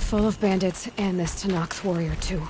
full of bandits and this Tanakh warrior too.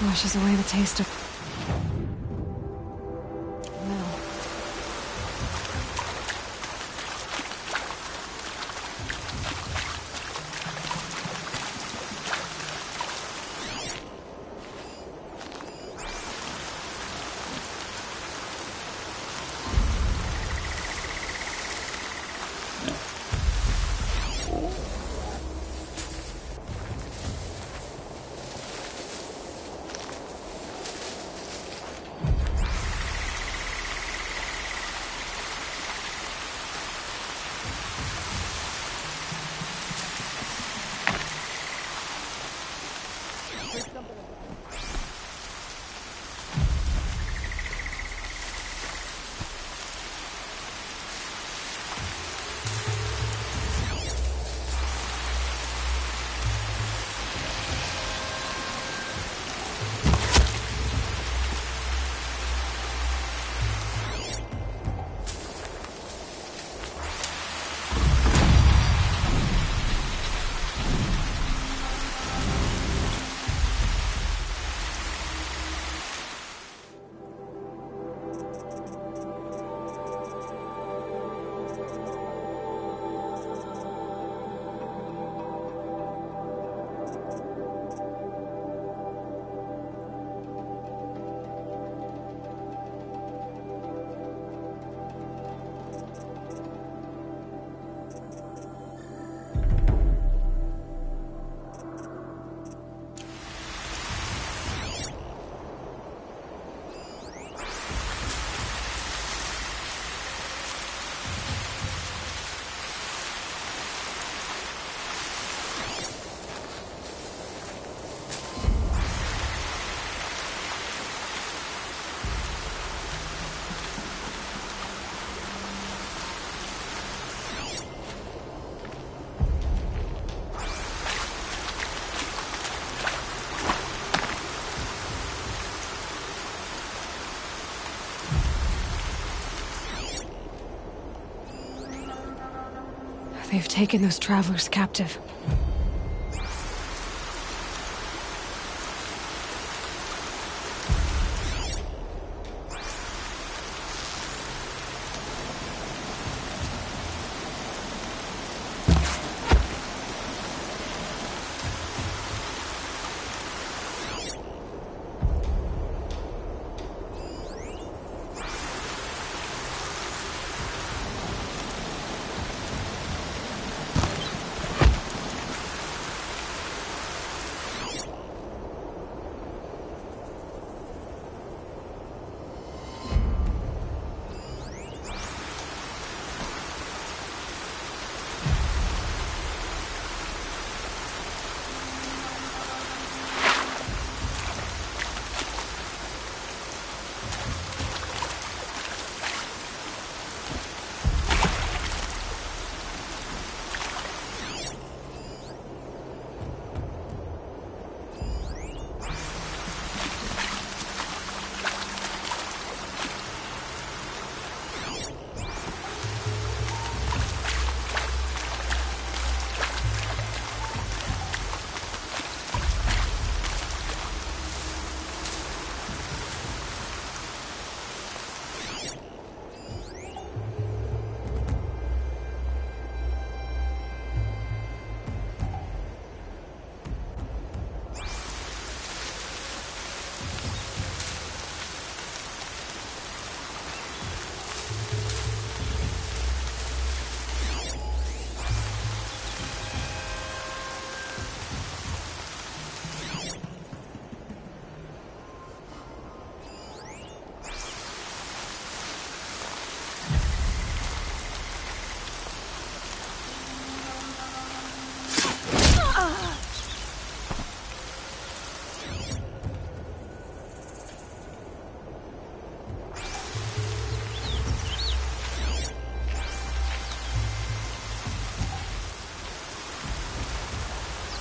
Washes away the taste of... They've taken those travelers captive.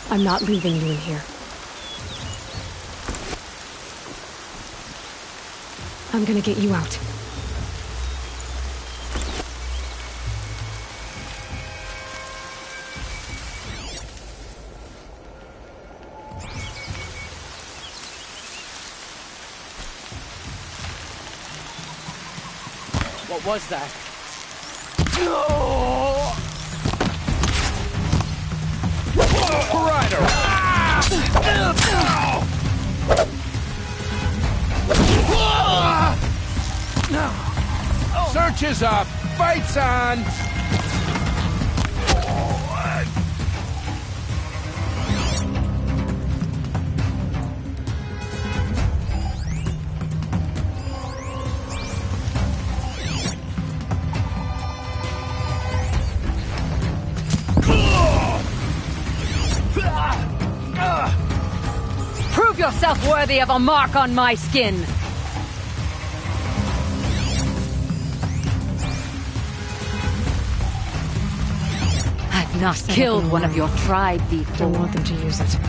I'm not leaving you in here. I'm gonna get you out. What was that? Rider! Search is up! Fight's on! Prove yourself worthy of a mark on my skin! I've not killed one of your tribe before. Don't want them to use it.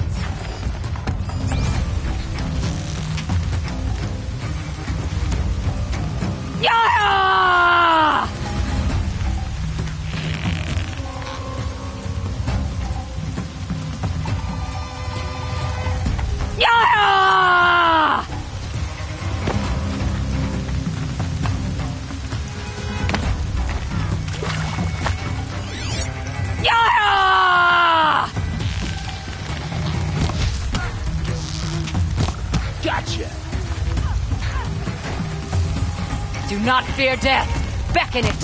Yeah! Yeah! Yeah! Gotcha! Do not fear death. Beckon it.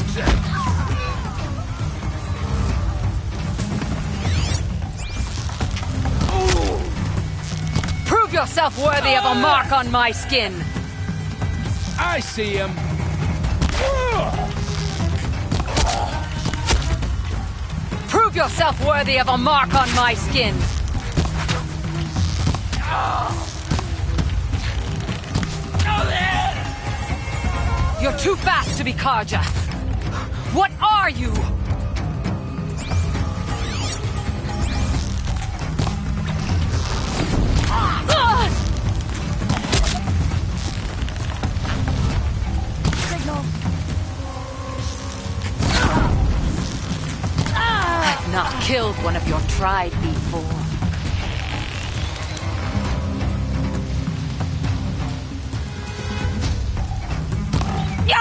Prove yourself worthy of a mark on my skin. I see him! Prove yourself worthy of a mark on my skin. You're too fast to be Karja. What are you? killed one of your tribe before. Yeah!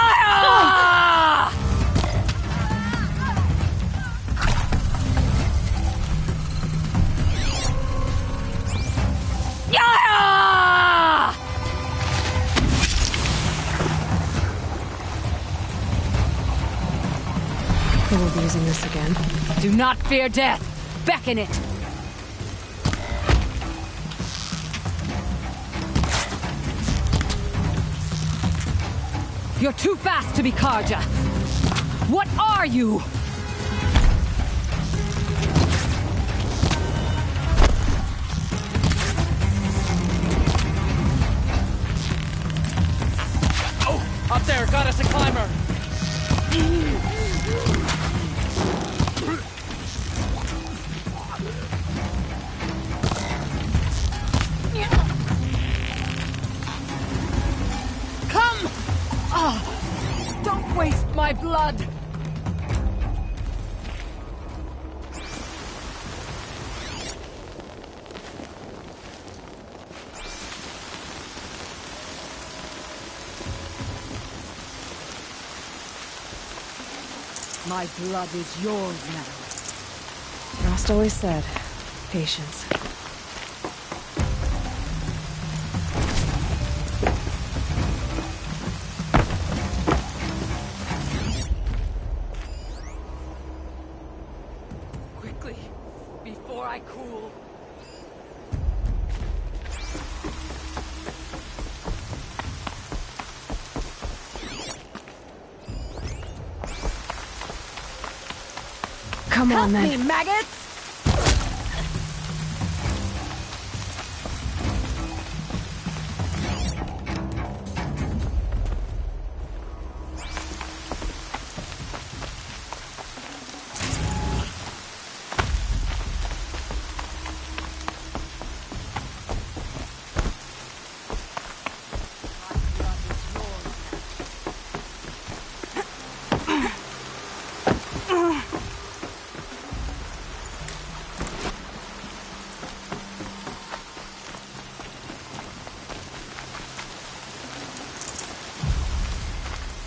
Yeah! They will be using this again. Do not fear death. Beckon it. You're too fast to be Karja. What are you? Oh, up there, got us a climber. Come! Ah, don't waste my blood. My blood is yours now. Rost always said, patience. Quickly, before I cool. Come on, Help then. me, maggots!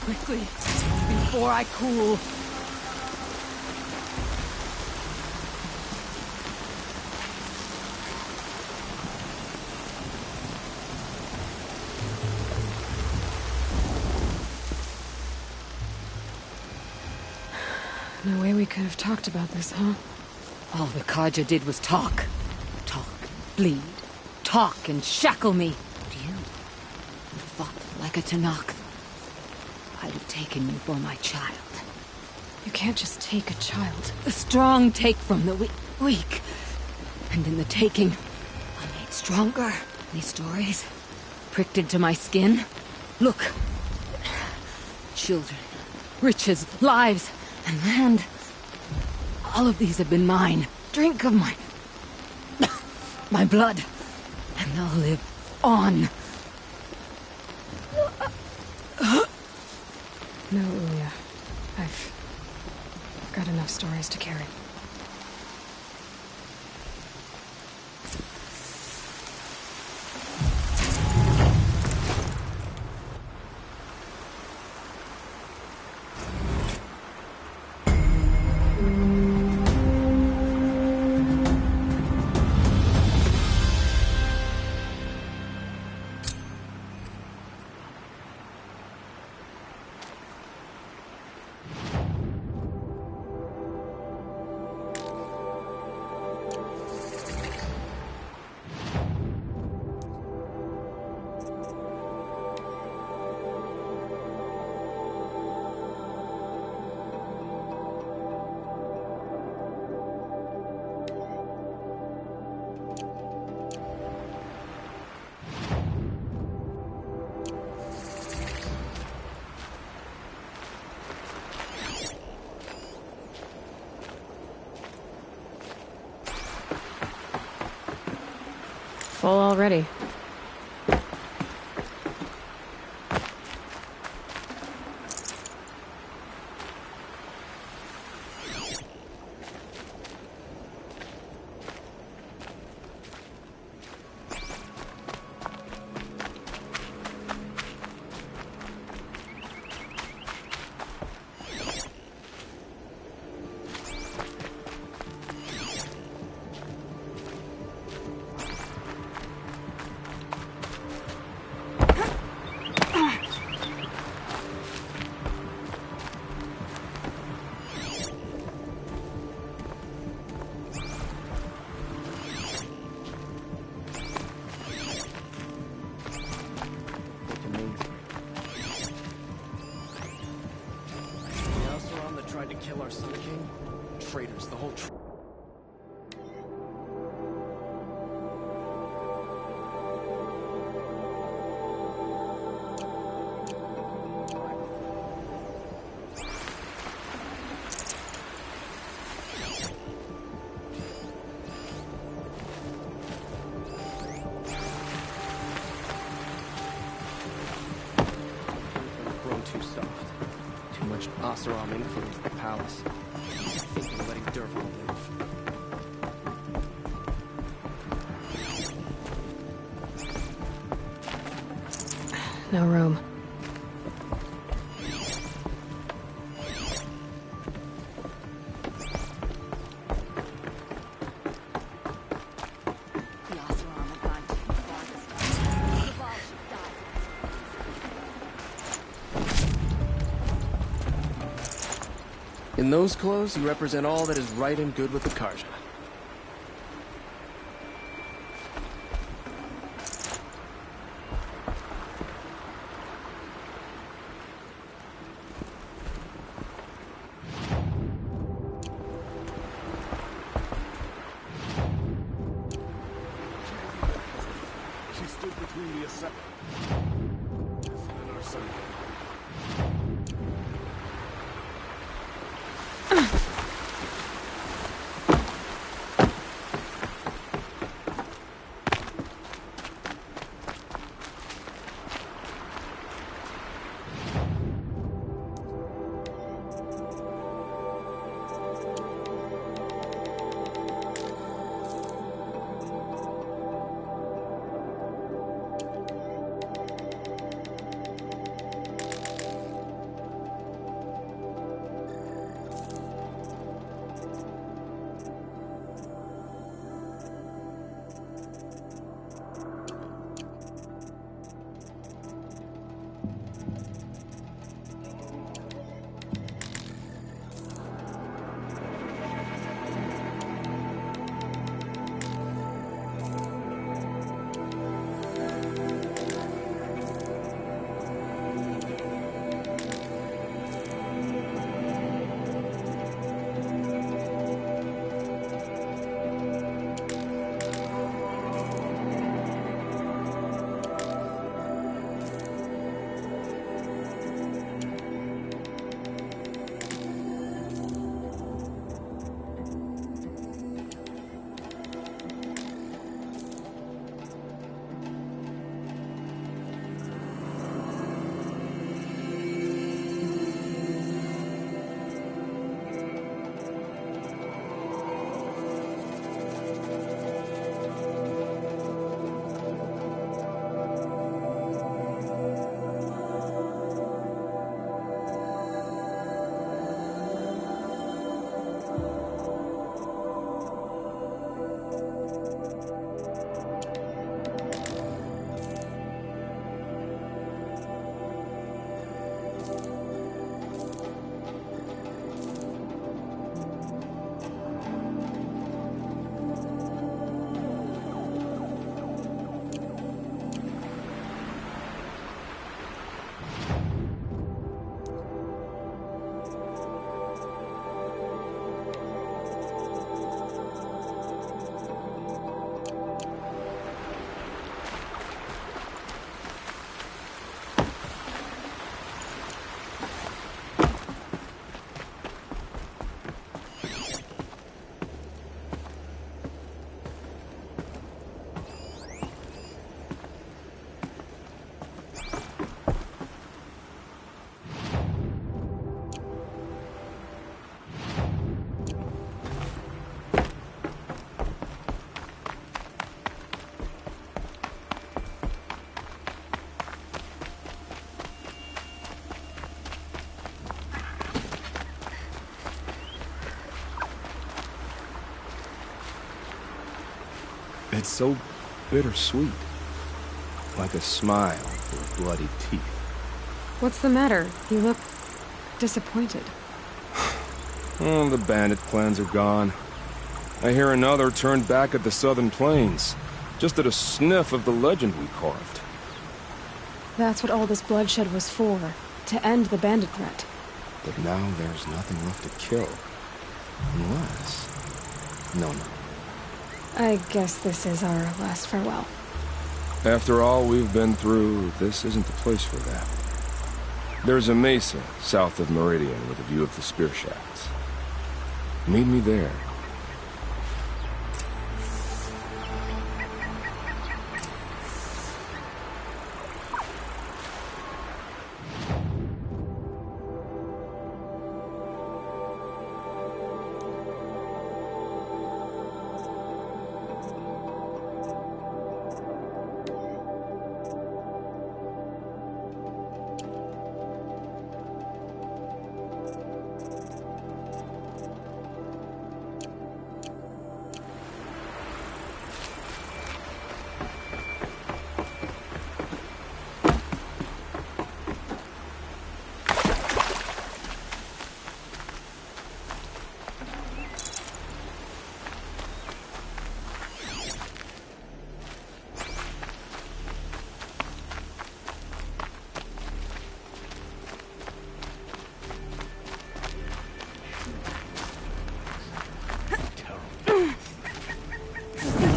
Quickly, before I cool. No way we could have talked about this, huh? All the Karja did was talk. Talk, bleed, talk and shackle me. But you fought like a Tanakh. I'd have taken you for my child. You can't just take a child. The strong take from the weak. And in the taking, I made stronger. These stories, pricked into my skin. Look. Children, riches, lives, and land. All of these have been mine. Drink of my blood, and they'll live on. No, Uya. I've got enough stories to carry. Full already. our Sun King? Traitors, the whole grown too soft. Too much Asaram influence the palace. Thinking of letting Derval live. No room. The Oseram have gone too far this time. The ball should die. In those clothes, you represent all that is right and good with the Karja. She stood between the Ascent and our Sun King. It's so bittersweet. Like a smile through bloody teeth. What's the matter? You look disappointed. Oh, the bandit clans are gone. I hear another turned back at the southern plains, just at a sniff of the legend we carved. That's what all this bloodshed was for, to end the bandit threat. But now there's nothing left to kill. Unless... No. I guess this is our last farewell. After all we've been through, this isn't the place for that. There's a mesa south of Meridian with a view of the spear shafts. Meet me there.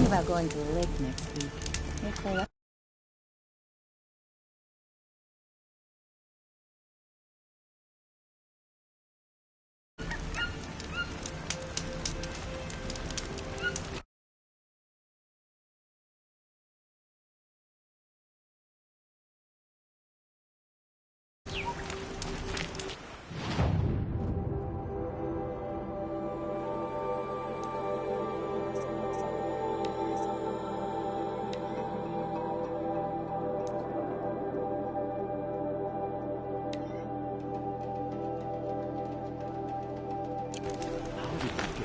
About going to the lake next week. Make my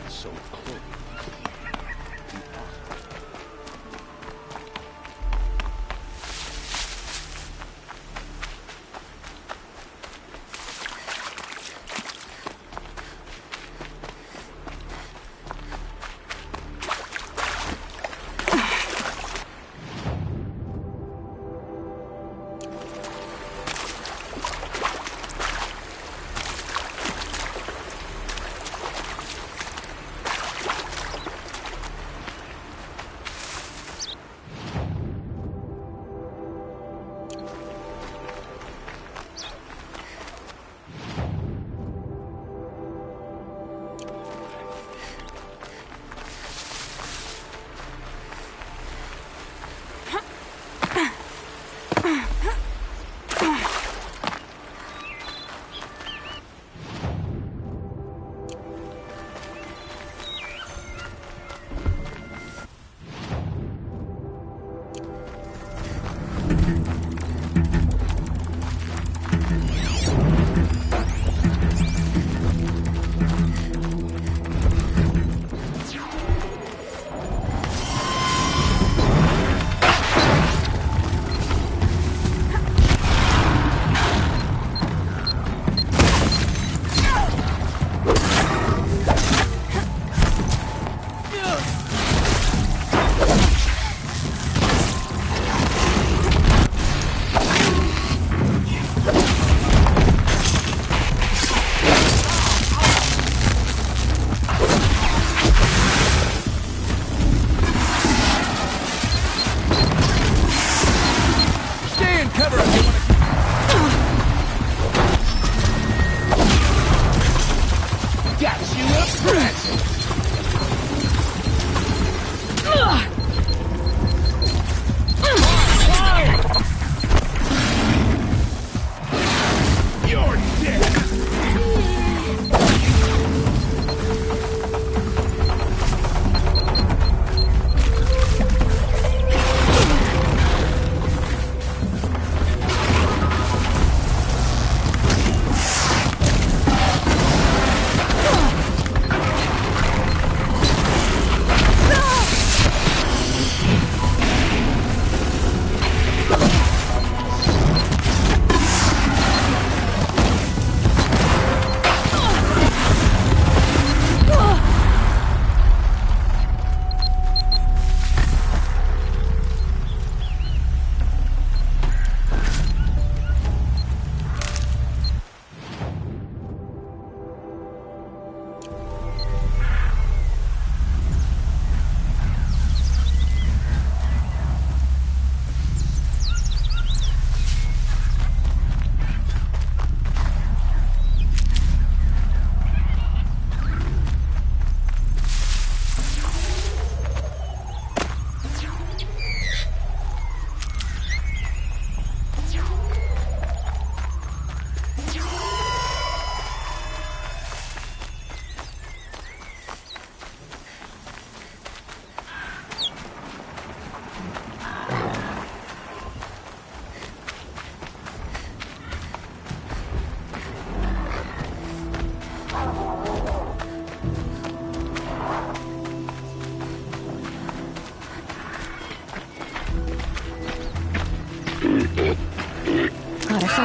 So close.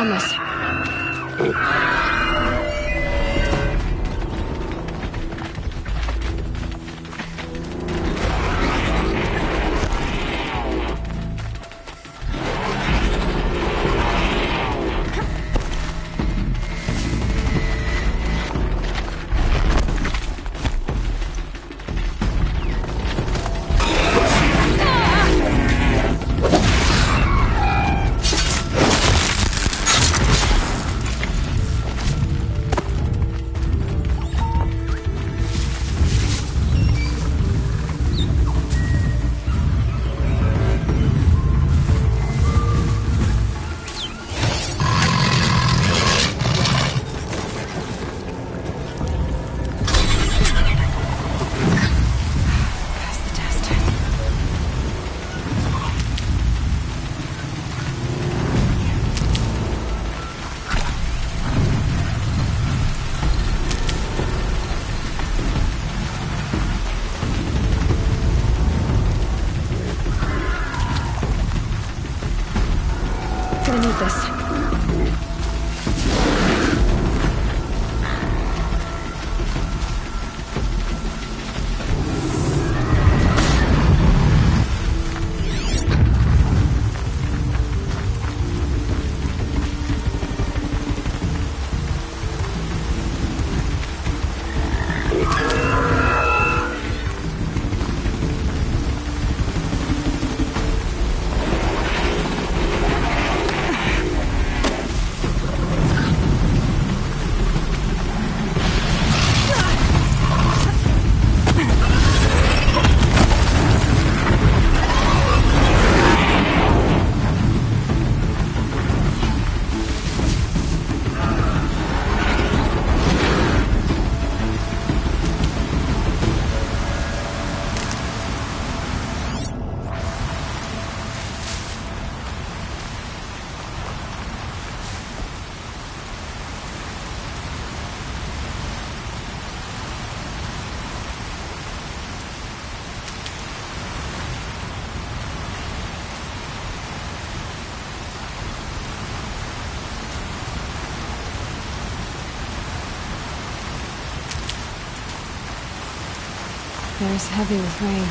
harmless. Gonna need this. Air's heavy with rain.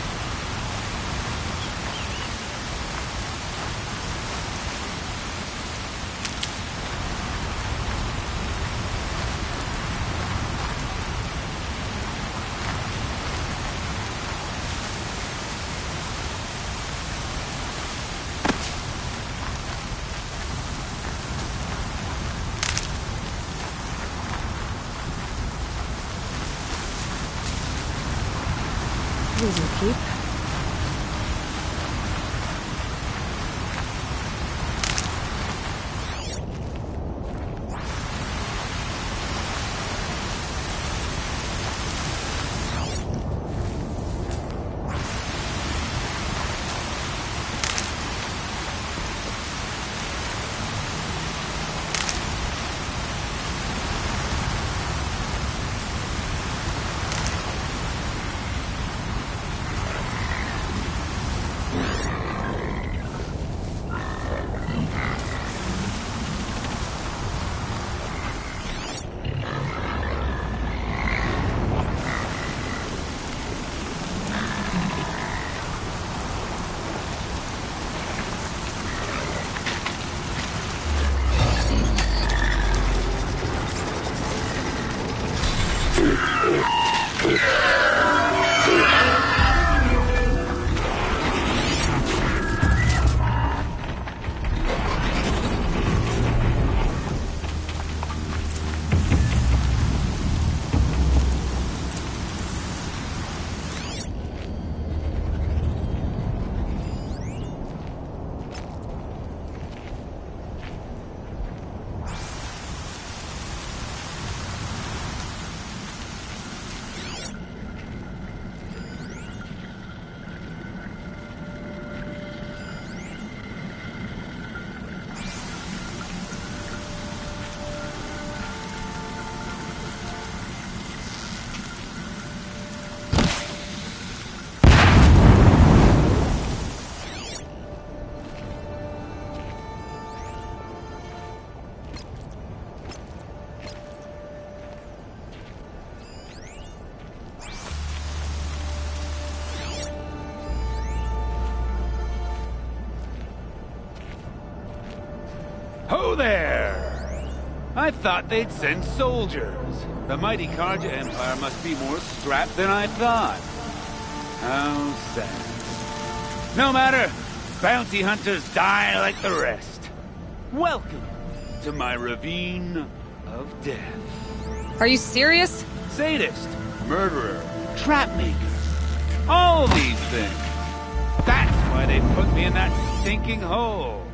These will keep. Ho there! I thought they'd send soldiers. The mighty Karja Empire must be more strapped than I thought. How sad. No matter, bounty hunters die like the rest. Welcome to my ravine of death. Are you serious? Sadist, murderer, trapmaker. All these things. That's why they put me in that stinking hole.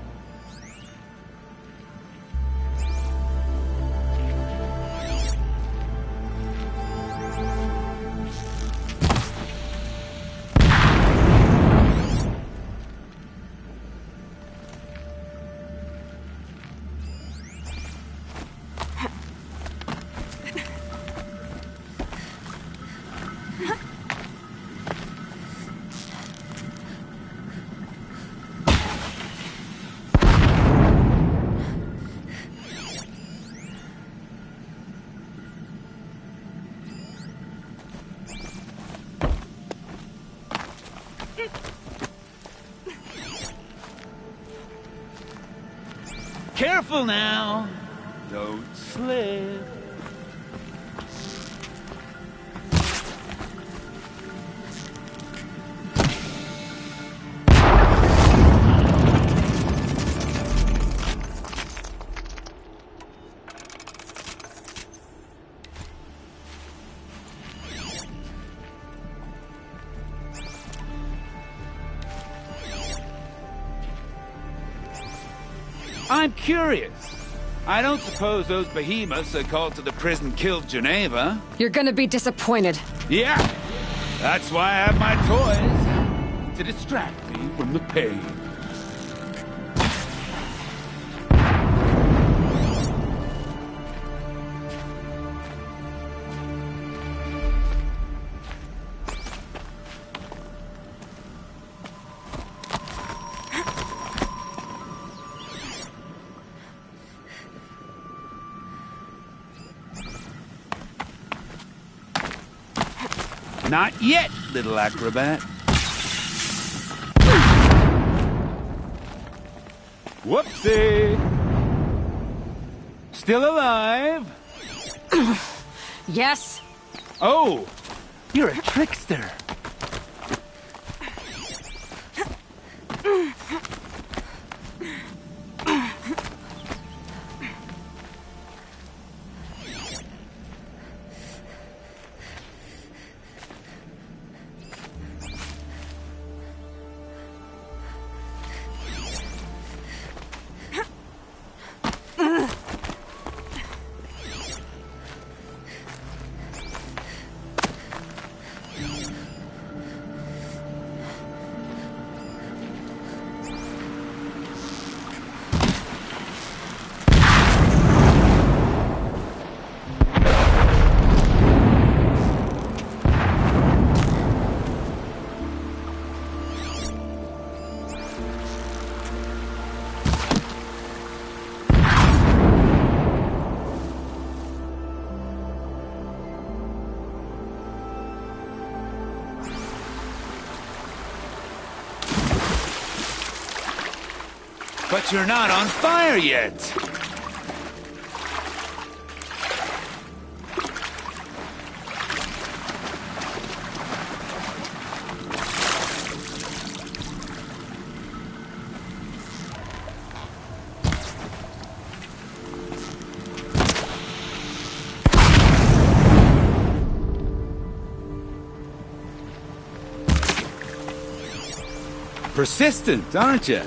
Careful now. Don't slip. I'm curious. I don't suppose those behemoths that called to the prison killed Geneva. You're gonna be disappointed. Yeah, that's why I have my toys. To distract me from the pain. Not yet, little acrobat. Whoopsie! Still alive? Yes? Oh, you're a trickster. But you're not on fire yet. Persistent, aren't you?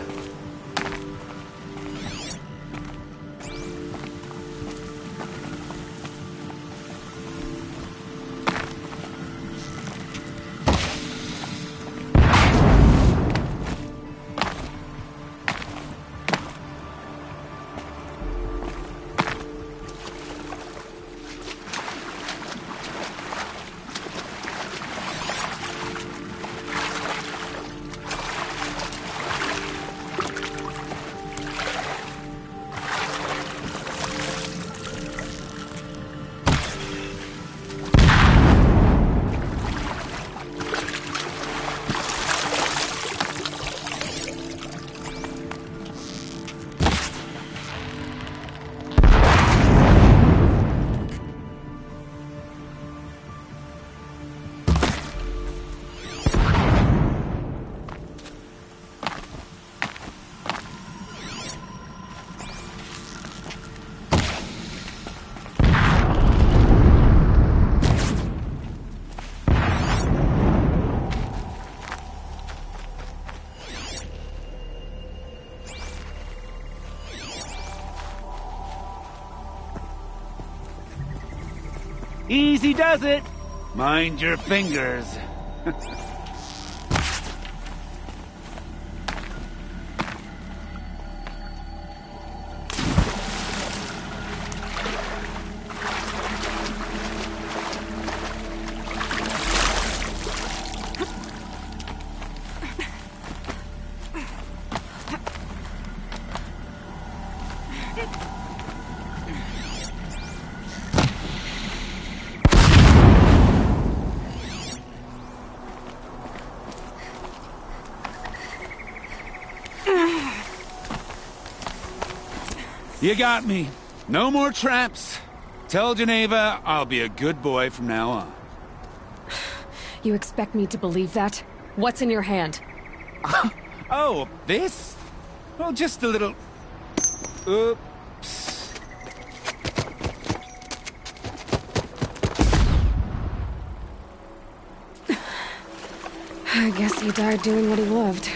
Easy does it. Mind your fingers. You got me. No more traps. Tell Geneva I'll be a good boy from now on. You expect me to believe that? What's in your hand? Oh, this? Well, just a little... Oops. I guess he died doing what he loved.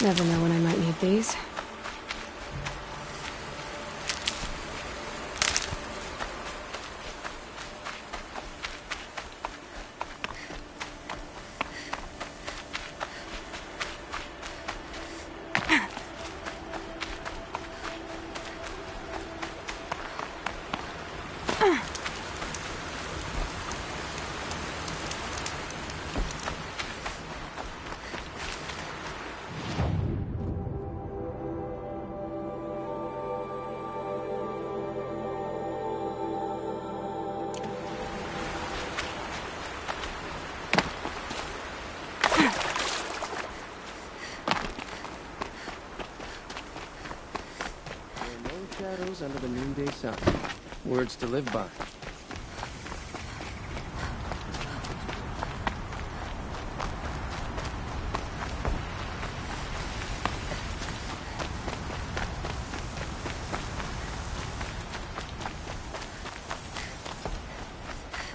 Never know when I might need these. Shadows under the noonday sun. Words to live by. I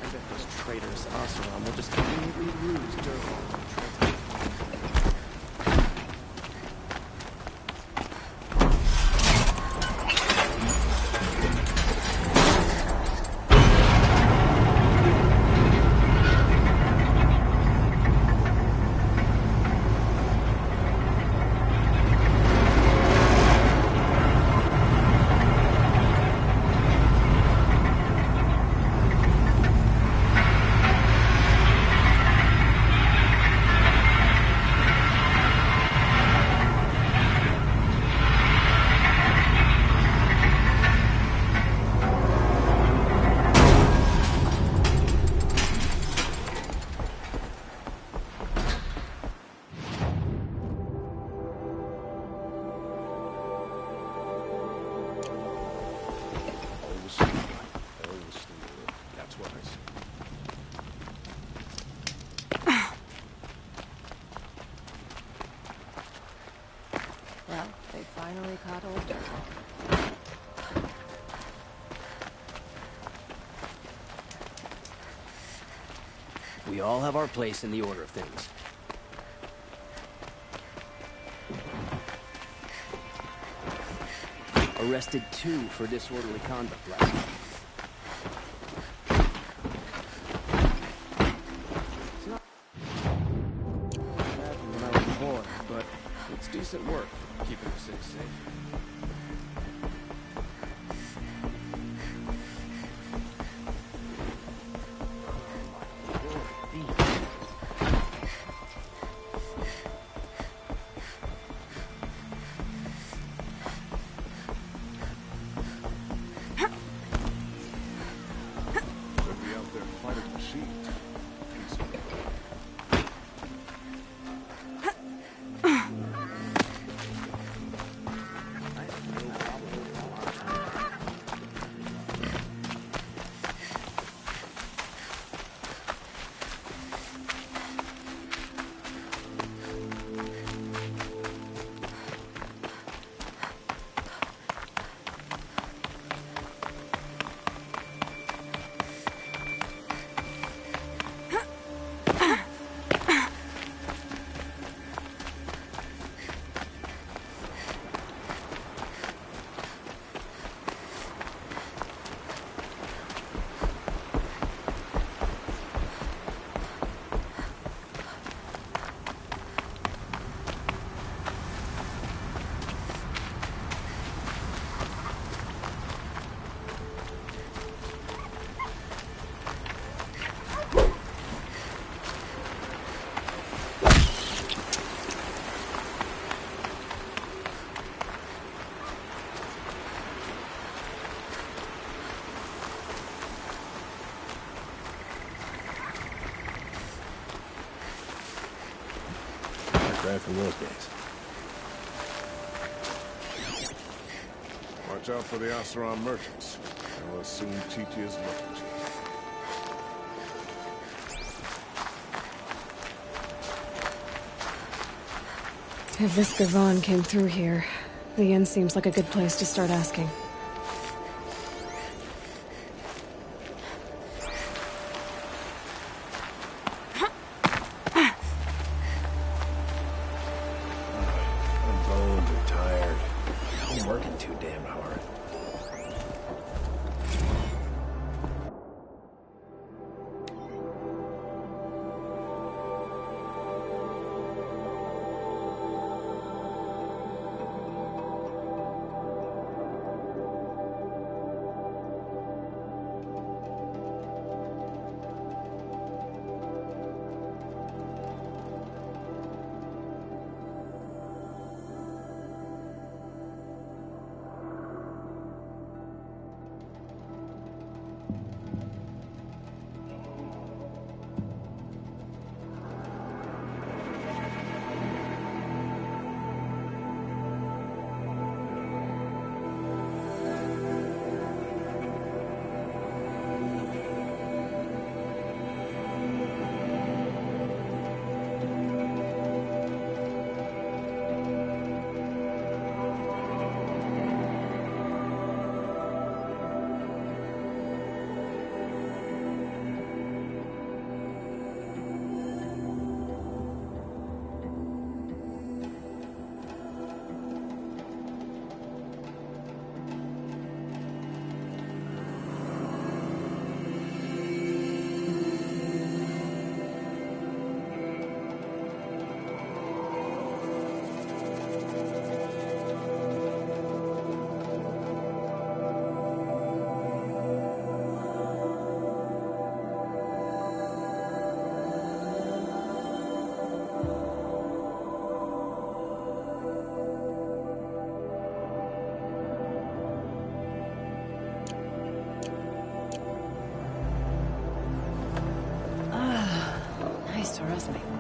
bet those traitors Oseram will just conveniently use Durval. Well, they finally caught old Durval. We all have our place in the order of things. Arrested 2 for disorderly conduct last night. It's not bad when I was a boy, but it's decent work keeping the city safe. Bad from those days. Watch out for the Oseram merchants. They will soon teach you his loyalty. If this Gavon came through here, the inn seems like a good place to start asking.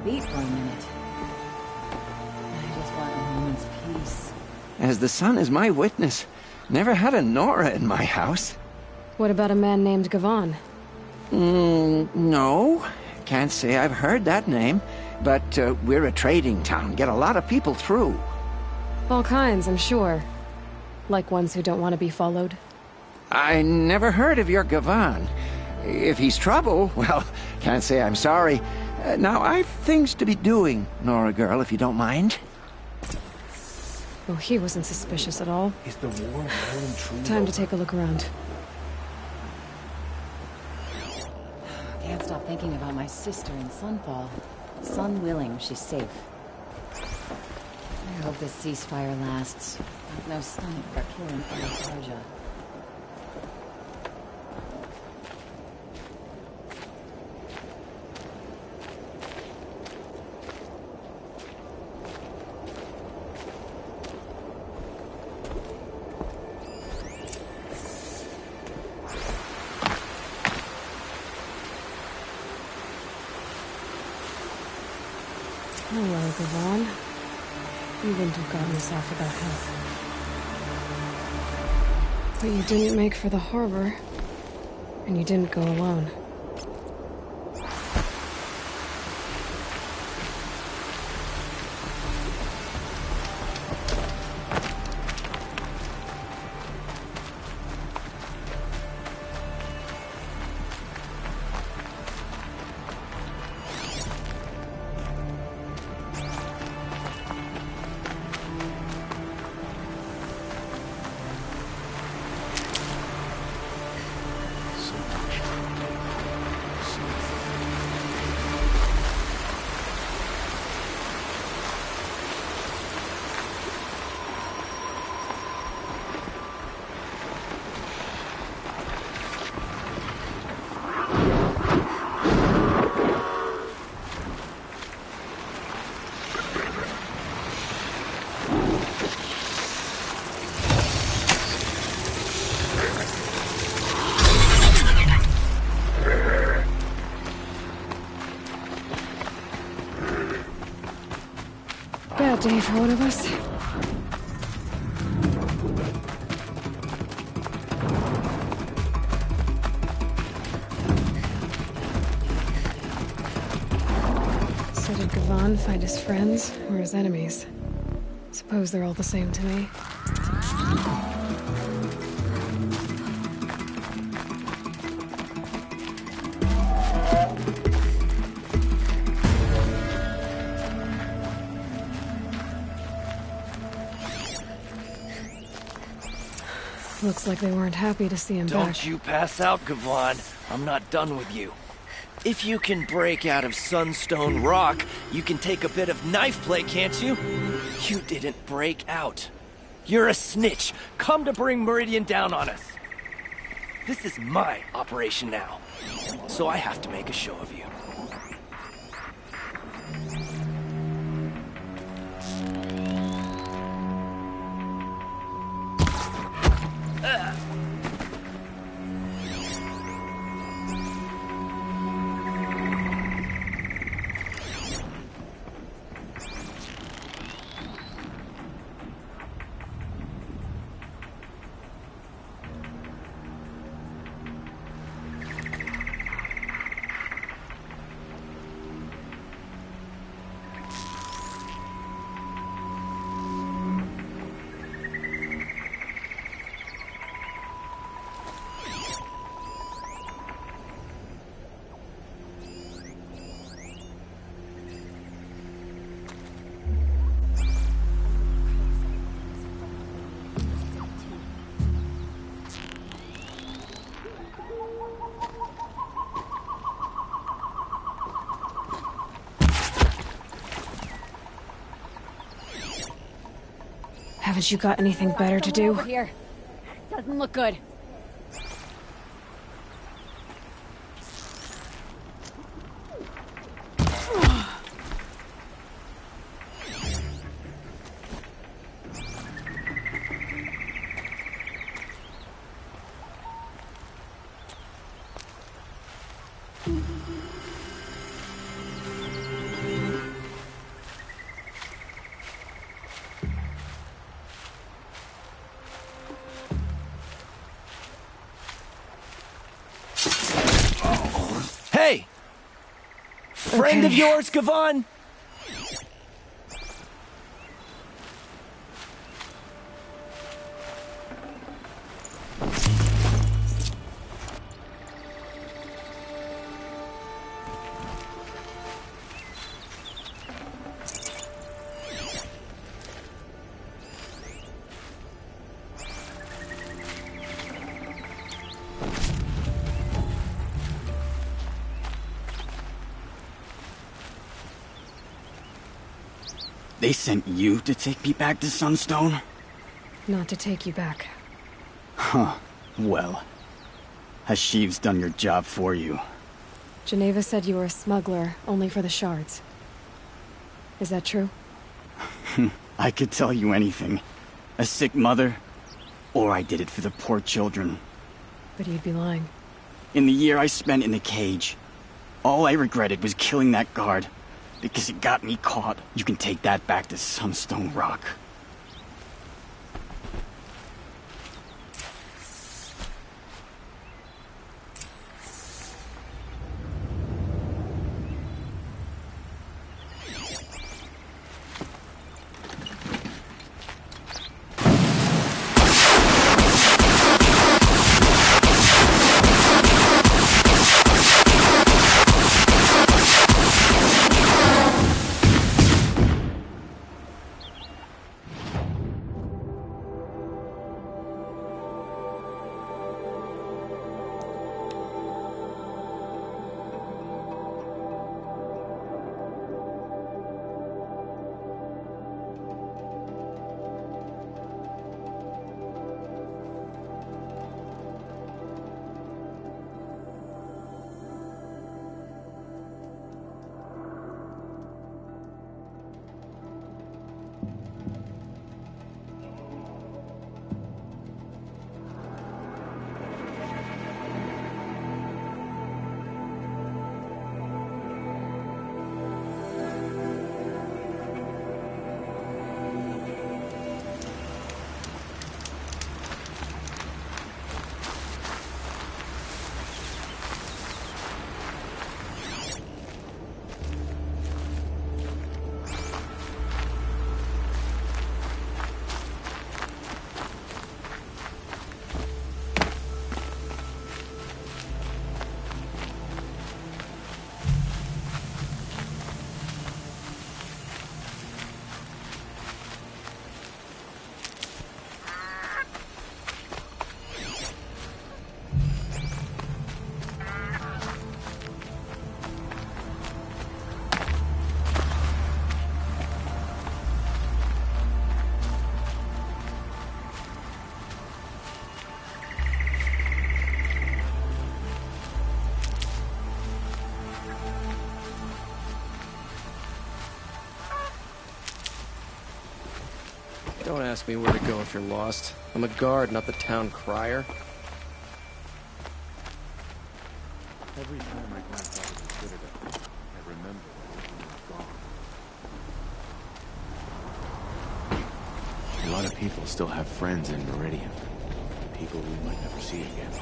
beat for a minute. I just want a moment's peace. As the sun is my witness, never had a Nora in my house. What about a man named Gavon? No. Can't say I've heard that name. But we're a trading town, get a lot of people through. All kinds, I'm sure. Like ones who don't want to be followed. I never heard of your Gavon. If he's trouble, well, can't say I'm sorry. Now, I've things to be doing, Nora girl, if you don't mind. Oh, he wasn't suspicious at all. Is the war well and truly Time to over? take a look around. Can't stop thinking about my sister in Sunfall. Sun willing, she's safe. I hope this ceasefire lasts. I've no stomach for killing Comunidade. Hello, Gavon. You wouldn't have gotten us off without help. But you didn't make for the harbor. And you didn't go alone. Bad day for one of us. So did Gavon find his friends or his enemies? Suppose they're all the same to me. Looks like they weren't happy to see him back. Don't you pass out, Gavon. I'm not done with you. If you can break out of Sunstone Rock, you can take a bit of knife play, can't you? You didn't break out. You're a snitch, come to bring Meridian down on us. This is my operation now, so I have to make a show of you. Haven't you got anything better to do? Here. Doesn't look good. Hey! Friend of yours, Gavan? They sent you to take me back to Sunstone? Not to take you back. Huh. Well, Hashiv's done your job for you. Geneva said you were a smuggler, only for the shards. Is that true? I could tell you anything. A sick mother, or I did it for the poor children. But you'd be lying. In the year I spent in the cage, all I regretted was killing that guard. Because it got me caught. You can take that back to Sunstone Rock. Don't ask me where to go if you're lost. I'm a guard, not the town crier. Every time I glance out of the citadel, I remember that he was gone. A lot of people still have friends in Meridian. People we might never see again.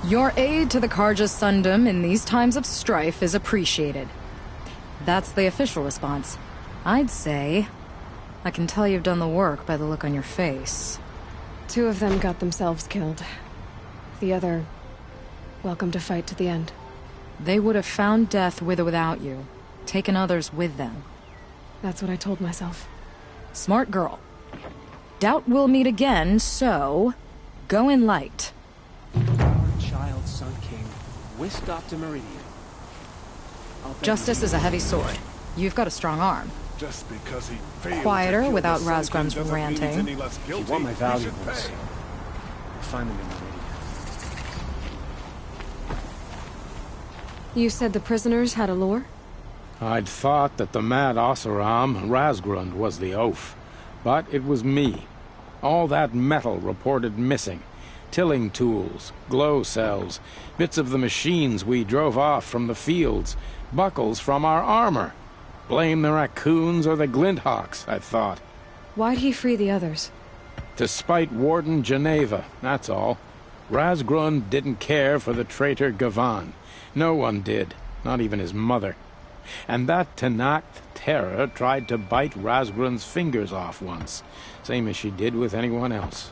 Your aid to the Carja Sundom in these times of strife is appreciated. That's the official response. I'd say... I can tell you've done the work by the look on your face. 2 of them got themselves killed. The other... welcome to fight to the end. They would have found death with or without you. Taken others with them. That's what I told myself. Smart girl. Doubt we'll meet again, so... go in light. Our child, Sun King, whisked off to Meridian. Justice is a heavy sword. You've got a strong arm. Just because he failed Quieter, to kill without the Sun King Razgrim's doesn't mean he's ranting. any less If guilty. you want my He should valuables, pay. you'll find them in Meridian. You said the prisoners had a lure? I'd thought that the mad Oseram, Razgrund, was the oaf. But it was me. All that metal reported missing. Tilling tools, glow cells, bits of the machines we drove off from the fields, buckles from our armor. Blame the raccoons or the glinthawks, I thought. Why'd he free the others? To spite Warden Geneva, that's all. Razgrund didn't care for the traitor Gavan. No one did, not even his mother. And that Tenakth terror tried to bite Razgrund's fingers off once, same as she did with anyone else.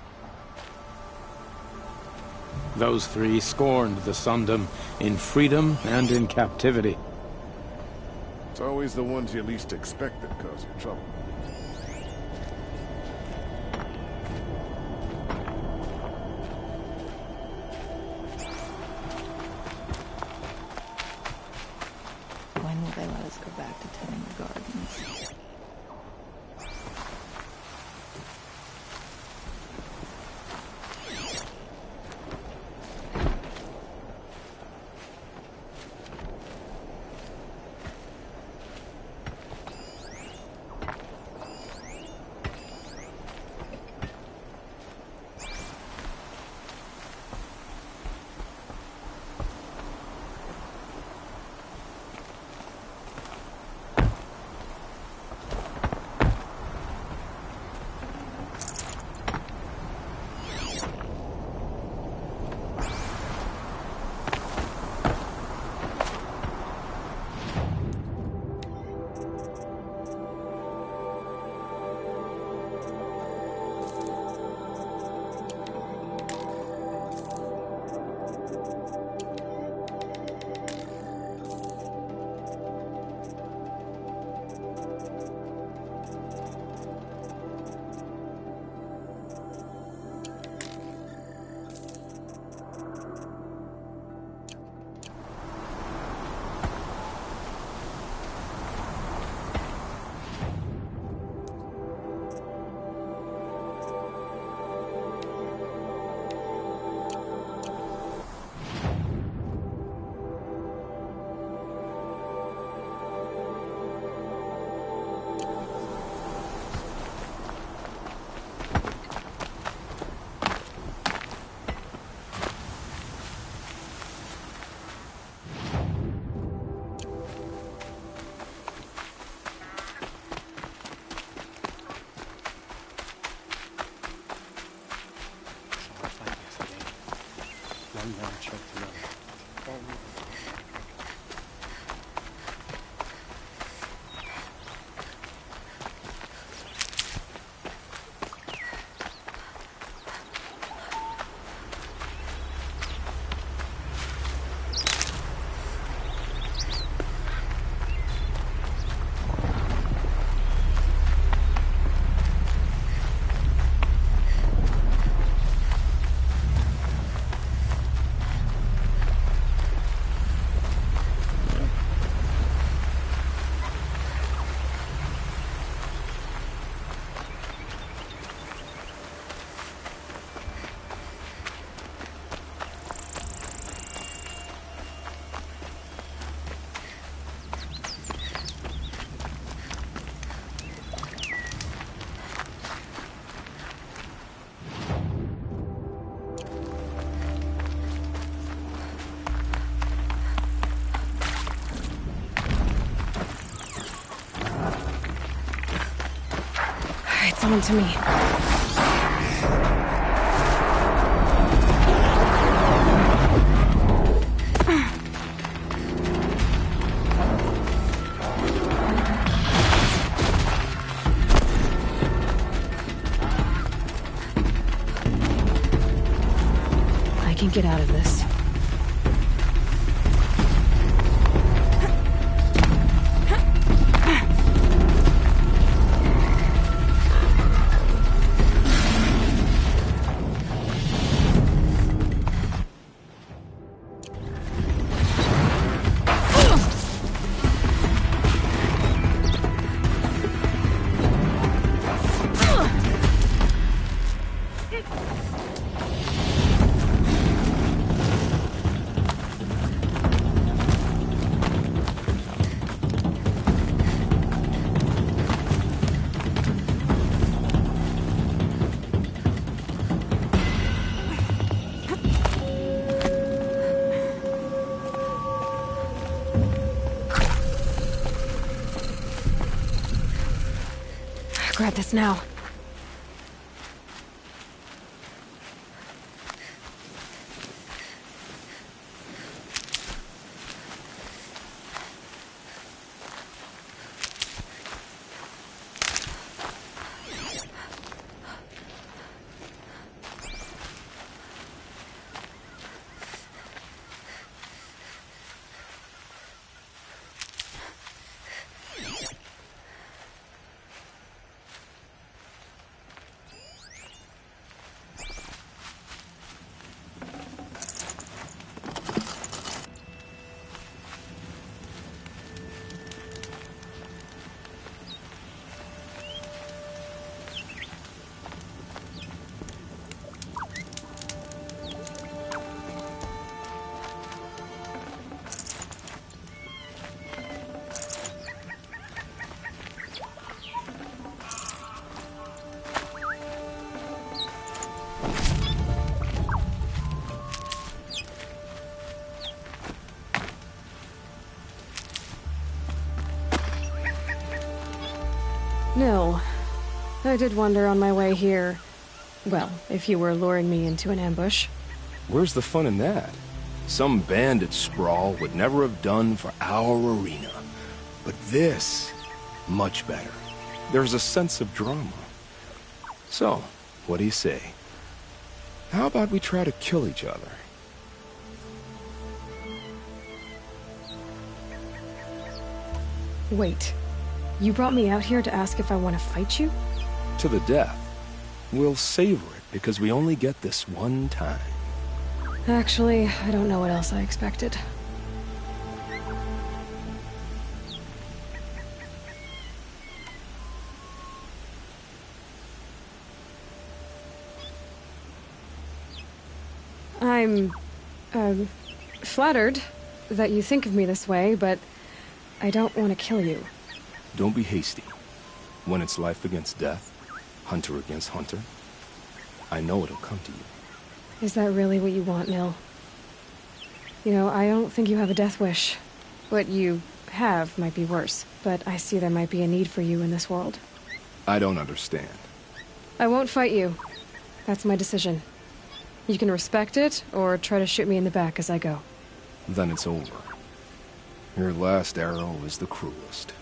Those three scorned the Sundom in freedom and in captivity. It's always the ones you least expect that cause you trouble. When will they let us go back to tending the gardens? It's on to me. I can get out of this. Grab this now. Nil. I did wonder on my way here. Well, if you were luring me into an ambush. Where's the fun in that? Some bandit sprawl would never have done for our arena. But this, much better. There's a sense of drama. So, what do you say? How about we try to kill each other? Wait. You brought me out here to ask if I want to fight you? To the death. We'll savor it because we only get this one time. Actually, I don't know what else I expected. I'm, flattered that you think of me this way, but I don't want to kill you. Don't be hasty. When it's life against death, hunter against hunter, I know it'll come to you. Is that really what you want, Nil? You know, I don't think you have a death wish. What you have might be worse, but I see there might be a need for you in this world. I don't understand. I won't fight you. That's my decision. You can respect it, or try to shoot me in the back as I go. Then it's over. Your last arrow is the cruelest.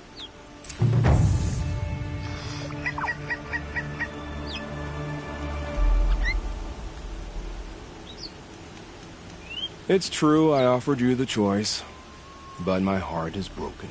It's true I offered you the choice, but my heart is broken.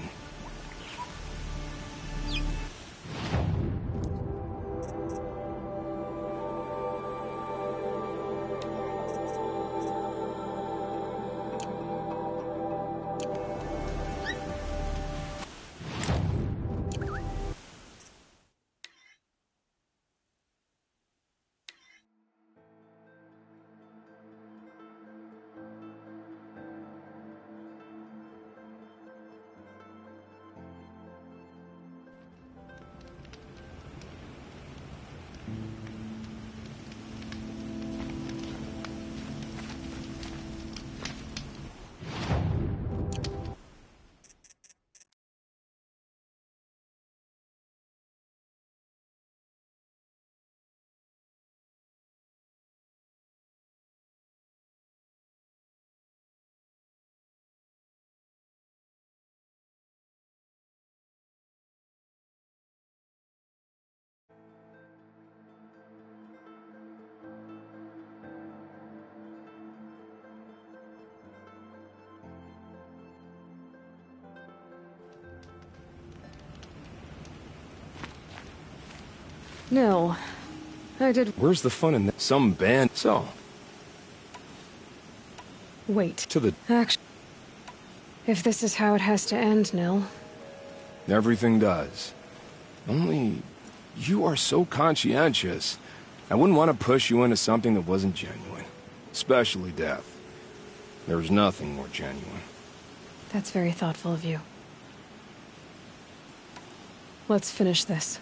No. I did... Where's the fun in that? Some band... So... Wait. To the... Actually... If this is how it has to end, Nil... Everything does. Only... You are so conscientious. I wouldn't want to push you into something that wasn't genuine. Especially death. There's nothing more genuine. That's very thoughtful of you. Let's finish this.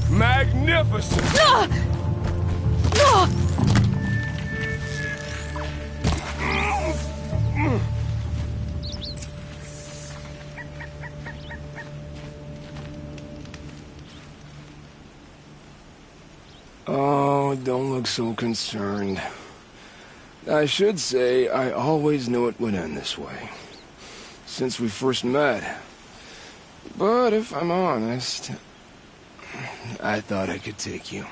Magnificent! Oh, don't look so concerned. I should say I always knew it would end this way. Since we first met. But if I'm honest, I thought I could take you.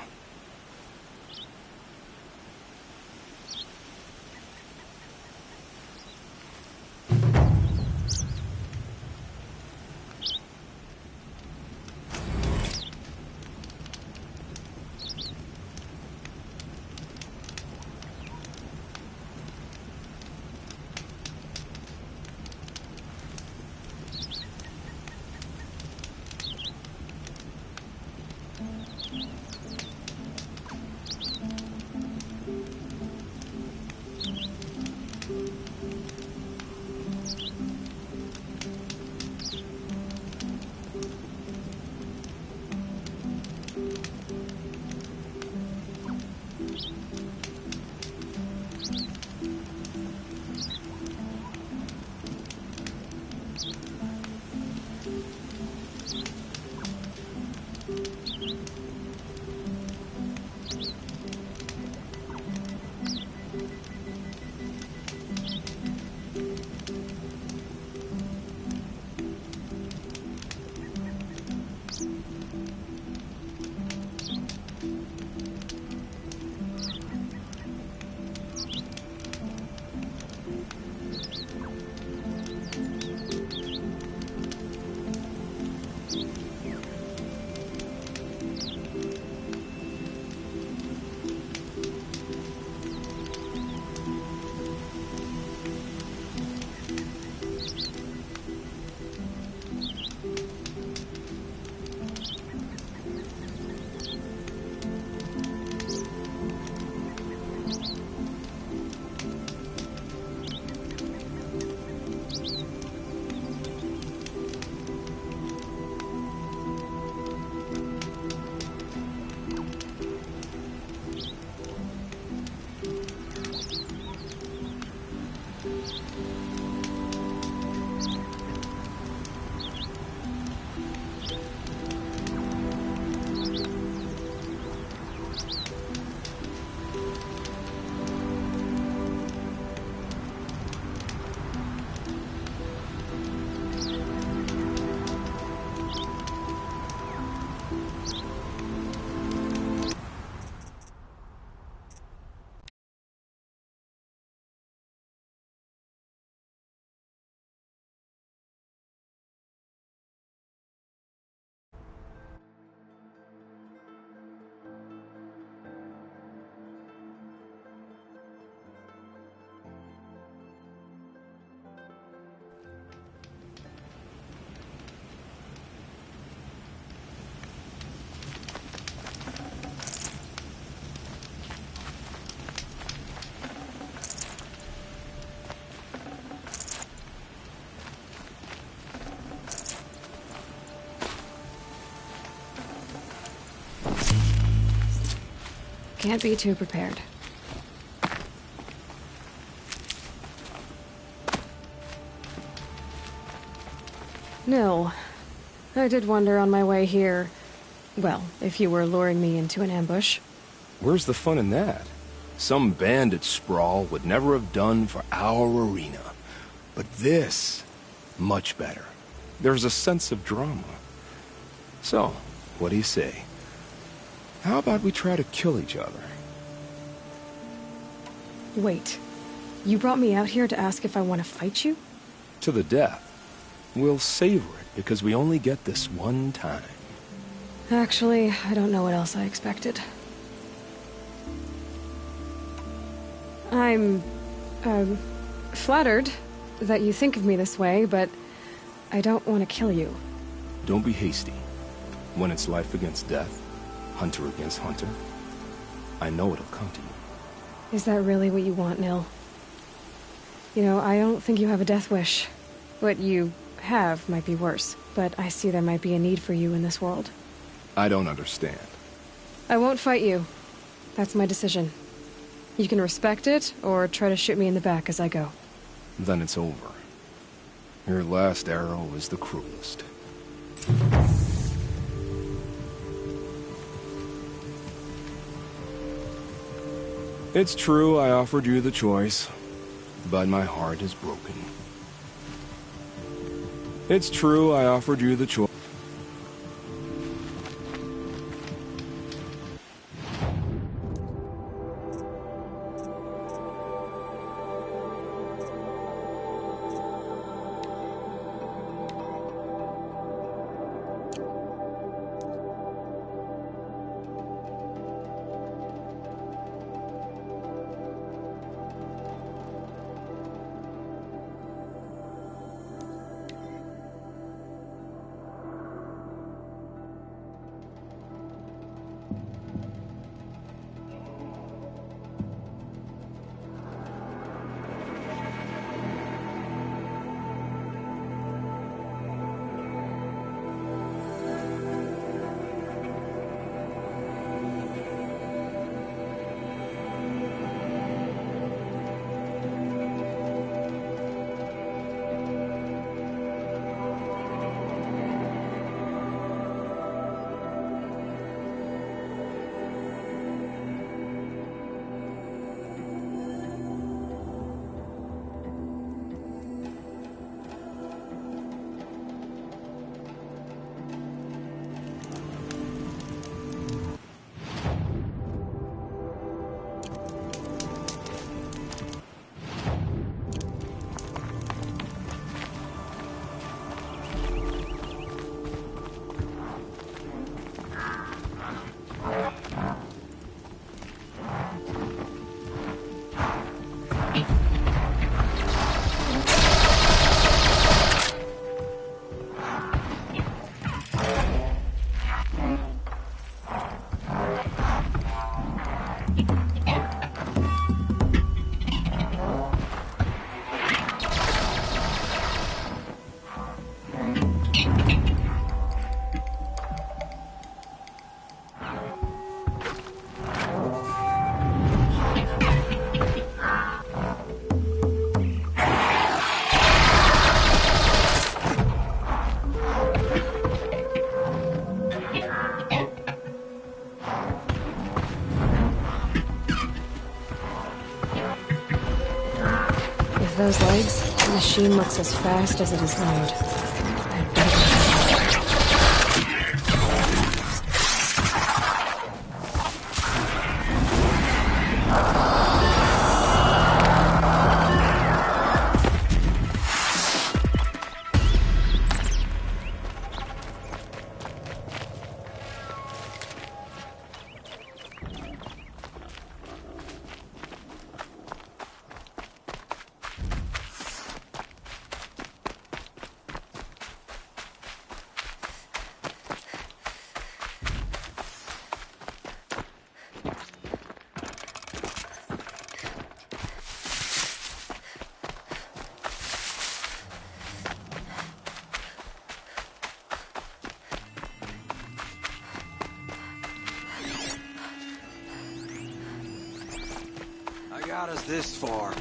Can't be too prepared. Nil, I did wonder on my way here, well, if you were luring me into an ambush. Where's the fun in that? Some bandit sprawl would never have done for our arena. But this, much better. There's a sense of drama. So, what do you say? How about we try to kill each other? Wait, you brought me out here to ask if I want to fight you? To the death. We'll savor it, because we only get this one time. Actually, I don't know what else I expected. I'm, flattered that you think of me this way, but I don't want to kill you. Don't be hasty. When it's life against death, hunter against hunter, I know it'll come to you. Is that really what you want, Nil? You know, I don't think you have a death wish. What you have might be worse, but I see there might be a need for you in this world. I don't understand. I won't fight you. That's my decision. You can respect it, or try to shoot me in the back as I go. Then it's over. Your last arrow is the cruelest. It's true I offered you the choice, but my heart is broken. It's true I offered you the choice. those legs, the machine looks as fast as it is loud. I'd better go. Got us this far.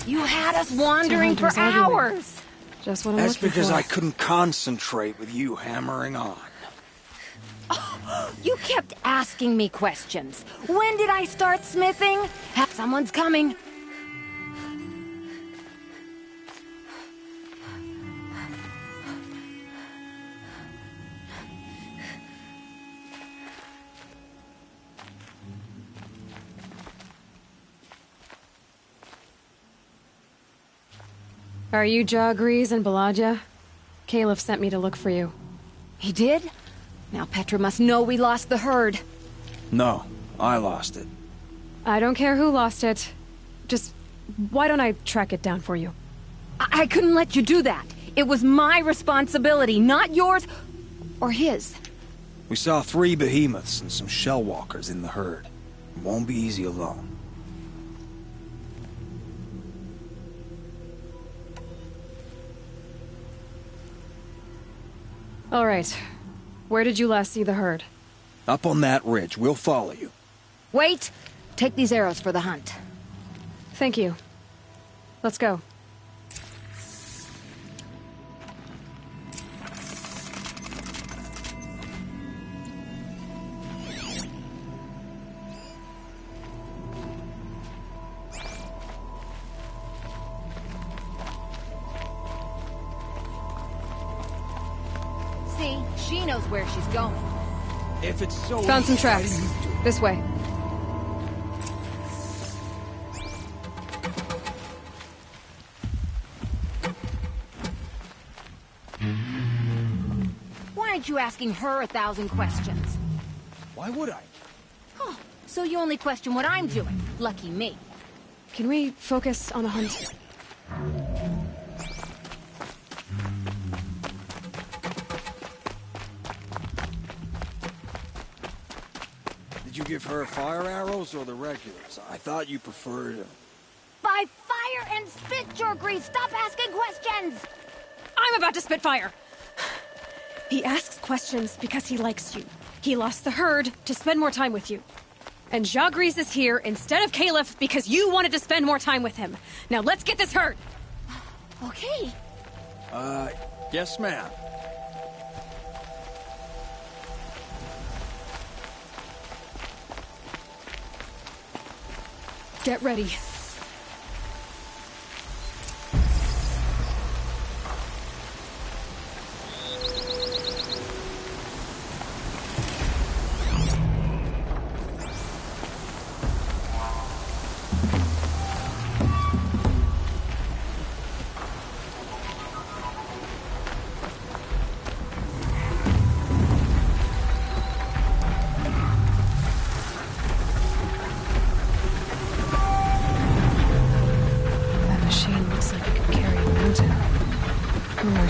You had us wandering for hours. Just what I'm That's looking because for. I couldn't concentrate with you hammering on. You kept asking me questions. When did I start smithing? Someone's coming. Are you Jagrees and Balaja? Caliph sent me to look for you. He did? Now Petra must know we lost the herd. No, I lost it. I don't care who lost it. Just, why don't I track it down for you? I couldn't let you do that. It was my responsibility, not yours or his. We saw 3 behemoths and some shell walkers in the herd. It won't be easy alone. All right. Where did you last see the herd? Up on that ridge. We'll follow you. Wait! Take these arrows for the hunt. Thank you. Let's go. She knows where she's going. If it's so Found some tracks. This way. Why aren't you asking her 1,000 questions? Why would I? Oh, so you only question what I'm doing. Lucky me. Can we focus on the hunt? Did you give her fire arrows or the regulars? I thought you preferred... By fire and spit, Jagrees! Stop asking questions! I'm about to spit fire! He asks questions because he likes you. He lost the herd to spend more time with you. And Jagrees is here instead of Caliph because you wanted to spend more time with him. Now let's get this herd! Okay. Yes, ma'am. Get ready.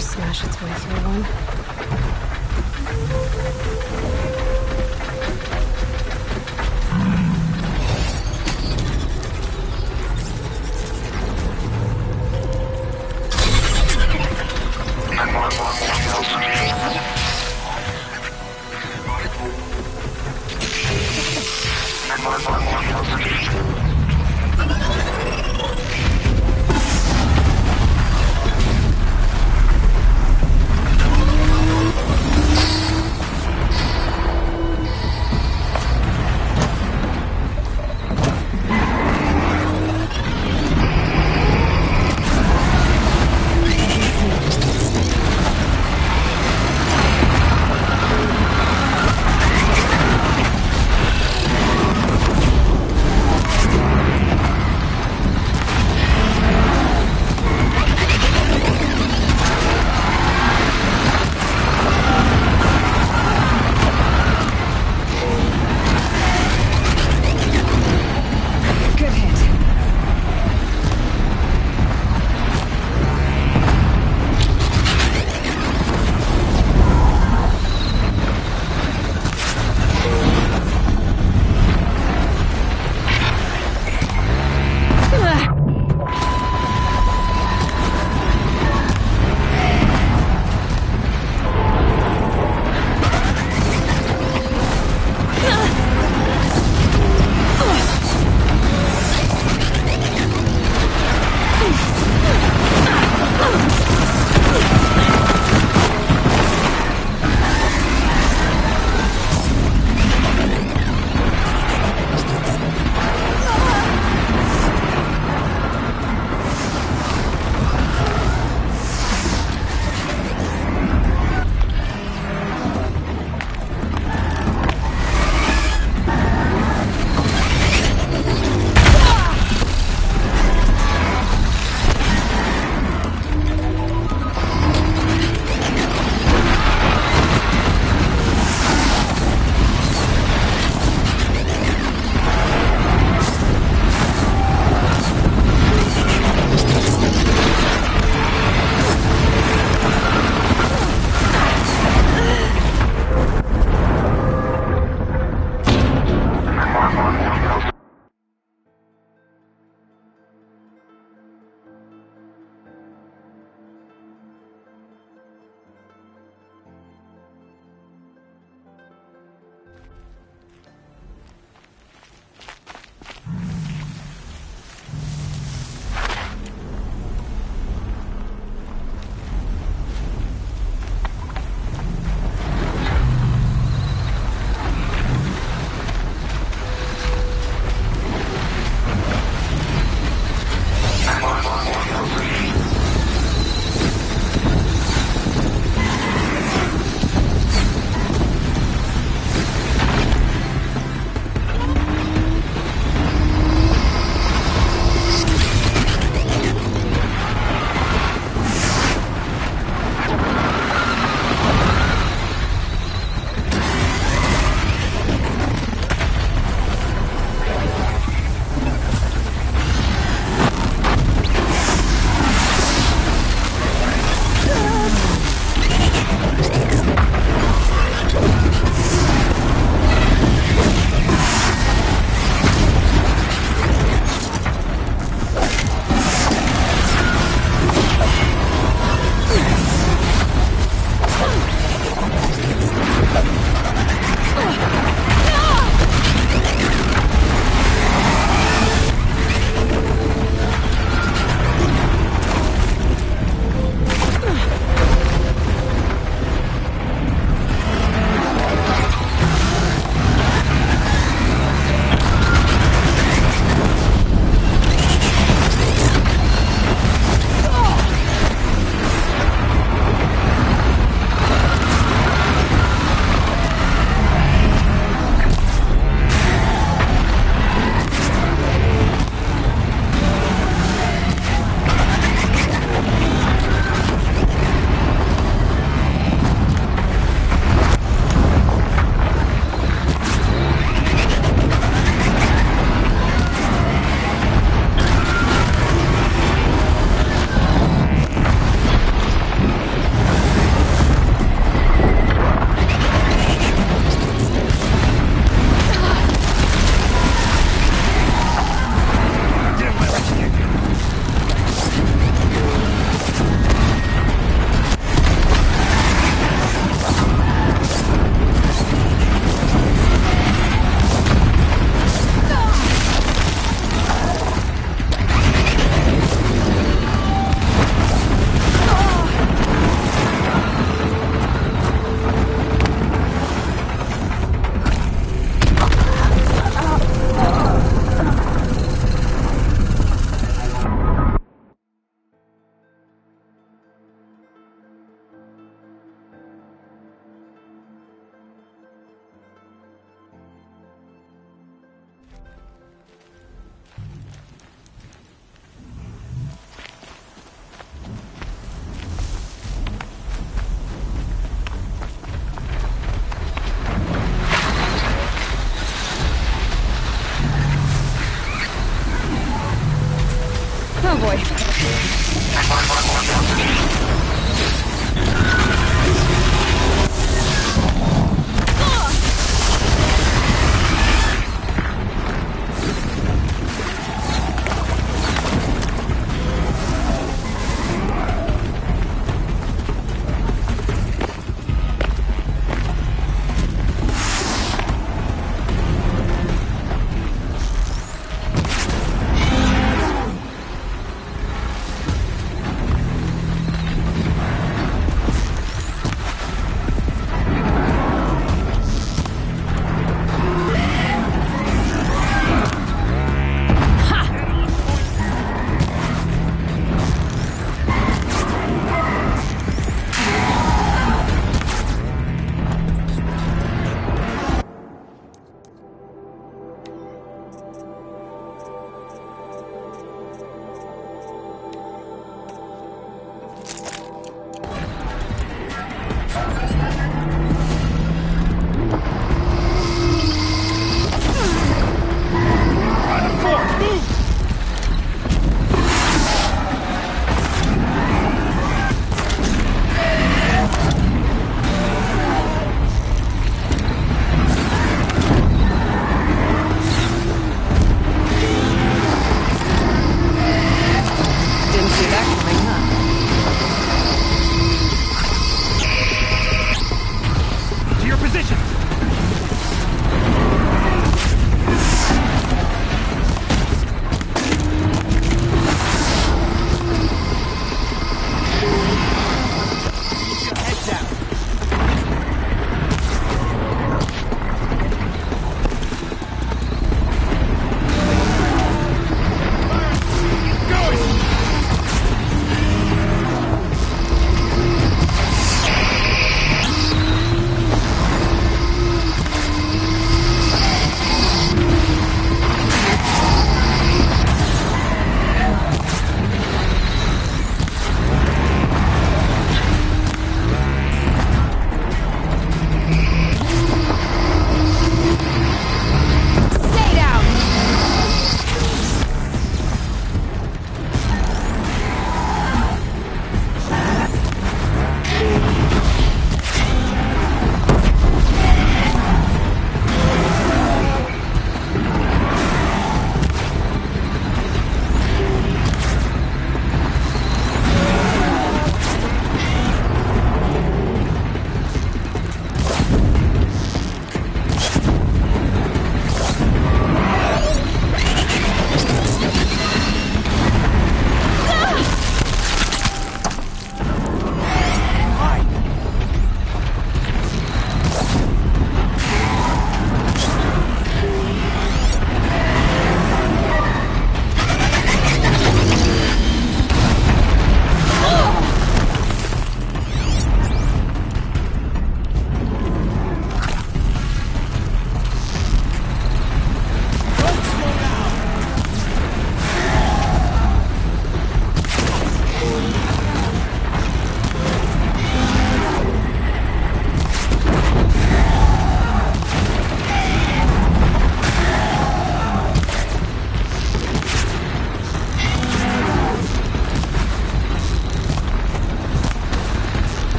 Smash its way through one. Oh boy.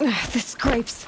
Ugh, this scrapes.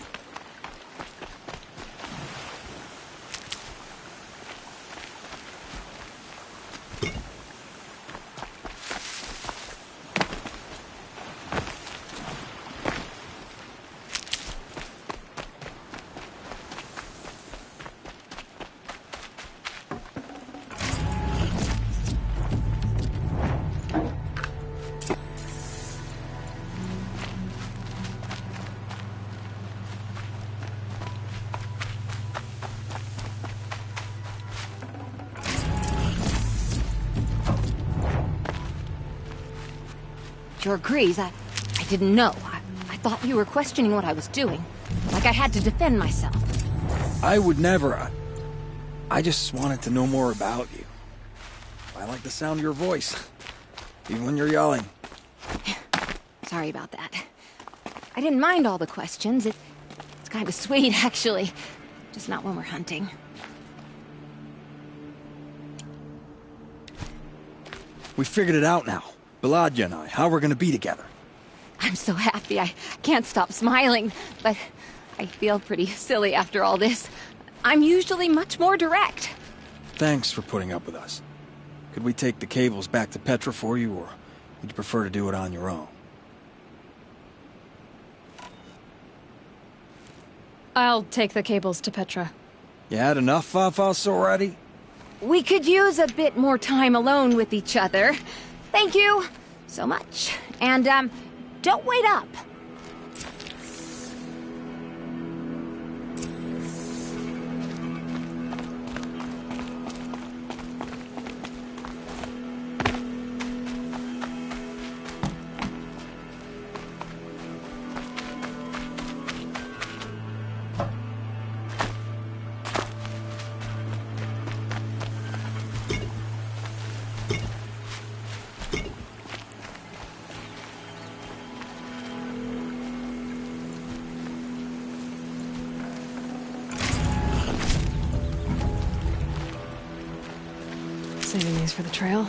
Your Grease, I didn't know. I thought you were questioning what I was doing. Like I had to defend myself. I would never. I just wanted to know more about you. I like the sound of your voice, even when you're yelling. Sorry about that. I didn't mind all the questions. It's kind of sweet, actually. Just not when we're hunting. We figured it out now. Beladja and I, how we're gonna be together. I'm so happy. I can't stop smiling, but I feel pretty silly after all this. I'm usually much more direct. Thanks for putting up with us. Could we take the cables back to Petra for you, or would you prefer to do it on your own? I'll take the cables to Petra. You had enough Fafas already? We could use a bit more time alone with each other. Thank you so much. And, don't wait up. Saving these for the trail.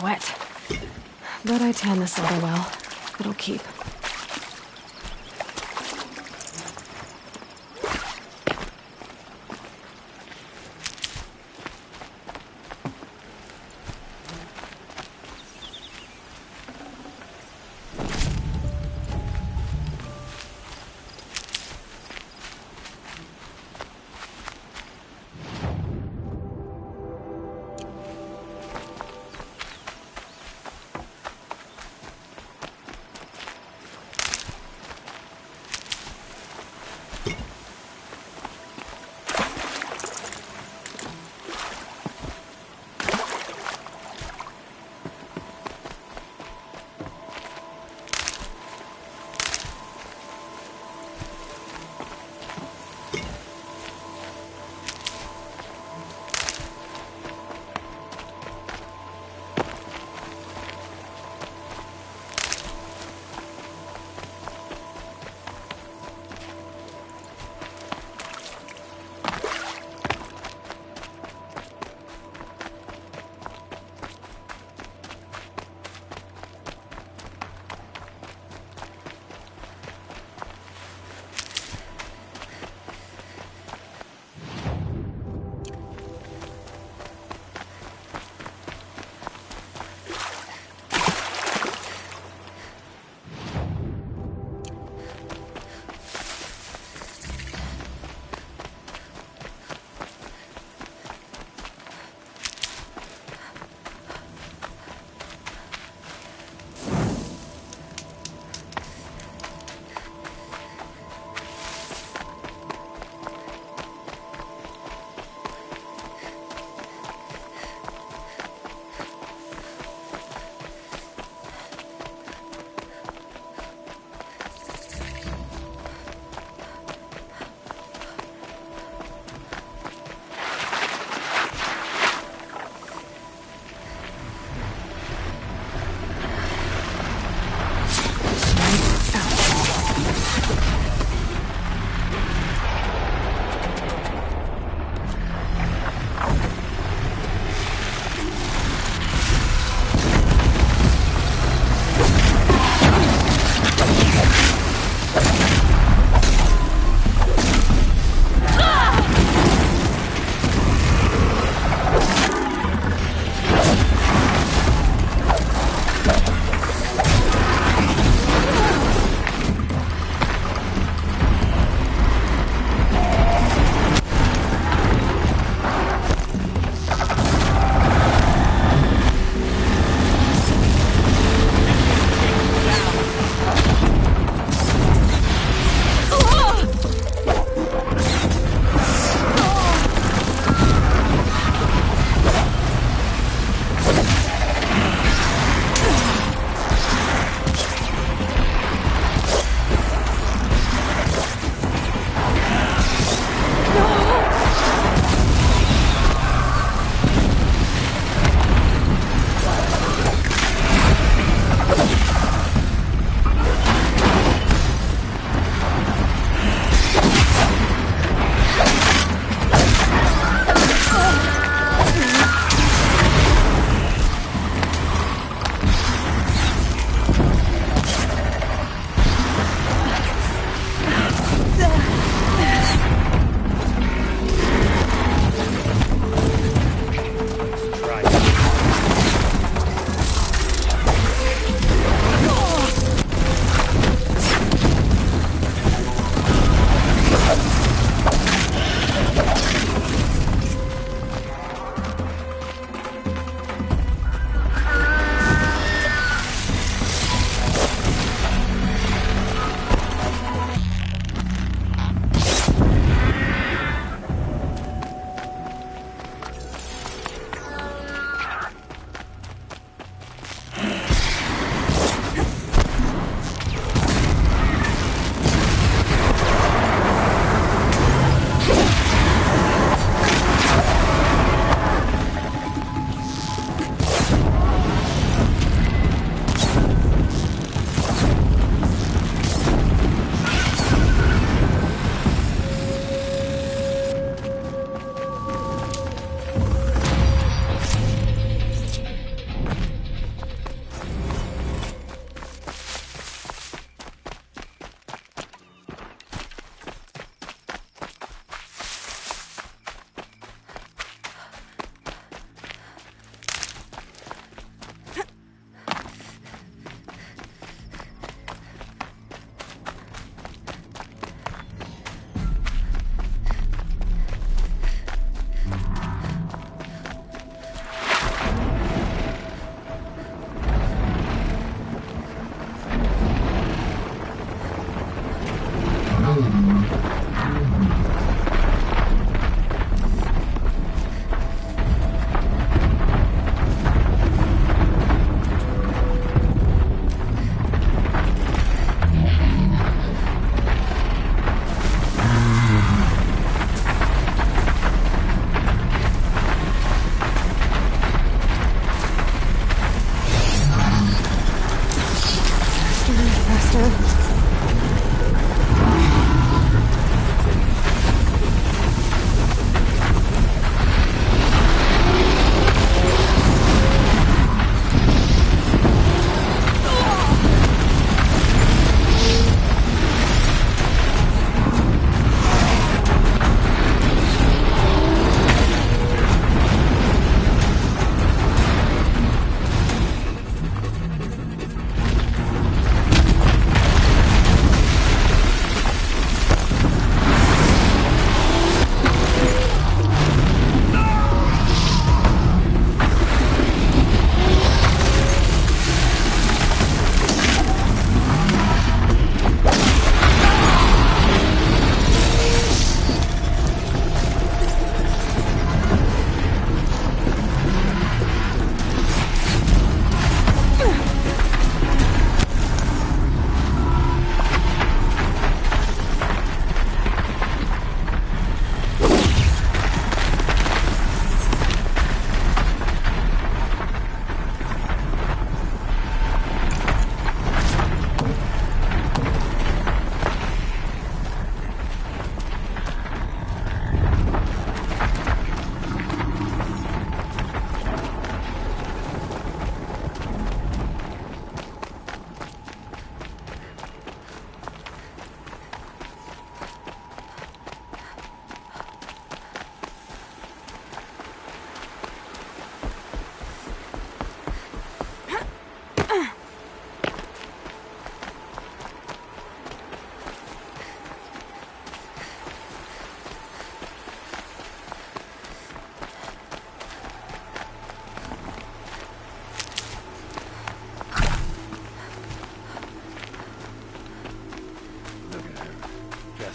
Wet. But I tan this leather well. It'll keep.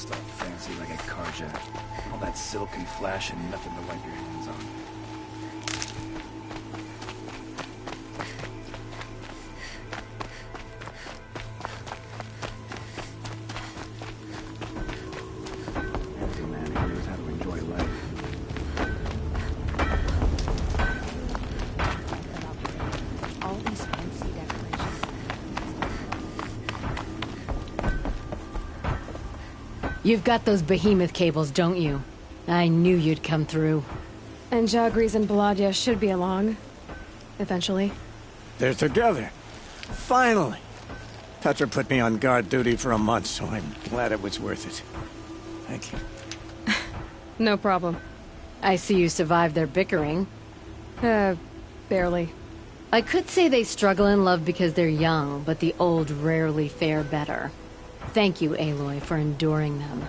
Stuff fancy like a Karja. All that silk and flash and nothing to wipe your hands on. Every man who knows how to enjoy life. All these fancy decorations. You've got those behemoth cables, don't you? I knew you'd come through. And Jagris and Baladia should be along. Eventually. They're together. Finally. Petra put me on guard duty for a month, so I'm glad it was worth it. Thank you. No problem. I see you survived their bickering. Barely. I could say they struggle in love because they're young, but the old rarely fare better. Thank you, Aloy, for enduring them.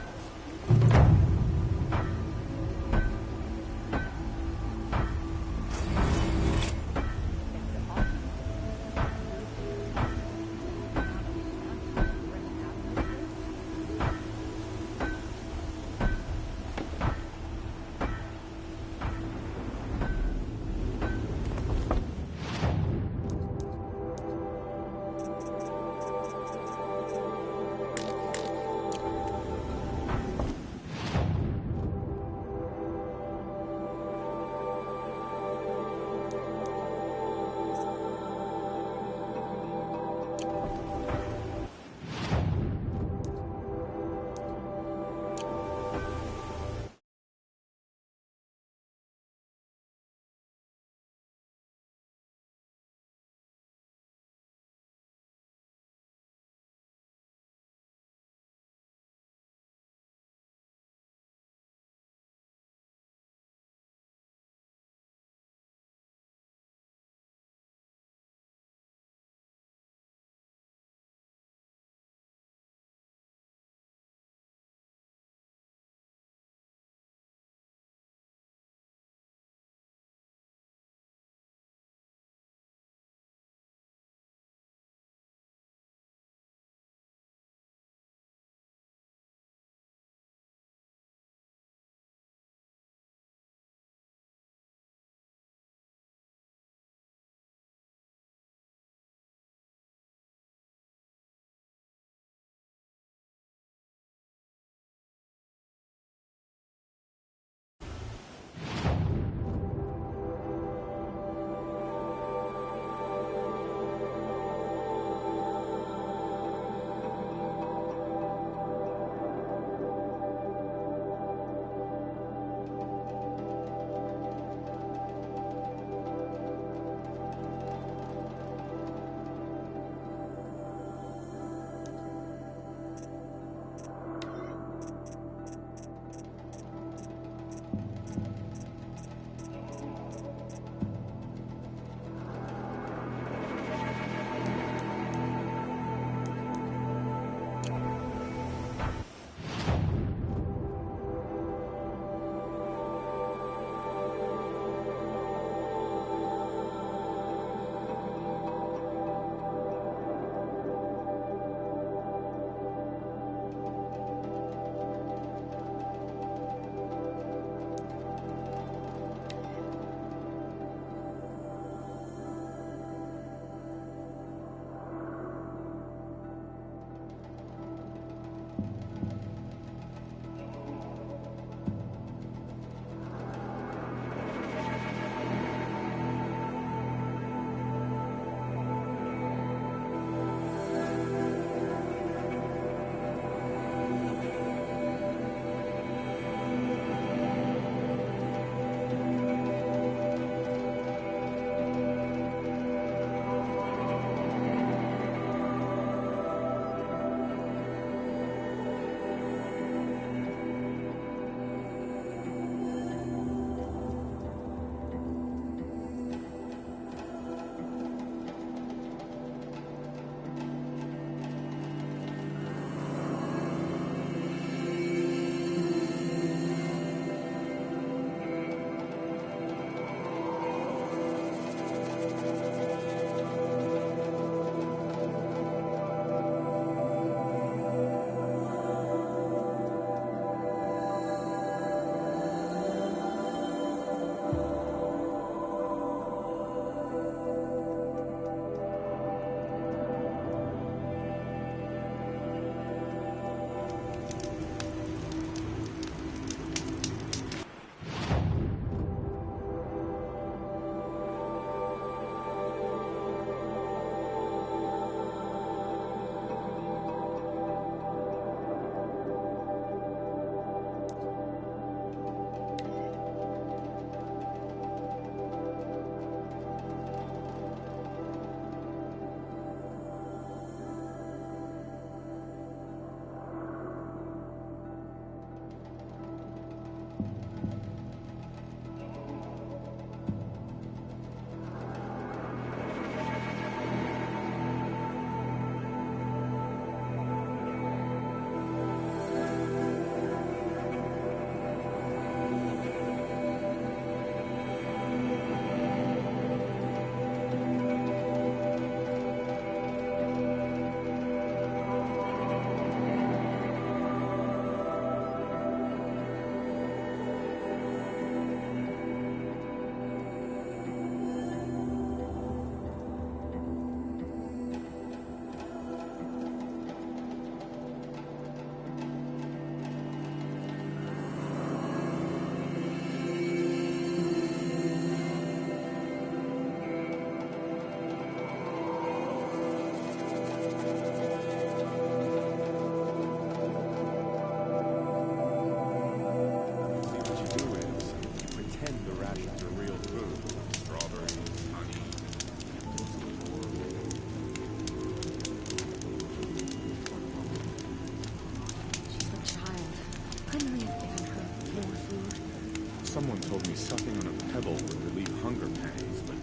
Someone told me sucking on a pebble would relieve hunger pangs, but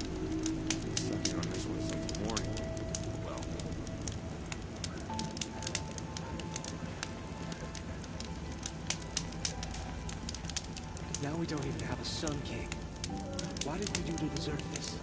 sucking on this one seems more well. Now we don't even have a Sun King. What did we do to deserve this?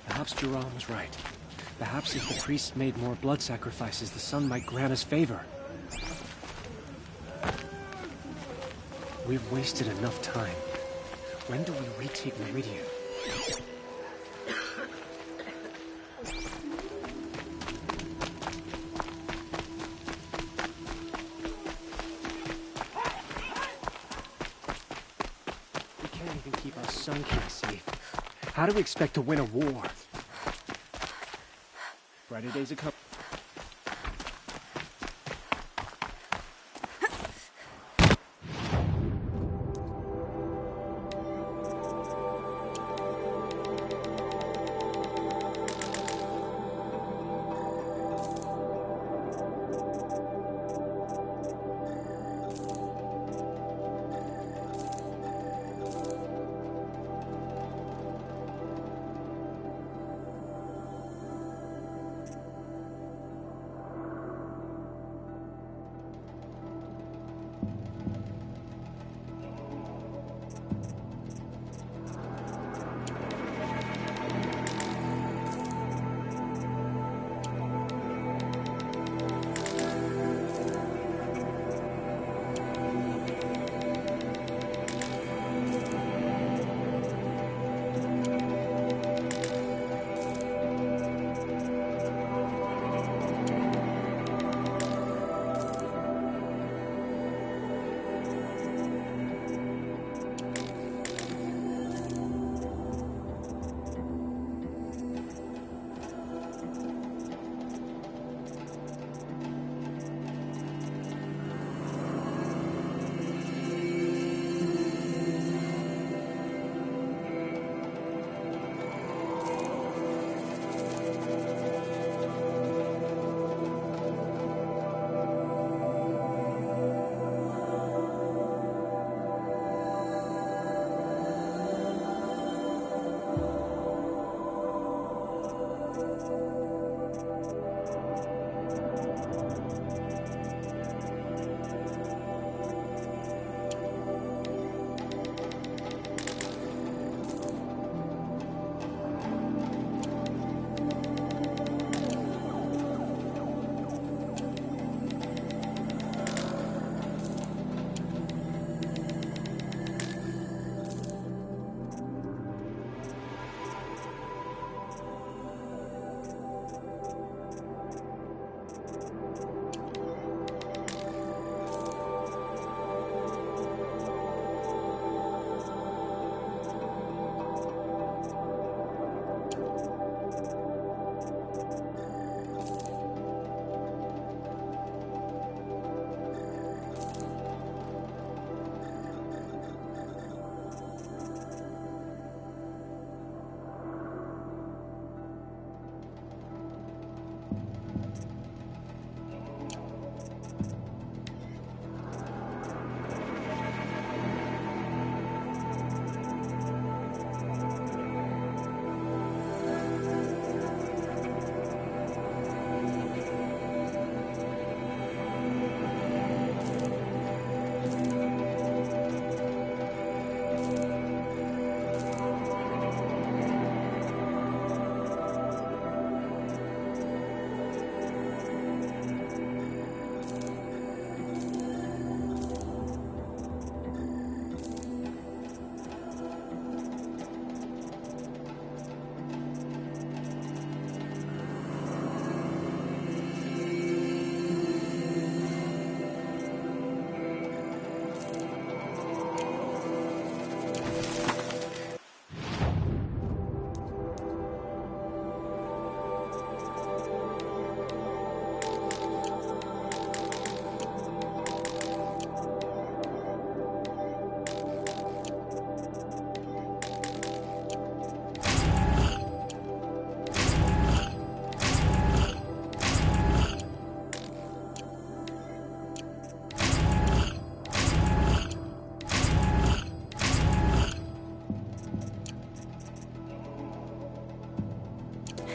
Perhaps Jerome was right. Perhaps if the priests made more blood sacrifices, the sun might grant us favor. We've wasted enough time. When do we retake Meridian? We can't even keep our Sun King safe. How do we expect to win a war? Brighter days are coming.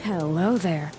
Hello there.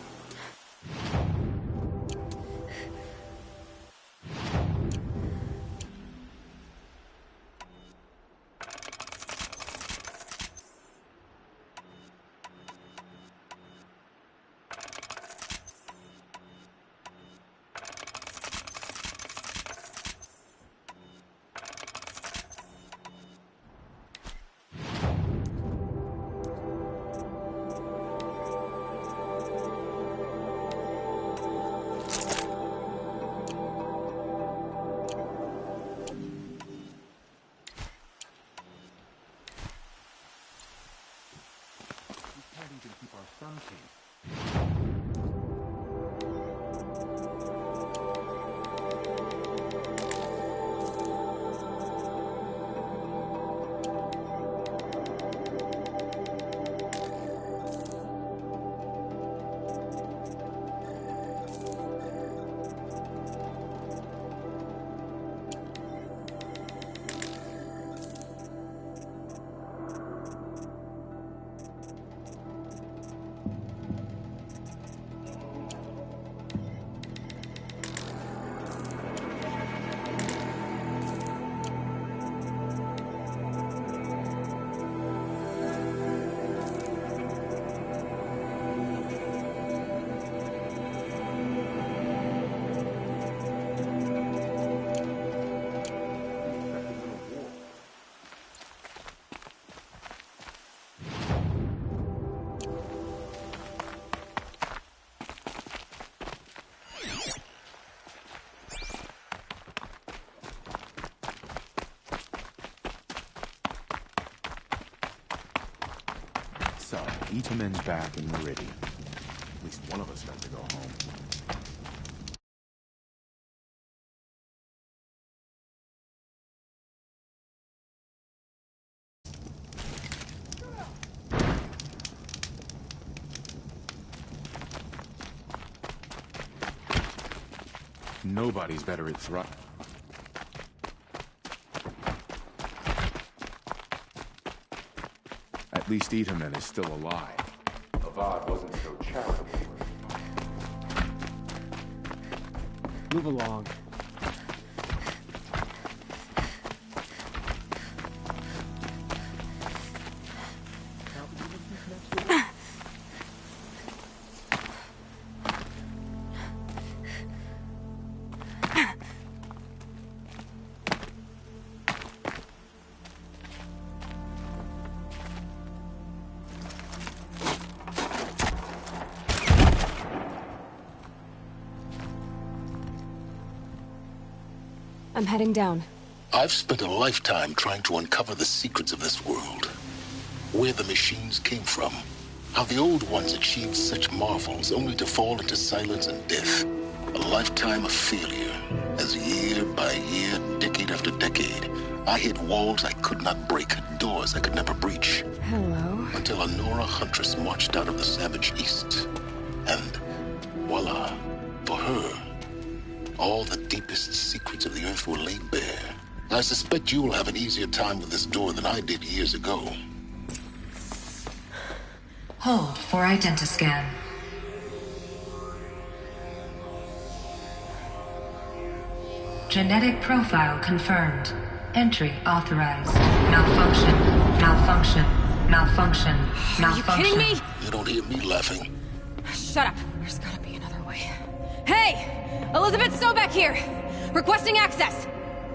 So, Itamen's back in Meridian. At least one of us got to go home. Nobody's better at thrust. At least Itamen is still alive. Avad wasn't so charitable. Move along. I'm heading down. I've spent a lifetime trying to uncover the secrets of this world. Where the machines came from. How the old ones achieved such marvels only to fall into silence and death. A lifetime of failure. As year by year, decade after decade, I hit walls I could not break, doors I could never breach. Hello. Until a Nora huntress marched out of the savage east. And voila, for her, all the deepest secrets of the earth were laid bare. I suspect you will have an easier time with this door than I did years ago. Hold for identiscan. Genetic profile confirmed. Entry authorized. Malfunction. Malfunction. Malfunction. Malfunction. Are you kidding me? You don't hear me laughing. Shut up. There's gotta be another way. Hey! Elizabeth Sobek here! Requesting access!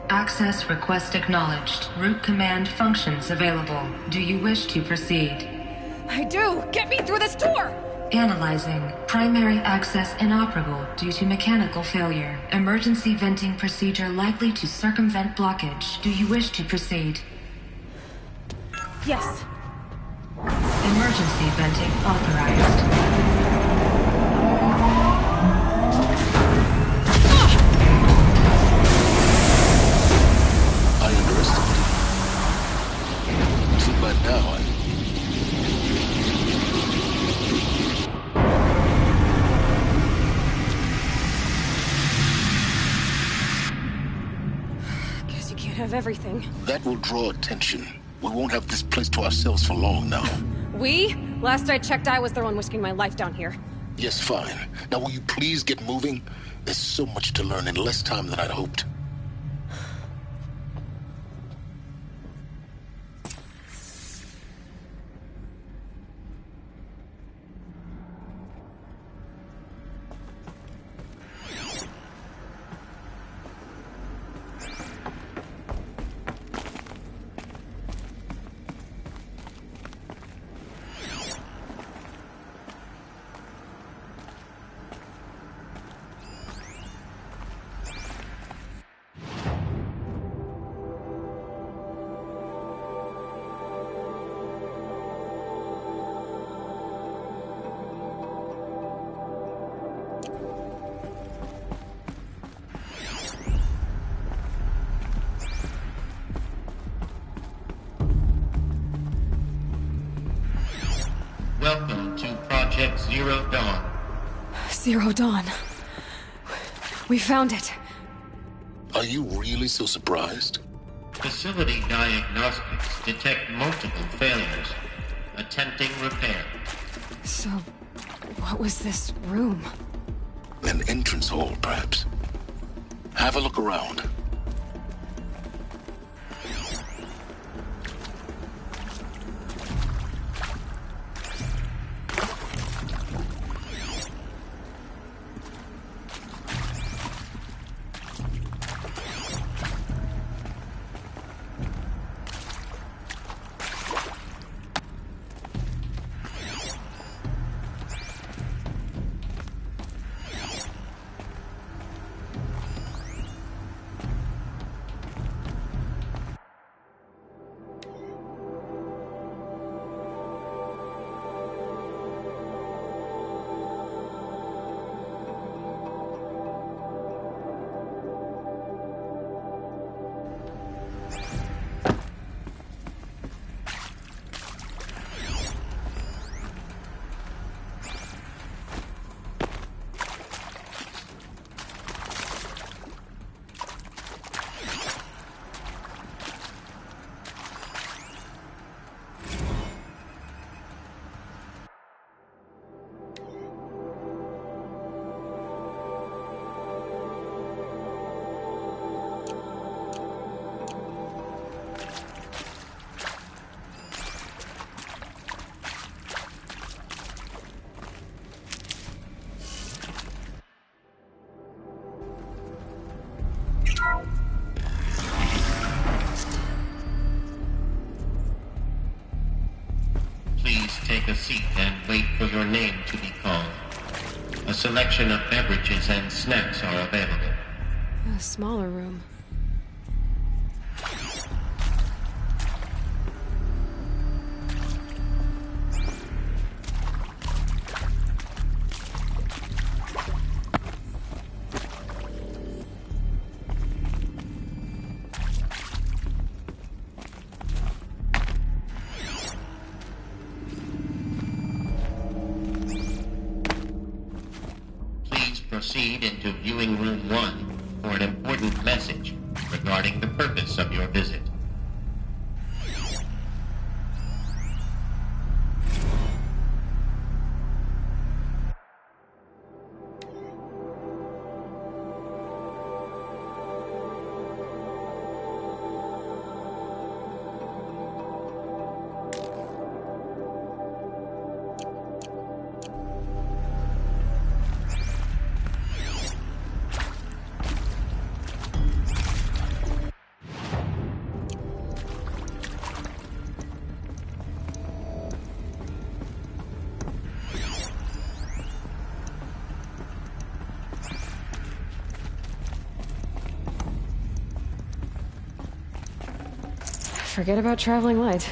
Access request acknowledged. Root command functions available. Do you wish to proceed? I do! Get me through this door! Analyzing. Primary access inoperable due to mechanical failure. Emergency venting procedure likely to circumvent blockage. Do you wish to proceed? Yes. Emergency venting authorized. By now, Guess you can't have everything. That will draw attention. We won't have this place to ourselves for long now. We Last I checked, I was the one risking my life down here. Yes, fine. Now will you please get moving? There's so much to learn in less time than I'd hoped. Welcome to Project Zero Dawn. Zero Dawn. We found it. Are you really so surprised? Facility diagnostics detect multiple failures. Attempting repair. So, what was this room? An entrance hall, perhaps. Have a look around. Please take a seat and wait for your name to be called. A selection of beverages and snacks are available. A smaller room. Proceed into viewing room 1 for an important message regarding the purpose of your visit. Forget about traveling light.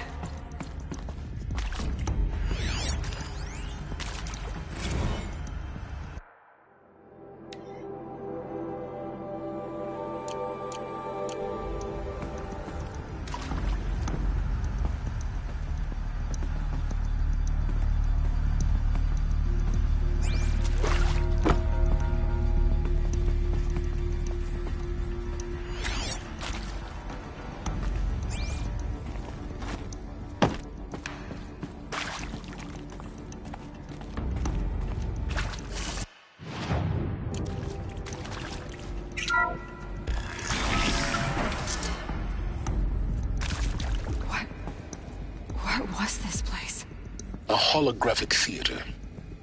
holographic theater.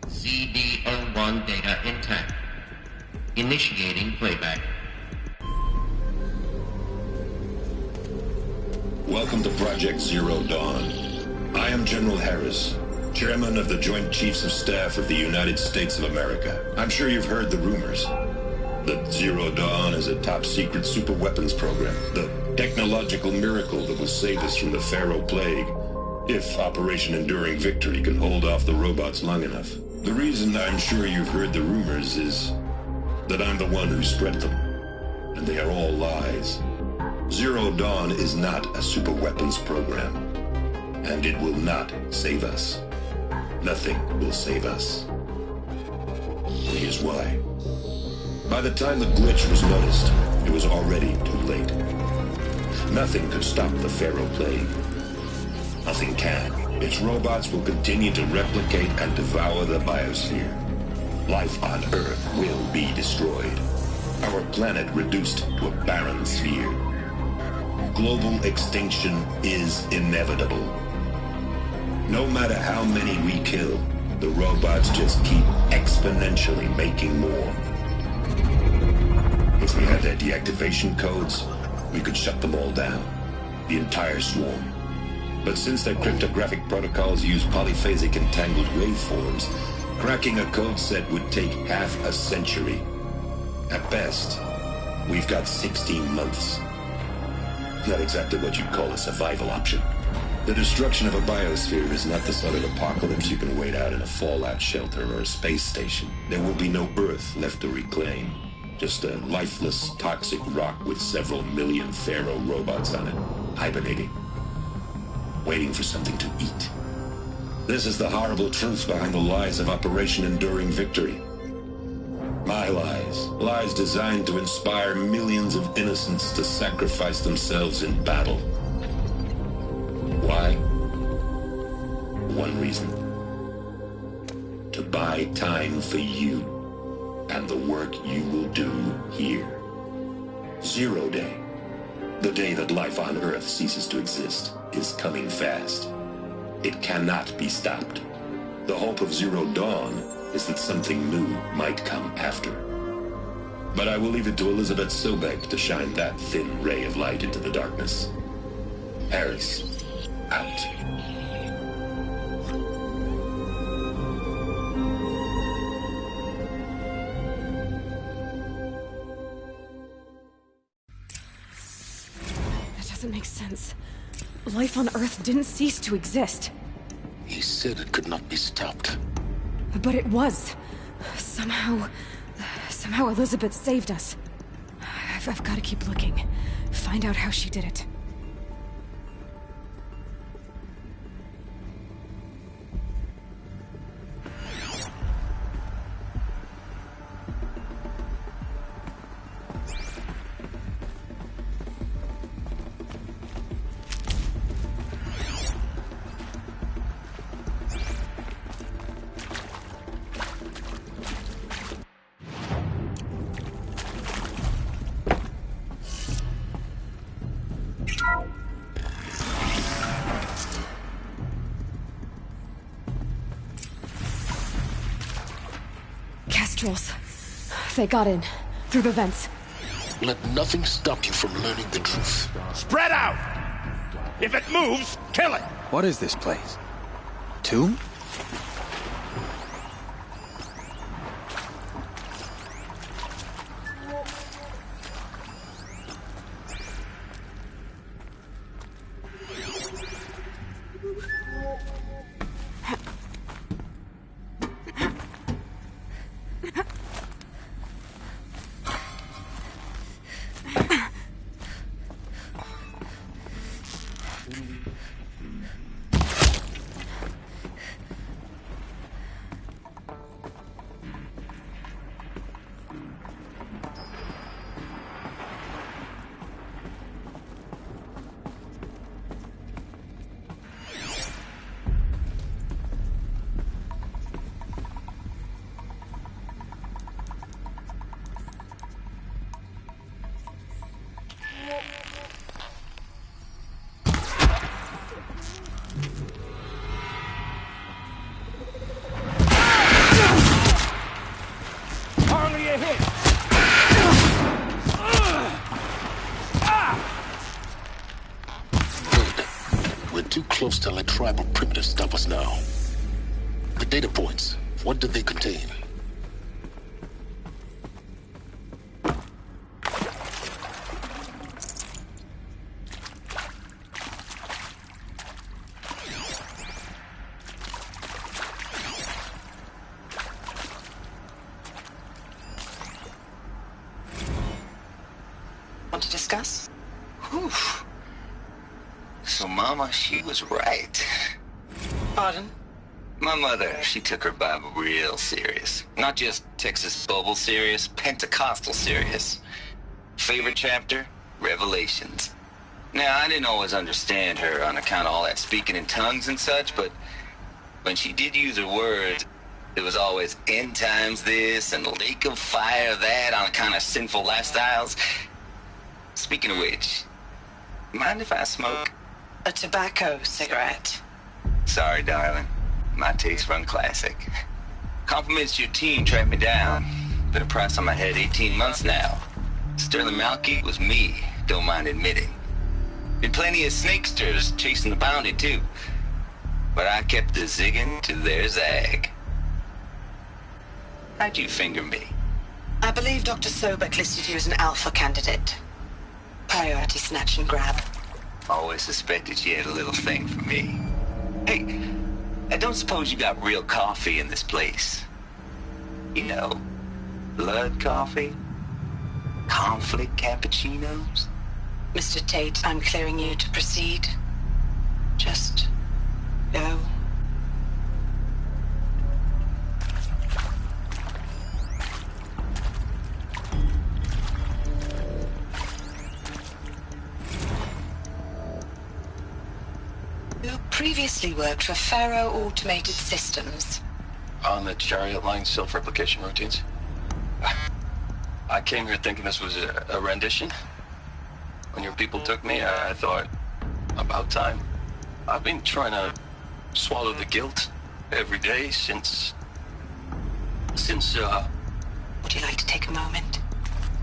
CD01 data intact. Initiating playback. Welcome to Project Zero Dawn. I am General Harris, Chairman of the Joint Chiefs of Staff of the United States of America. I'm sure you've heard the rumors that Zero Dawn is a top-secret super-weapons program, the technological miracle that will save us from the Pharaoh Plague, if Operation Enduring Victory can hold off the robots long enough. The reason I'm sure you've heard the rumors is that I'm the one who spread them, and they are all lies. Zero Dawn is not a super-weapons program, and it will not save us. Nothing will save us. Here's why. By the time the glitch was noticed, it was already too late. Nothing could stop the Pharaoh Plague. Nothing can. Its robots will continue to replicate and devour the biosphere. Life on Earth will be destroyed. Our planet reduced to a barren sphere. Global extinction is inevitable. No matter how many we kill, the robots just keep exponentially making more. If we had their deactivation codes, we could shut them all down. The entire swarm. But since their cryptographic protocols use polyphasic entangled waveforms, cracking a code set would take half a century. At best, we've got 16 months. Not exactly what you'd call a survival option. The destruction of a biosphere is not the sort of apocalypse you can wait out in a fallout shelter or a space station. There will be no Earth left to reclaim. Just a lifeless, toxic rock with several million Pharaoh robots on it, hibernating, waiting for something to eat. This is the horrible truth behind the lies of Operation Enduring Victory. My lies. Lies designed to inspire millions of innocents to sacrifice themselves in battle. Why? One reason. To buy time for you and the work you will do here. Zero Day, the day that life on Earth ceases to exist, is coming fast. It cannot be stopped. The hope of Zero Dawn is that something new might come after. But I will leave it to Elizabeth Sobek to shine that thin ray of light into the darkness. Harris, out. That doesn't make sense. Life on Earth didn't cease to exist. He said it could not be stopped. But it was. Somehow Elizabeth saved us. I've got to keep looking. Find out how she did it. Kestrels. They got in. Through the vents. Let nothing stop you from learning the truth. Spread out! If it moves, kill it! What is this place? Tomb? Hardly a hit. Good. We're too close to let tribal primitives stop us now. The data points, what do they contain? Want to discuss? Whew. So Mama, she was right. Pardon? My mother, she took her Bible real serious. Not just Texas Bible serious, Pentecostal serious. Favorite chapter? Revelations. Now, I didn't always understand her on account of all that speaking in tongues and such, but when she did use her words, it was always end times this and lake of fire that on account of sinful lifestyles. Speaking of which, mind if I smoke? A tobacco cigarette. Sorry, darling. My taste run classic. Compliments to your team tracked me down. Been a price on my head 18 months now. Sterling Malky was me, don't mind admitting. Been plenty of snakesters chasing the bounty too. But I kept the zigging to their zag. How'd you finger me? I believe Dr. Sobek listed you as an alpha candidate. Priority snatch and grab. Always suspected she had a little thing for me. Hey, I don't suppose you got real coffee in this place? You know, blood coffee? Conflict cappuccinos? Mr. Tate, I'm clearing you to proceed. Just go. You previously worked for Faro Automated Systems. On the Chariot Line self-replication routines? I came here thinking this was a rendition. When your people took me, I thought, about time. I've been trying to swallow the guilt every day since... Would you like to take a moment?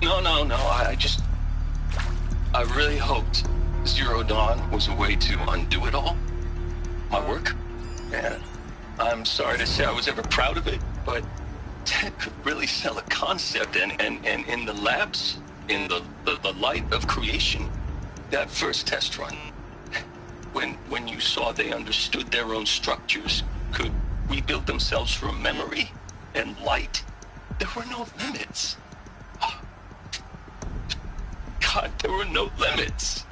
No, I really hoped Zero Dawn was a way to undo it all. My work. And I'm sorry to say I was ever proud of it, but Ted could really sell a concept, and in the labs, in the light of creation, that first test run, when you saw they understood their own structures, could rebuild themselves from memory and light, there were no limits. God, there were no limits.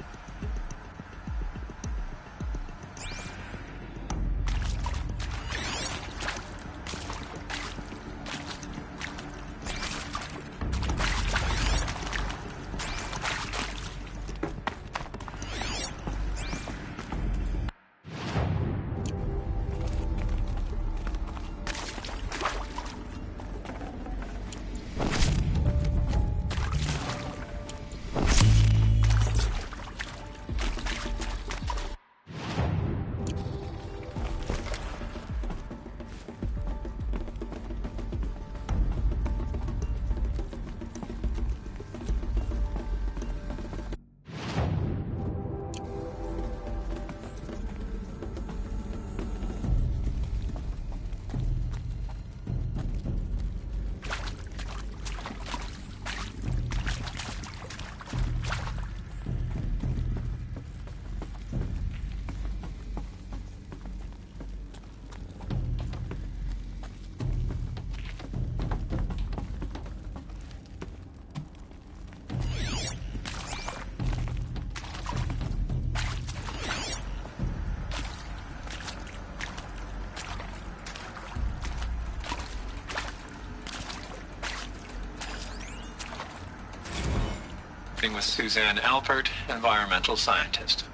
With Suzanne Alpert, environmental scientist.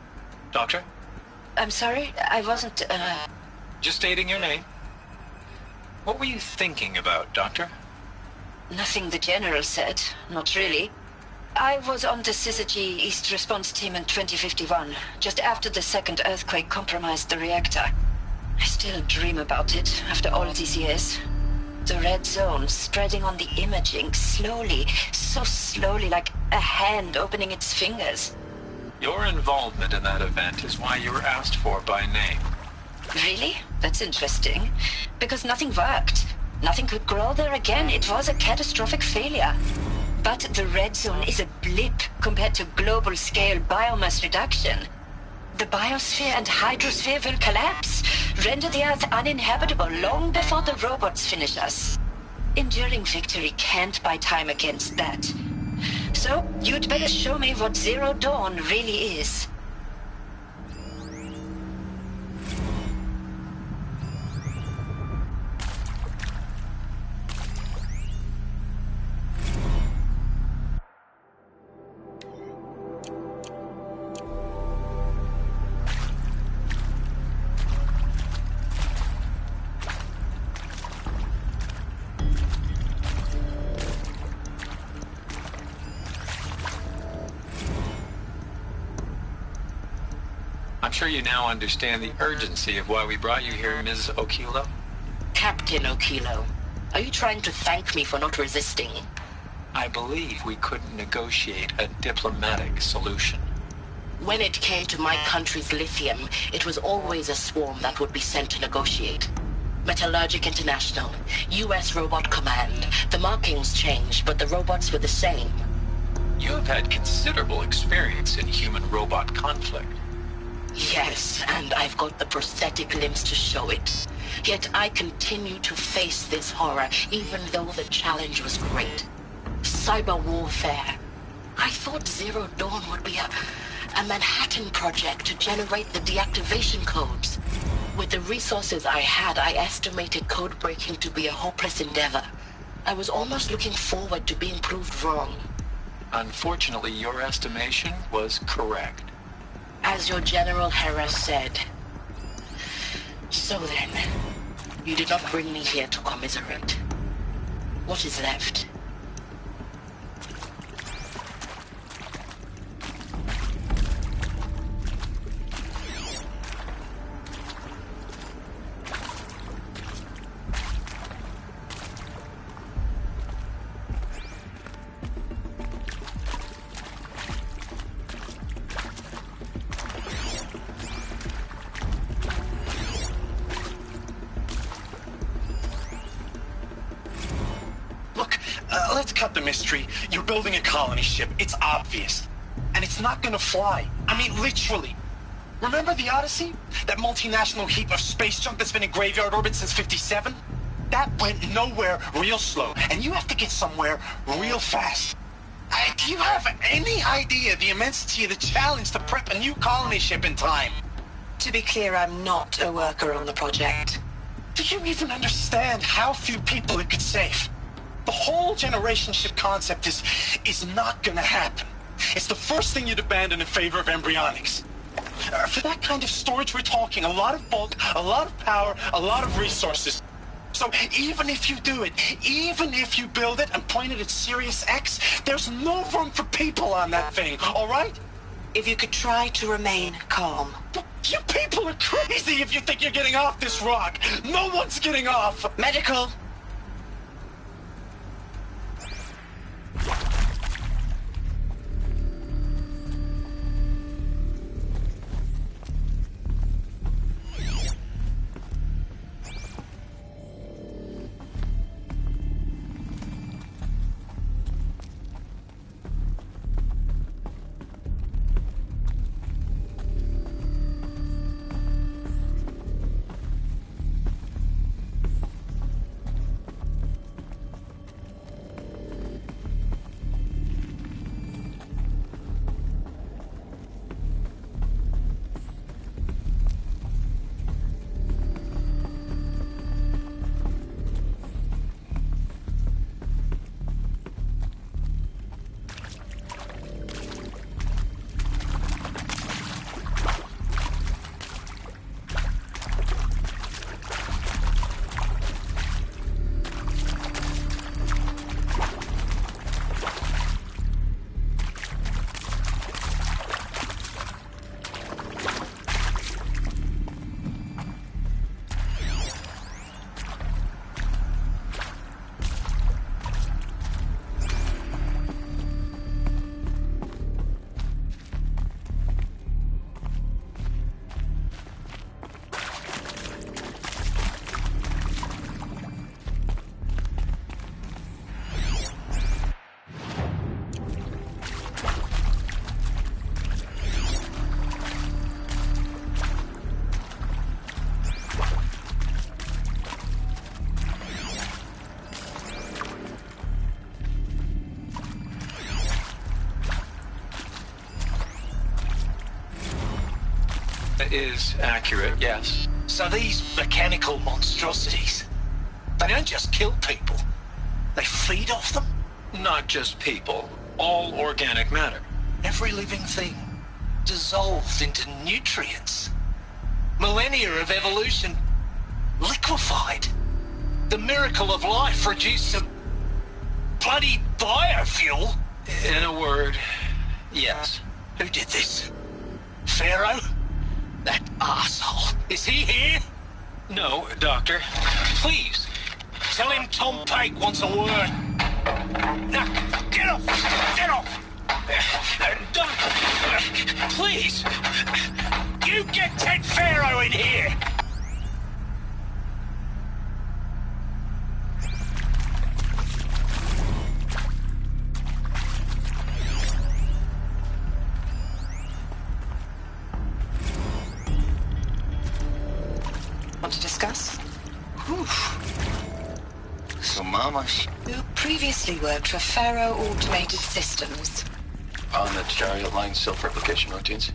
Doctor? I'm sorry, I wasn't, Just stating your name. What were you thinking about, Doctor? Nothing the General said, not really. I was on the Syzygy East Response Team in 2051, just after the second earthquake compromised the reactor. I still dream about it, after all these years. The red zone spreading on the imaging, slowly, so slowly, like a hand opening its fingers. Your involvement in that event is why you were asked for by name. Really? That's interesting. Because nothing worked. Nothing could grow there again. It was a catastrophic failure. But the red zone is a blip compared to global-scale biomass reduction. The biosphere and hydrosphere will collapse, render the Earth uninhabitable long before the robots finish us. Enduring victory can't buy time against that. So, you'd better show me what Zero Dawn really is. I'm sure you now understand the urgency of why we brought you here, Ms. Okilo. Captain Okilo, are you trying to thank me for not resisting? I believe we couldn't negotiate a diplomatic solution. When it came to my country's lithium, it was always a swarm that would be sent to negotiate. Metallurgic International, U.S. Robot Command. The markings changed, but the robots were the same. You have had considerable experience in human-robot conflict. Yes, and I've got the prosthetic limbs to show it. Yet I continue to face this horror, even though the challenge was great. Cyber warfare. I thought Zero Dawn would be a Manhattan project to generate the deactivation codes. With the resources I had, I estimated code breaking to be a hopeless endeavor. I was almost looking forward to being proved wrong. Unfortunately, your estimation was correct. As your General Harris said. So then, you did not bring me here to commiserate. What is left? Let's cut the mystery. You're building a colony ship. It's obvious. And it's not gonna fly. I mean, literally. Remember the Odyssey? That multinational heap of space junk that's been in graveyard orbit since '57? That went nowhere real slow. And you have to get somewhere real fast. Do you have any idea the immensity of the challenge to prep a new colony ship in time? To be clear, I'm not a worker on the project. Do you even understand how few people it could save? The whole generation ship concept is not gonna happen. It's the first thing you'd abandon in favor of embryonics. For that kind of storage, we're talking a lot of bulk, a lot of power, a lot of resources. So even if you do it, even if you build it and point it at Sirius X, there's no room for people on that thing, all right? If you could try to remain calm. You people are crazy if you think you're getting off this rock. No one's getting off. Medical. Is accurate, yes. So these mechanical monstrosities, they don't just kill people, they feed off them? Not just people, all organic matter. Every living thing dissolved into nutrients. Millennia of evolution liquefied. The miracle of life reduced to bloody biofuel. In a word, yes. Who did this? Pharaoh? That asshole. Is he here? No, Doctor. Please, tell him Tom Pake wants a word. Now, get off! Get off! Doctor, please! You get Ted Pharaoh in here! Want to discuss? So, Mama, You previously worked for Pharaoh Automated Systems. On the chariot line self-replication routines.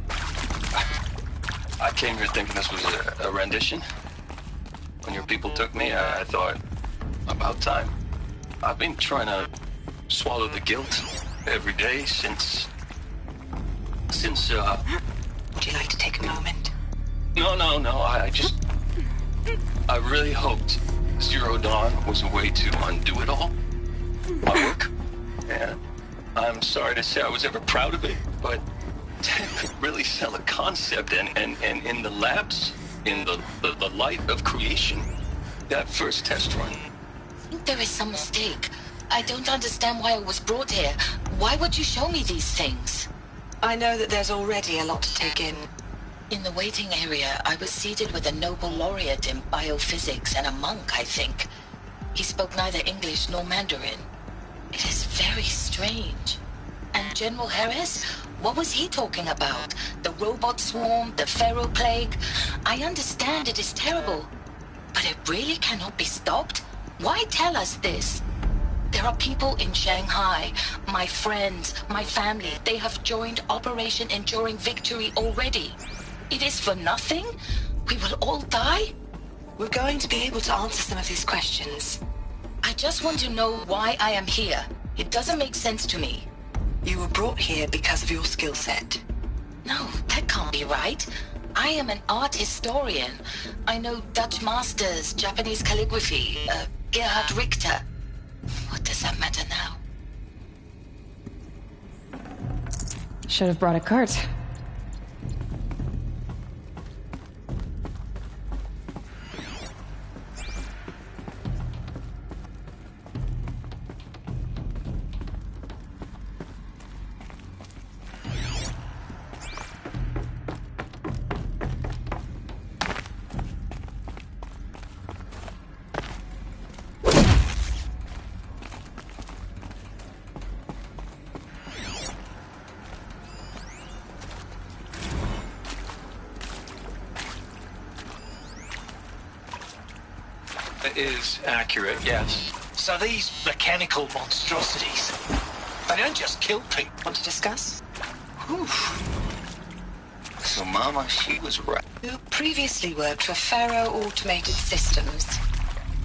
I came here thinking this was a rendition. When your people took me, I thought, about time. I've been trying to swallow the guilt every day since... Would you like to take a moment? No, I really hoped Zero Dawn was a way to undo it all. My work. And I'm sorry to say I was ever proud of it, but Ted could really sell a concept, and in the labs, in the light of creation, that first test run. I think there is some mistake. I don't understand why I was brought here. Why would you show me these things? I know that there's already a lot to take in. In the waiting area, I was seated with a Nobel laureate in biophysics and a monk, I think. He spoke neither English nor Mandarin. It is very strange. And General Harris? What was he talking about? The robot swarm, the Pharaoh plague? I understand it is terrible, but it really cannot be stopped. Why tell us this? There are people in Shanghai, my friends, my family. They have joined Operation Enduring Victory already. It is for nothing? We will all die? We're going to be able to answer some of these questions. I just want to know why I am here. It doesn't make sense to me. You were brought here because of your skill set. No, that can't be right. I am an art historian. I know Dutch masters, Japanese calligraphy, Gerhard Richter. What does that matter now? Should have brought a cart. Is accurate, yes. So these mechanical monstrosities, they don't just kill people. Want to discuss? So, Mama, she was right. You previously worked for Pharaoh Automated Systems.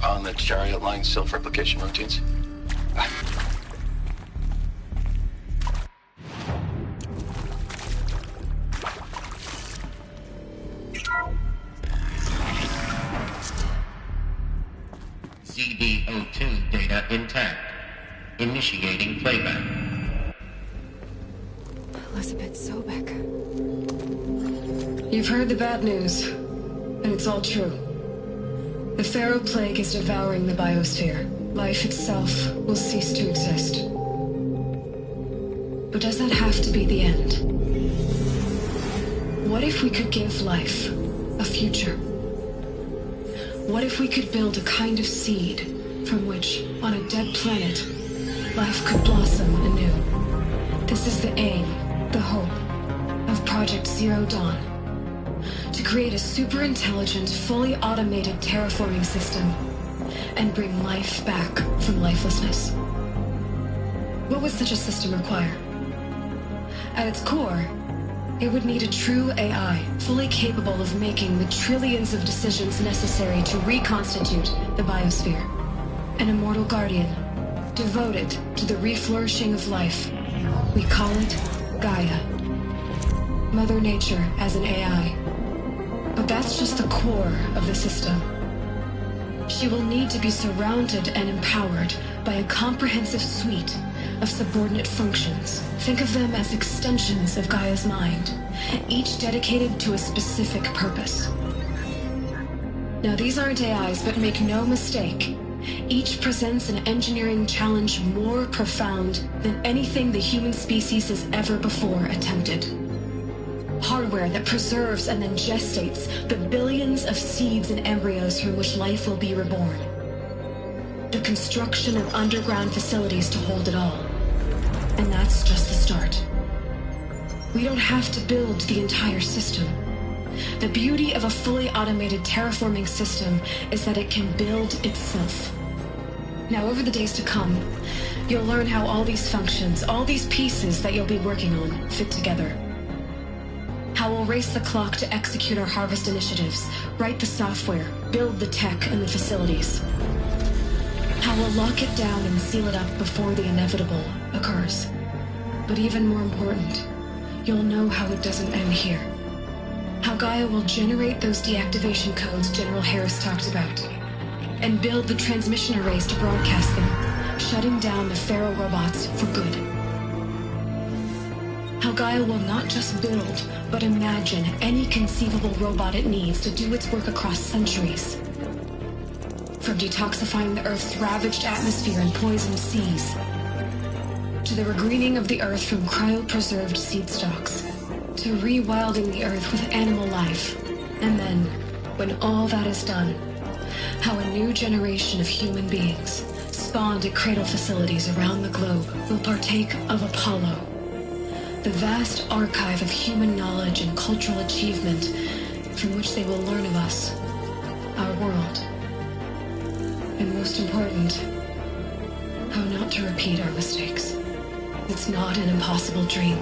On the chariot line self-replication routines. CD02 data intact. Initiating playback. Elizabeth Sobek. You've heard the bad news, and it's all true. The Pharaoh plague is devouring the biosphere. Life itself will cease to exist. But does that have to be the end? What if we could give life a future? What if we could build a kind of seed from which, on a dead planet, life could blossom anew? This is the aim, the hope, of Project Zero Dawn. To create a super-intelligent, fully automated terraforming system and bring life back from lifelessness. What would such a system require? At its core, It would need a true AI, fully capable of making the trillions of decisions necessary to reconstitute the biosphere. An immortal guardian, devoted to the reflourishing of life. We call it Gaia. Mother Nature as an AI. But that's just the core of the system. She will need to be surrounded and empowered by a comprehensive suite of subordinate functions. Think of them as extensions of Gaia's mind, each dedicated to a specific purpose. Now, these aren't AIs, but make no mistake, each presents an engineering challenge more profound than anything the human species has ever before attempted. Hardware that preserves and then gestates the billions of seeds and embryos from which life will be reborn. The construction of underground facilities to hold it all. And that's just the start. We don't have to build the entire system. The beauty of a fully automated terraforming system is that it can build itself. Now, over the days to come, you'll learn how all these functions, all these pieces that you'll be working on, fit together. How we'll race the clock to execute our harvest initiatives, write the software, build the tech and the facilities. How we'll lock it down and seal it up before the inevitable occurs. But even more important, you'll know how it doesn't end here. How Gaia will generate those deactivation codes General Harris talked about, and build the transmission arrays to broadcast them, shutting down the Pharaoh robots for good. How Gaia will not just build, but imagine any conceivable robot it needs to do its work across centuries. From detoxifying the Earth's ravaged atmosphere and poisoned seas, to the regreening of the Earth from cryopreserved seed stalks, to rewilding the Earth with animal life. And then, when all that is done, how a new generation of human beings, spawned at cradle facilities around the globe, will partake of Apollo, the vast archive of human knowledge and cultural achievement from which they will learn of us, our world. And most important, how not to repeat our mistakes. It's not an impossible dream.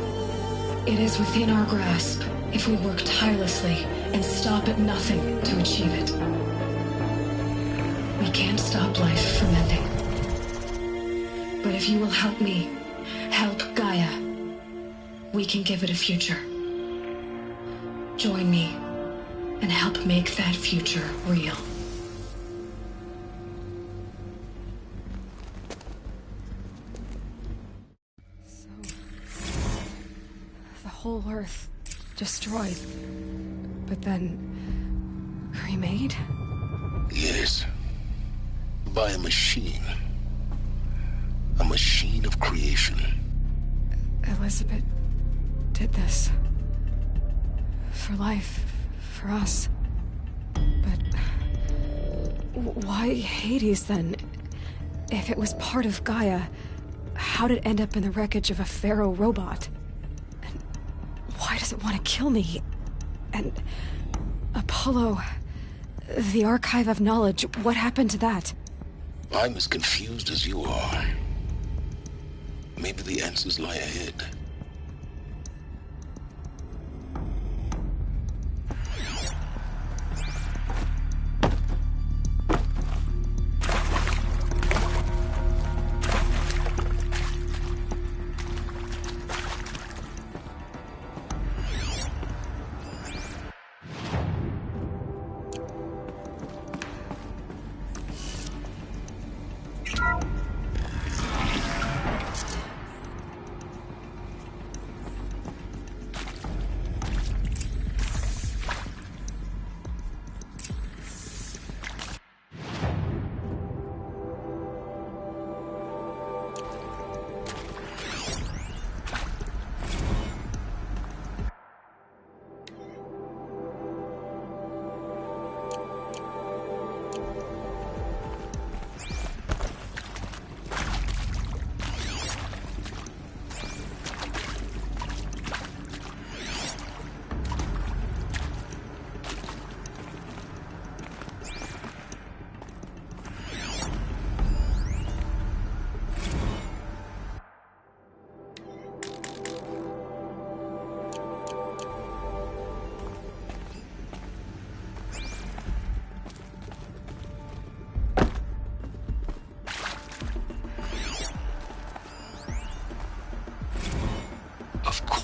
It is within our grasp if we work tirelessly and stop at nothing to achieve it. We can't stop life from ending. But if you will help me, help Gaia, we can give it a future. Join me and help make that future real. The whole Earth destroyed, but then remade? Yes. By a machine. A machine of creation. Elizabeth did this. For life, for us. But why Hades then? If it was part of Gaia, how did it end up in the wreckage of a Pharaoh robot? And why does it want to kill me? And Apollo, the archive of knowledge, what happened to that? I'm as confused as you are. Maybe the answers lie ahead.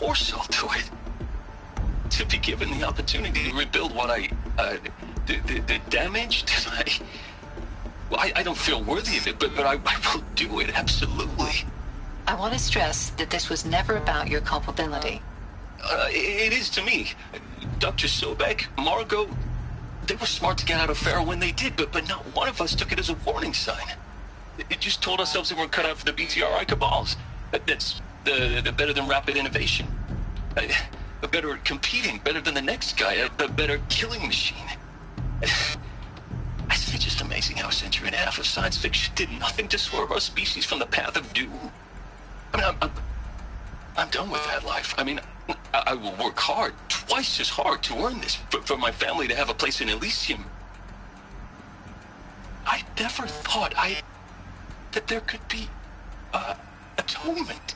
force I'll do it. To be given the opportunity to rebuild what the damage that well, I don't feel worthy of it, but I will do it, absolutely. I want to stress that this was never about your culpability. It is to me. Dr. Sobek, Margot, they were smart to get out of Pharaoh when they did, but not one of us took it as a warning sign. It just told ourselves they weren't cut out for the BTRI cabals. That's the better than rapid innovation. Better at competing, better than the next guy, a better killing machine. I think it's just amazing how a century and a half of science fiction did nothing to swerve our species from the path of doom. I mean, I'm done with that life. I mean, I will work hard, twice as hard, to earn this, for my family to have a place in Elysium. I never thought that there could be atonement.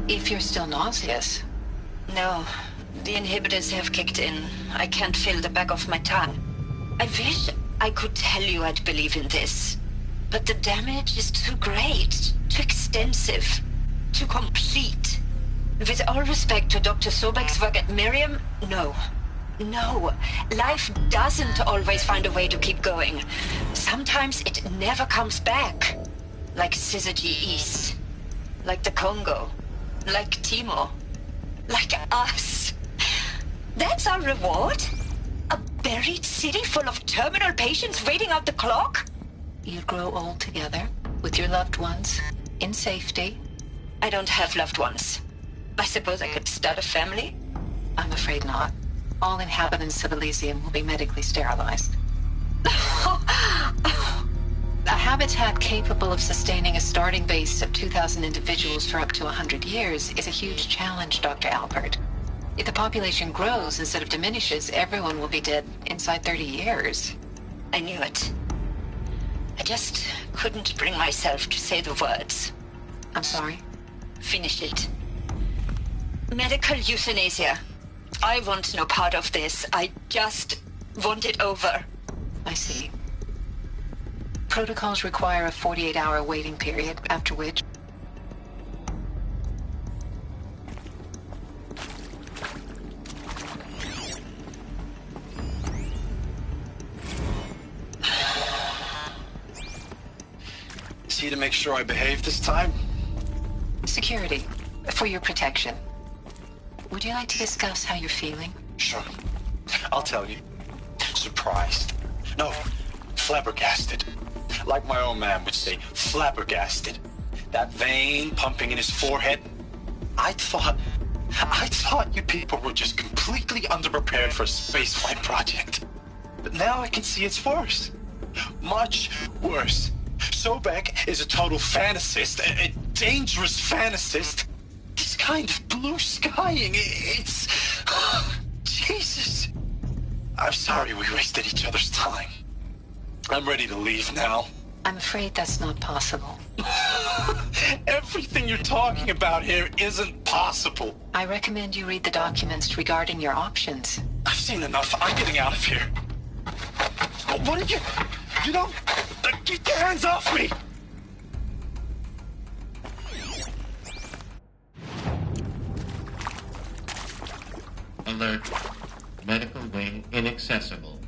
If you're still nauseous. No, the inhibitors have kicked in. I can't feel the back of my tongue. I wish I could tell you I'd believe in this. But the damage is too great, too extensive, too complete. With all respect to Dr. Sobek's work at Miriam, no. No, life doesn't always find a way to keep going. Sometimes it never comes back. Like Syzygy East. Like the Congo. Like Timo. Like us. That's our reward? A buried city full of terminal patients waiting out the clock? You grow old together, with your loved ones, in safety. I don't have loved ones. I suppose I could start a family? I'm afraid not. All inhabitants of Elysium will be medically sterilized. A habitat capable of sustaining a starting base of 2,000 individuals for up to 100 years is a huge challenge, Dr. Albert. If the population grows instead of diminishes, everyone will be dead inside 30 years. I knew it. I just couldn't bring myself to say the words. I'm sorry? Finish it. Medical euthanasia. I want no part of this. I just want it over. I see. Protocols require a 48-hour waiting period, after which... See to make sure I behave this time? Security, for your protection. Would you like to discuss how you're feeling? Sure. I'll tell you. Surprised. No, flabbergasted. Like my old man would say, flabbergasted. That vein pumping in his forehead. I thought you people were just completely underprepared for a spaceflight project. But now I can see it's worse. Much worse. Sobek is a total fantasist, a dangerous fantasist. This kind of blue skying, it's... Jesus. I'm sorry we wasted each other's time. I'm ready to leave now. I'm afraid that's not possible. Everything you're talking about here isn't possible. I recommend you read the documents regarding your options. I've seen enough. I'm getting out of here. What are you... You don't... Get your hands off me! Alert. Medical wing inaccessible.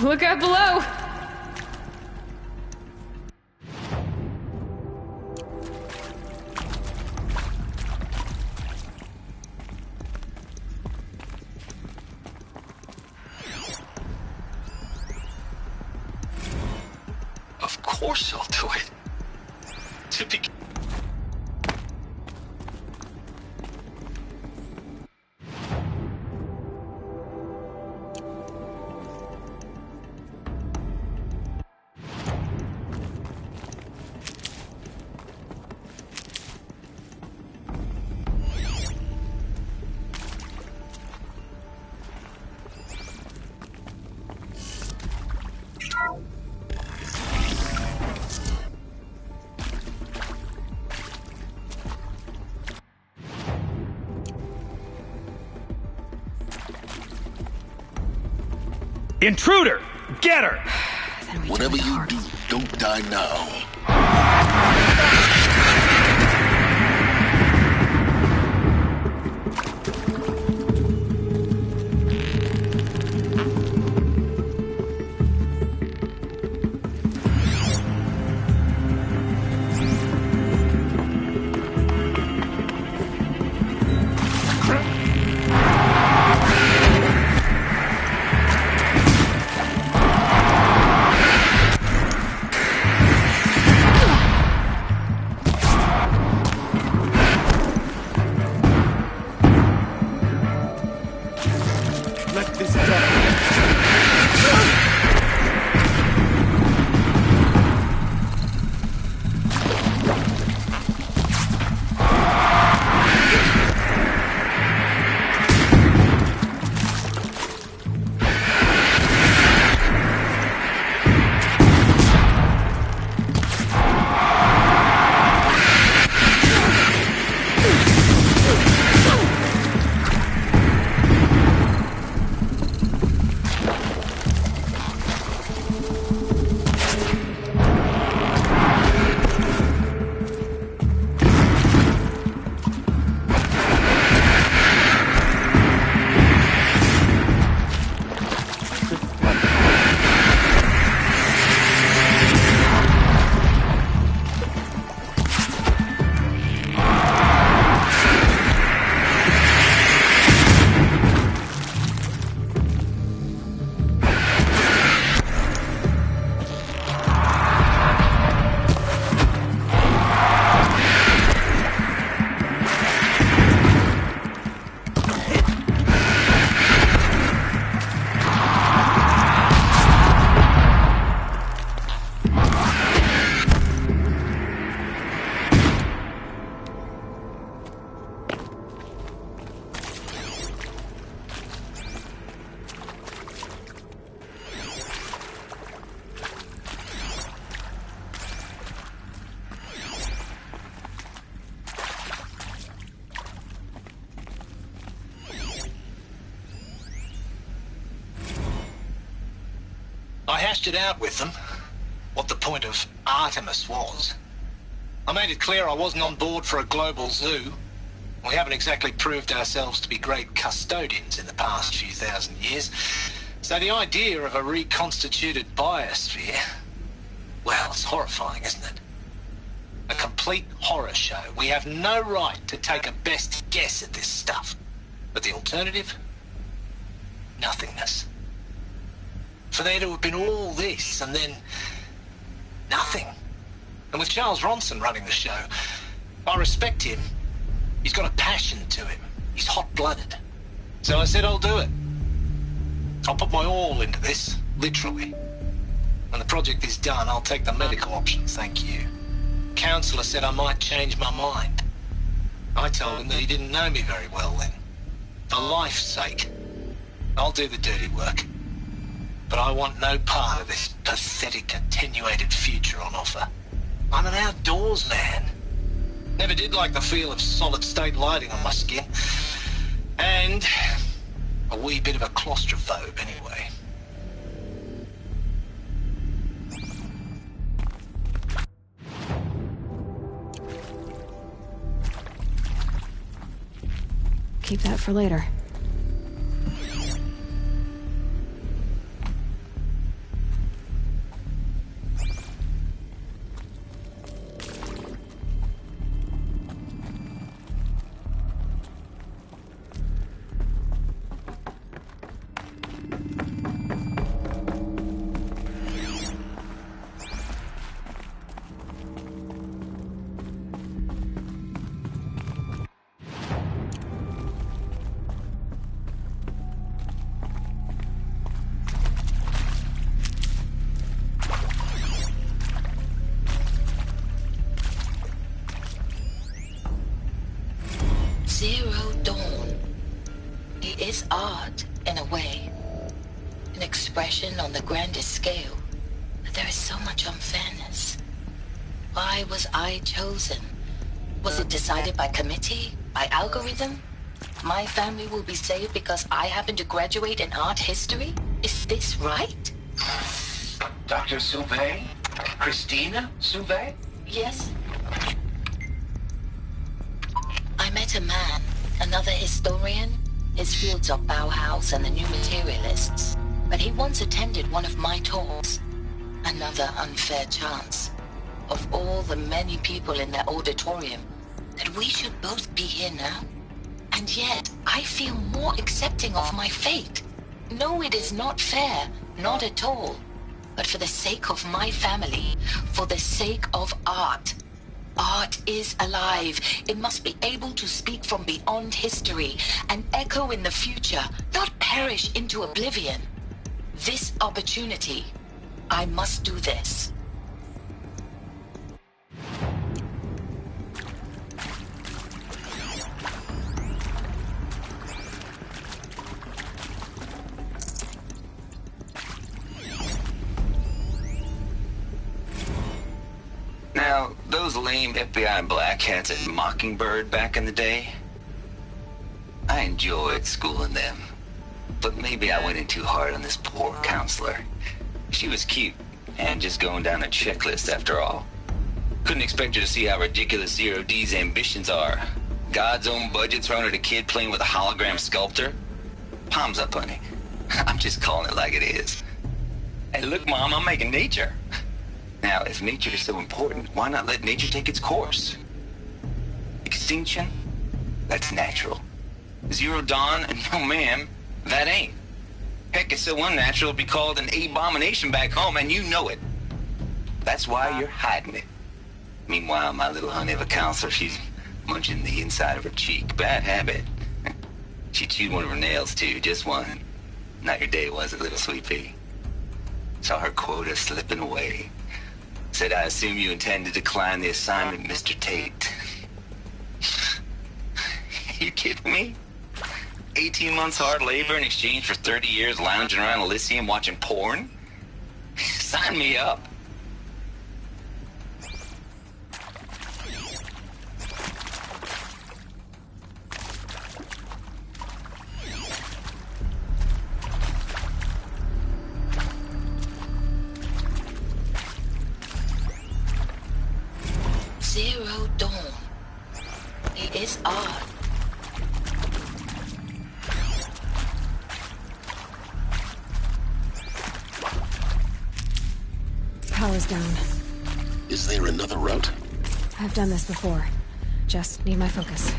Look out below! Of course I'll do it. To be... Intruder! Get her! Whatever you do, don't die now. I hashed it out with them, what the point of Artemis was. I made it clear I wasn't on board for a global zoo. We haven't exactly proved ourselves to be great custodians in the past few thousand years. So the idea of a reconstituted biosphere, well, it's horrifying, isn't it? A complete horror show. We have no right to take a best guess at this stuff. But the alternative? Nothingness. For there to have been all this and then nothing. And with Charles Ronson running the show, I respect him. He's got a passion to him. He's hot-blooded. So I said I'll do it. I'll put my all into this, literally. When the project is done, I'll take the medical option, thank you. Counselor said I might change my mind. I told him that he didn't know me very well then. For life's sake, I'll do the dirty work. But I want no part of this pathetic, attenuated future on offer. I'm an outdoors man. Never did like the feel of solid-state lighting on my skin. And a wee bit of a claustrophobe, anyway. Keep that for later. Zero Dawn. It is art, in a way. An expression on the grandest scale. But there is so much unfairness. Why was I chosen? Was it decided by committee? By algorithm? My family will be saved because I happen to graduate in art history? Is this right? Dr. Sauvé? Christina Sauvé? Yes. I met a man, another historian. His fields are Bauhaus and the New Materialists. But he once attended one of my talks. Another unfair chance. Of all the many people in that auditorium, that we should both be here now. And yet, I feel more accepting of my fate. No, it is not fair. Not at all. But for the sake of my family, for the sake of art. Art is alive. It must be able to speak from beyond history and echo in the future, not perish into oblivion. This opportunity, I must do this. Now, those lame FBI black hats at Mockingbird back in the day, I enjoyed schooling them. But maybe I went in too hard on this poor counselor. She was cute, and just going down a checklist after all. Couldn't expect her to see how ridiculous Zero D's ambitions are. God's own budget thrown at a kid playing with a hologram sculptor? Palms up, honey. I'm just calling it like it is. Hey, look, Mom, I'm making nature. Now, if nature is so important, why not let nature take its course? Extinction? That's natural. Zero Dawn? No, ma'am, that ain't. Heck, it's so unnatural it'd be called an abomination back home, and you know it. That's why you're hiding it. Meanwhile, my little honey of a counselor, she's munching the inside of her cheek. Bad habit. She chewed one of her nails, too, just one. Not your day, was it, little sweet pea? Saw her quota slipping away. Said, I assume you intend to decline the assignment, Mr. Tate. You kidding me? 18 months hard labor in exchange for 30 years lounging around Elysium watching porn? Sign me up. Zero Dawn. It is art. Power's down. Is there another route? I've done this before. Just need my focus.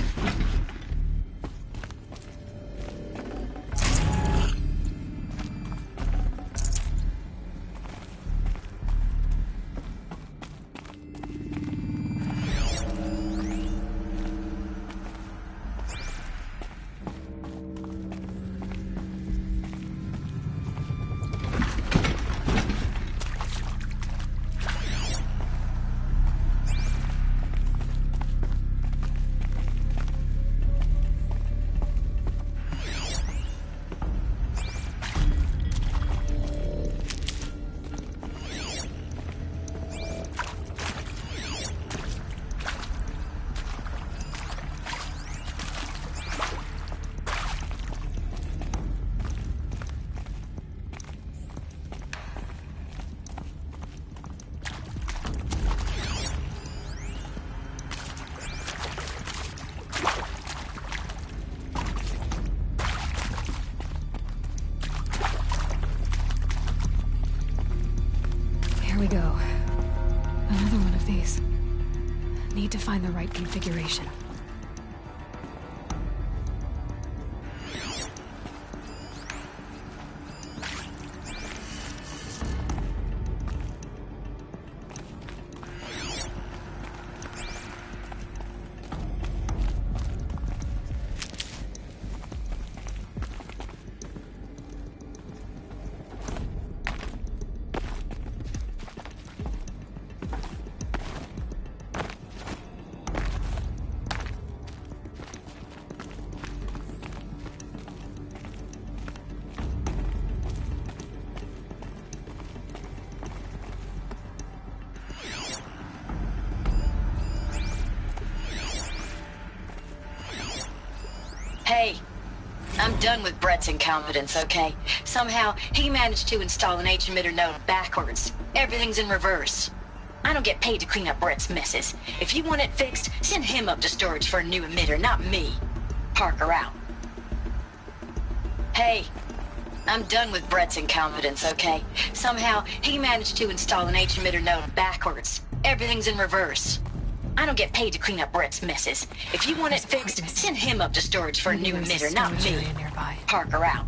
Here we go. Another one of these. Need to find the right configuration. Hey, I'm done with Brett's incompetence, okay? Somehow, he managed to install an H-emitter node backwards. Everything's in reverse. I don't get paid to clean up Brett's messes. If you want it fixed, send him up to storage for a new emitter, not me. Parker out. Hey, I'm done with Brett's incompetence, okay? Somehow, he managed to install an H-emitter node backwards. Everything's in reverse. I don't get paid to clean up Brett's messes. If you want it fixed, send him up to storage for a new emitter, not me. Parker out.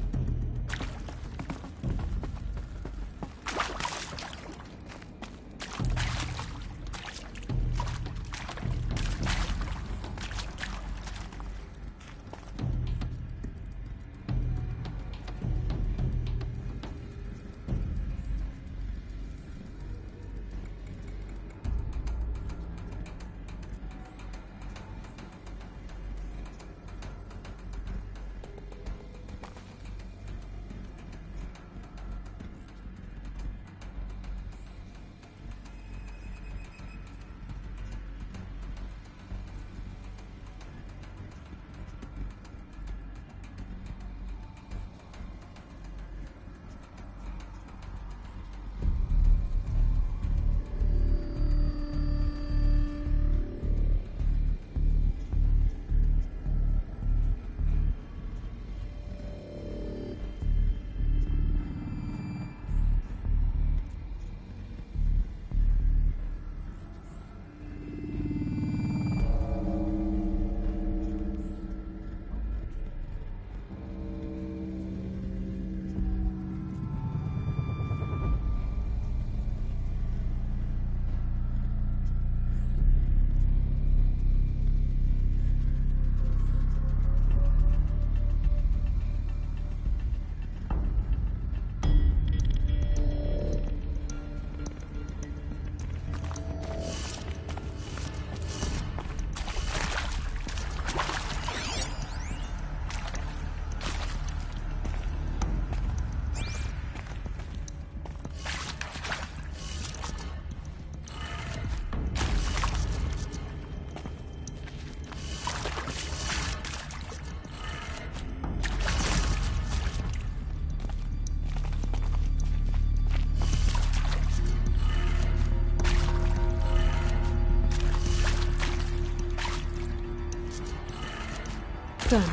Done.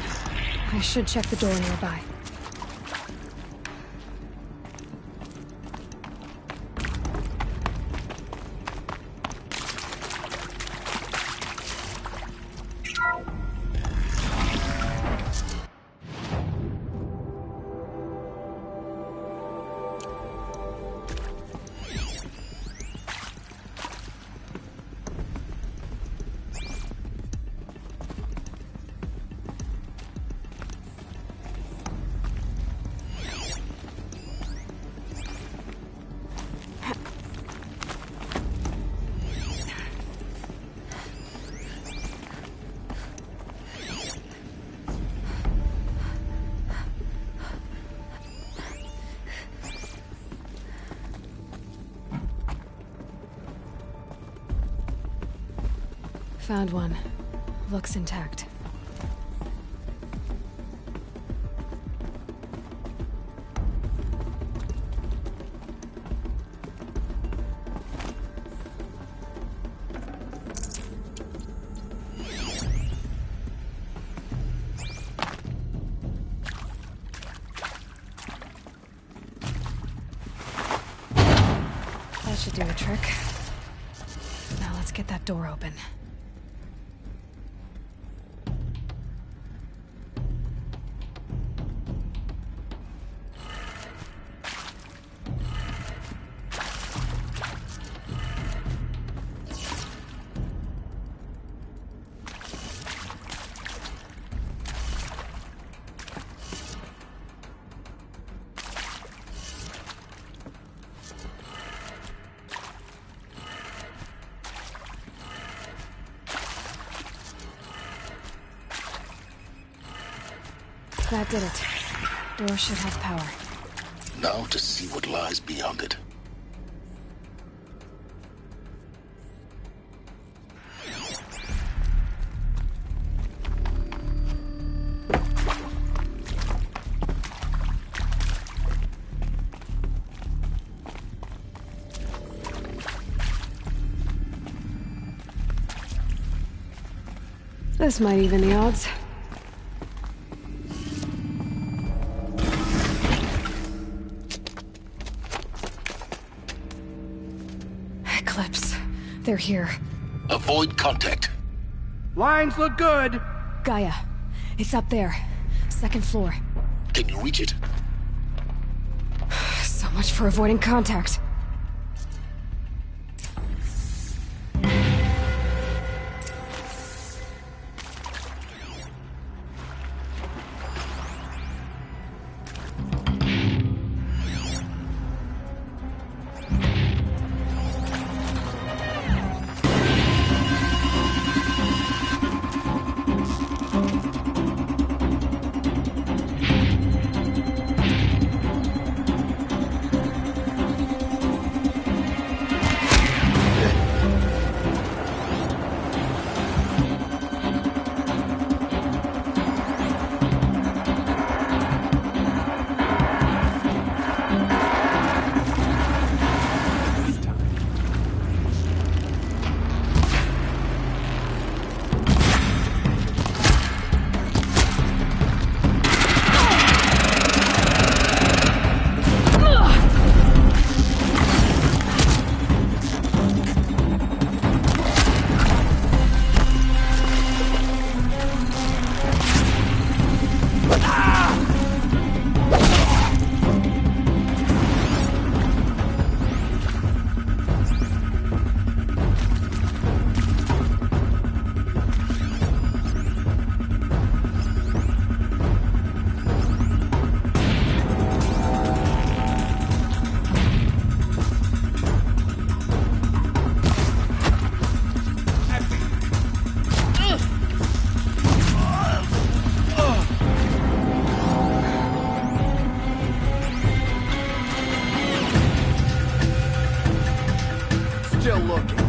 I should check the door nearby. Found one. Looks intact. That should do the trick. Now let's get that door open. That did it. Door should have power. Now to see what lies beyond it. This might even the odds. Eclipse. They're here. Avoid contact. Lines look good. Gaia. It's up there. Second floor. Can you reach it? So much for avoiding contact. Still looking.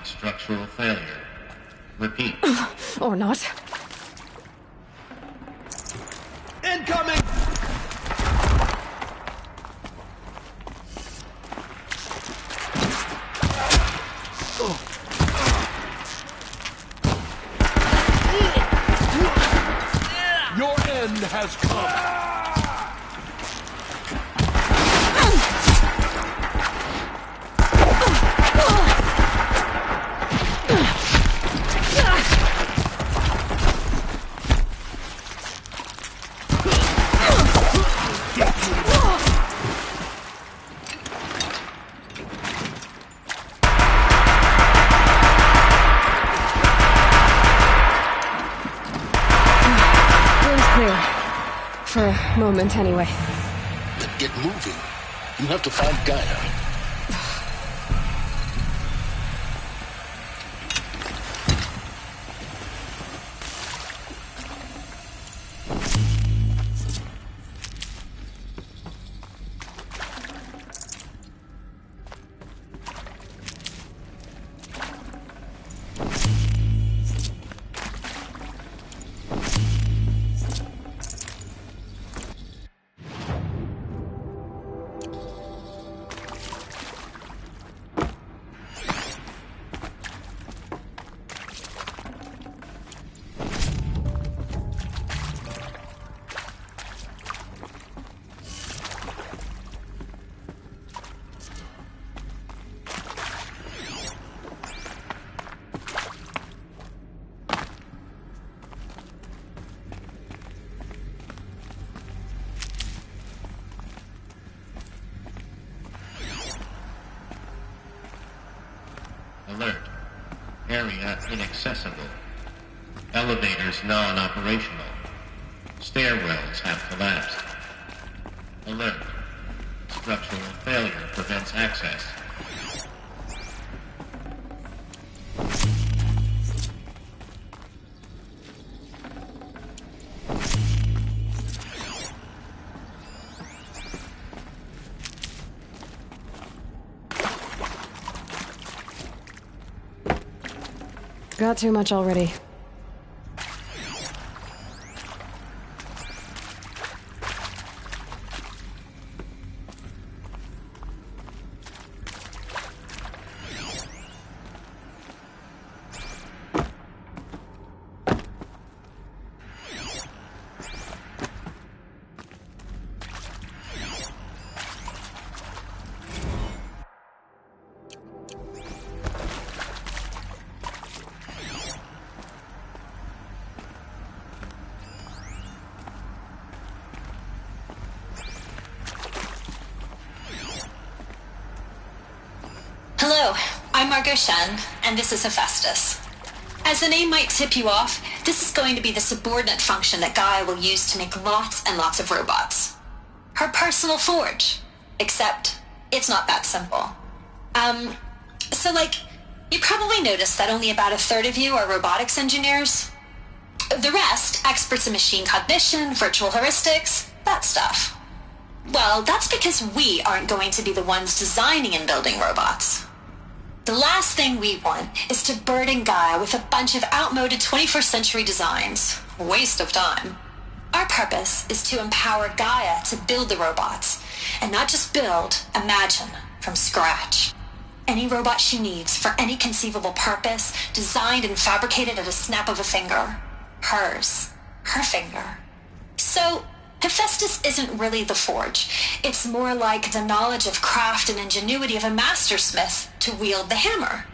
Structural failure. Repeat. Or not. Incoming! Your end has come. For a moment, anyway. Then get moving. You have to find Gaia. Alert. Area inaccessible. Elevators non-operational. Stairwells have collapsed. Alert. Structural failure prevents access. Got too much already. Hello, I'm Margot Shen, and this is Hephaestus. As the name might tip you off, this is going to be the subordinate function that Gaia will use to make lots and lots of robots. Her personal forge. Except, it's not that simple. You probably noticed that only about a third of you are robotics engineers. The rest, experts in machine cognition, virtual heuristics, that stuff. Well, that's because we aren't going to be the ones designing and building robots. The last thing we want is to burden Gaia with a bunch of outmoded 21st century designs. Waste of time. Our purpose is to empower Gaia to build the robots, and not just build, imagine, from scratch. Any robot she needs for any conceivable purpose, designed and fabricated at a snap of a finger. Hers. Her finger. So, Hephaestus isn't really the forge. It's more like the knowledge of craft and ingenuity of a mastersmith to wield the hammer.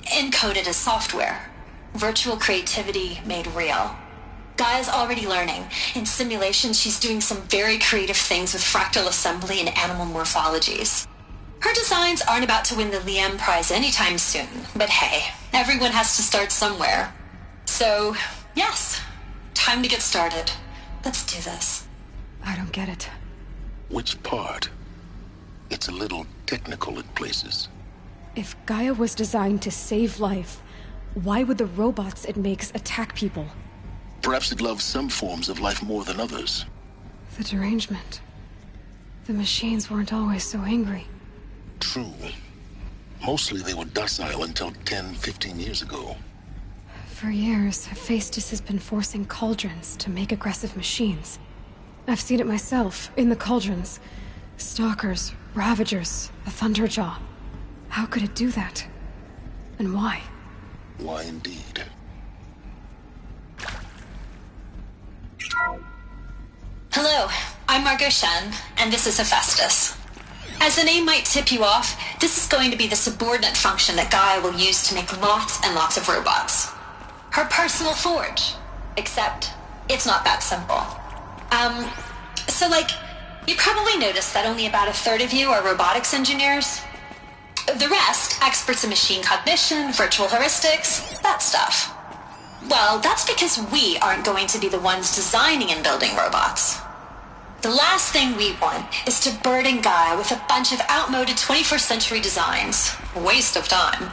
Encoded as software. Virtual creativity made real. Gaia's already learning. In simulation, she's doing some very creative things with fractal assembly and animal morphologies. Her designs aren't about to win the Liam Prize anytime soon, but hey, everyone has to start somewhere. So, yes, time to get started. Let's do this. I don't get it. Which part? It's a little technical in places. If Gaia was designed to save life, why would the robots it makes attack people? Perhaps it loves some forms of life more than others. The derangement. The machines weren't always so angry. True. Mostly they were docile until 10, 15 years ago. For years, Hephaestus has been forcing cauldrons to make aggressive machines. I've seen it myself, in the cauldrons. Stalkers, Ravagers, the Thunderjaw. How could it do that? And why? Why indeed? Hello, I'm Margot Shen, and this is Hephaestus. As the name might tip you off, this is going to be the subordinate function that Gaia will use to make lots and lots of robots. Her personal forge. Except, it's not that simple. You probably noticed that only about a third of you are robotics engineers. The rest, experts in machine cognition, virtual heuristics, that stuff. Well, that's because we aren't going to be the ones designing and building robots. The last thing we want is to burden Gaia with a bunch of outmoded 21st century designs. Waste of time.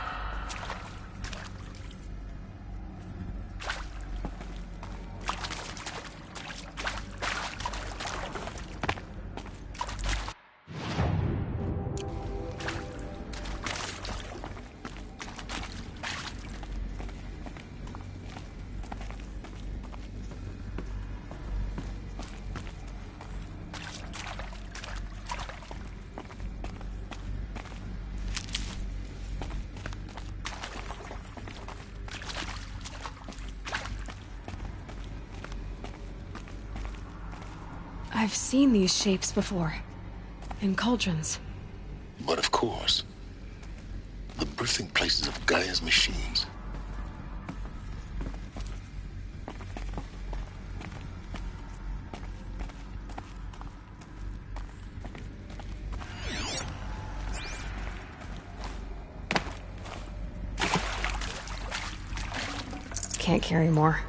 I've seen these shapes before. In cauldrons. But of course, the birthing places of Gaia's machines. can't carry more.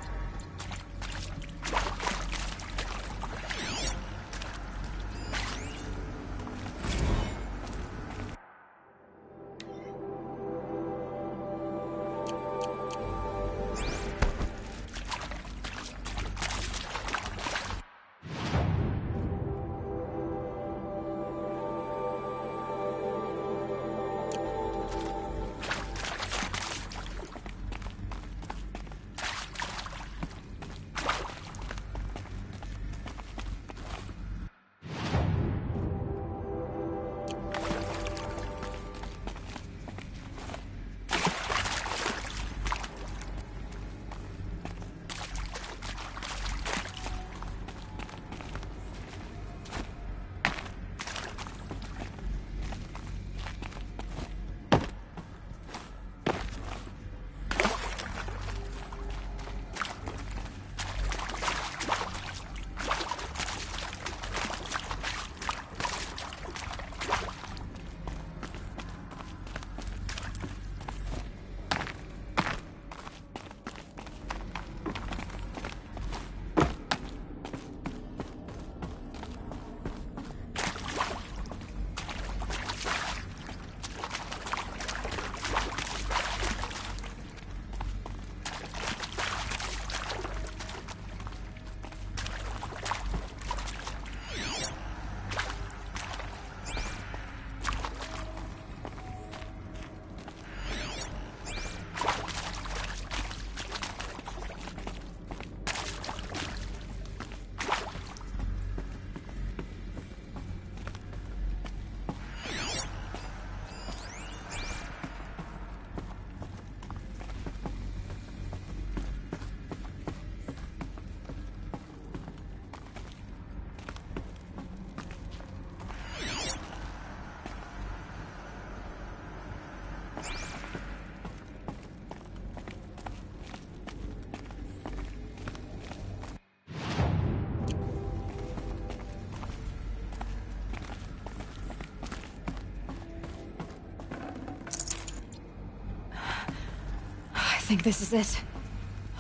I think this is it.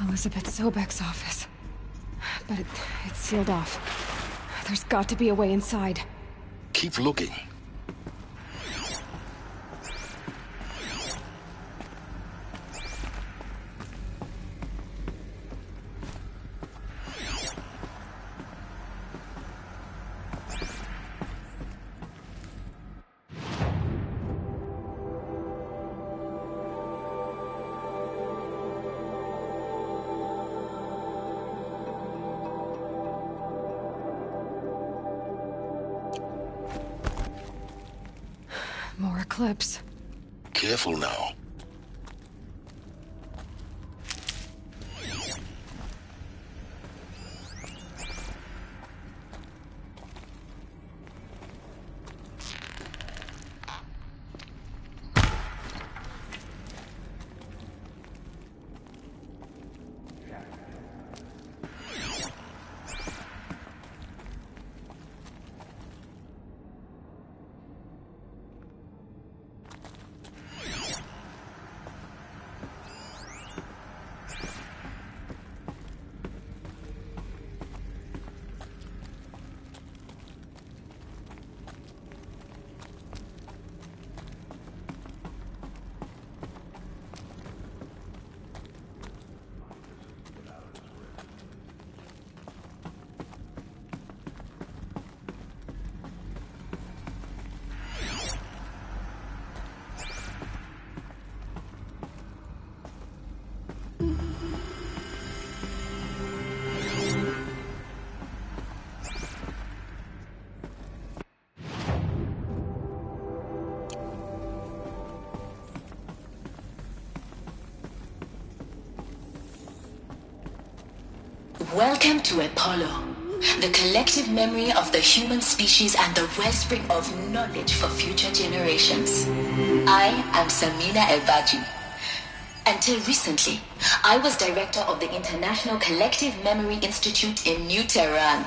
Elizabeth Sobek's office. But it's sealed off. There's got to be a way inside. Keep looking. More eclipse. Careful now. Welcome to Apollo, the collective memory of the human species and the wellspring of knowledge for future generations. I am Samina Elbaji. Until recently, I was director of the International Collective Memory Institute in New Tehran.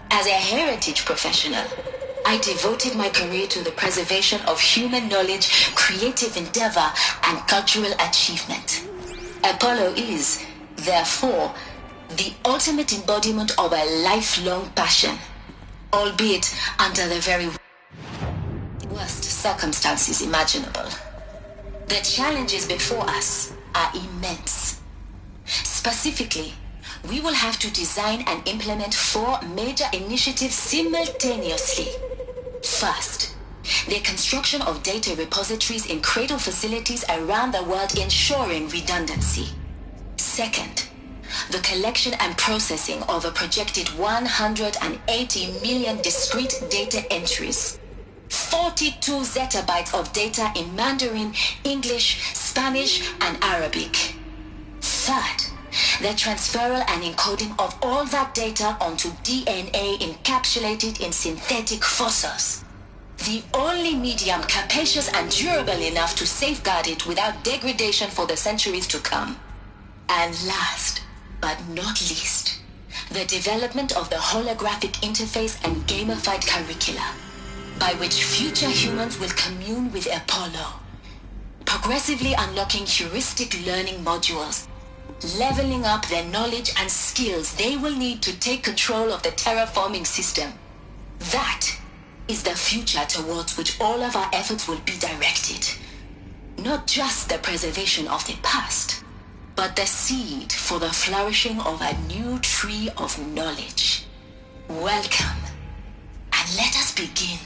As a heritage professional, I devoted my career to the preservation of human knowledge, creative endeavor, and cultural achievement. Apollo is, Therefore, the ultimate embodiment of a lifelong passion, albeit under the very worst circumstances imaginable. The challenges before us are immense. Specifically, we will have to design and implement 4 major initiatives simultaneously. First, the construction of data repositories in cradle facilities around the world ensuring redundancy. Second, the collection and processing of a projected 180 million discrete data entries. 42 zettabytes of data in Mandarin, English, Spanish, and Arabic. Third, the transferal and encoding of all that data onto DNA encapsulated in synthetic fossils. The only medium capacious and durable enough to safeguard it without degradation for the centuries to come. And last, but not least, the development of the holographic interface and gamified curricula, by which future humans will commune with Apollo, progressively unlocking heuristic learning modules, leveling up their knowledge and skills they will need to take control of the terraforming system. That is the future towards which all of our efforts will be directed. Not just the preservation of the past, but the seed for the flourishing of a new tree of knowledge. Welcome, and let us begin.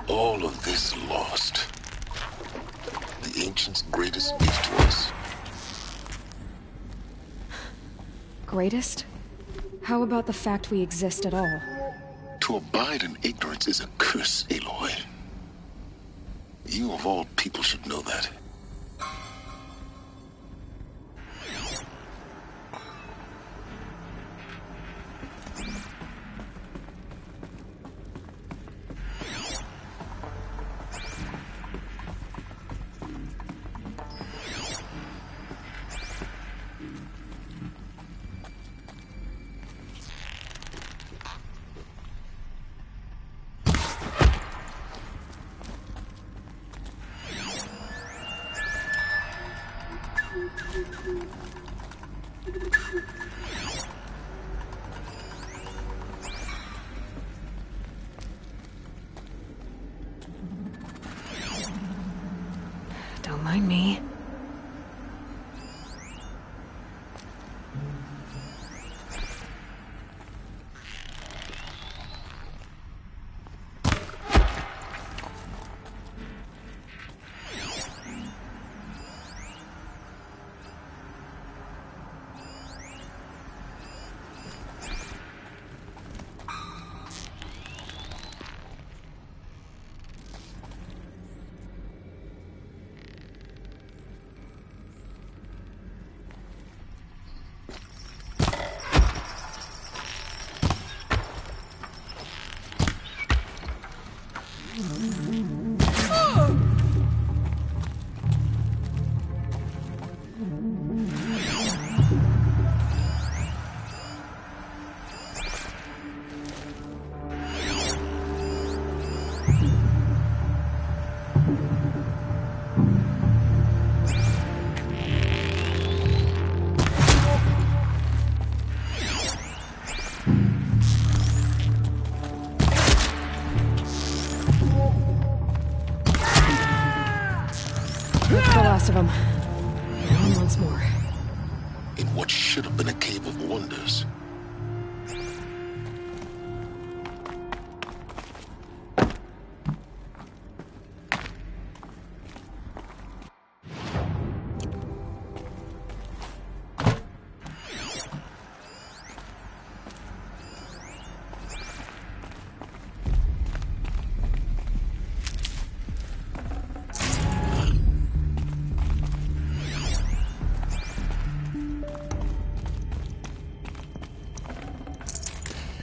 All of this lost. The ancients' greatest gift to us. Greatest? How about the fact we exist at all? To abide in ignorance is a curse, Aloy. You of all people should know that. Don't mind me. Of them. And once more. In what should have been a cave of wonders.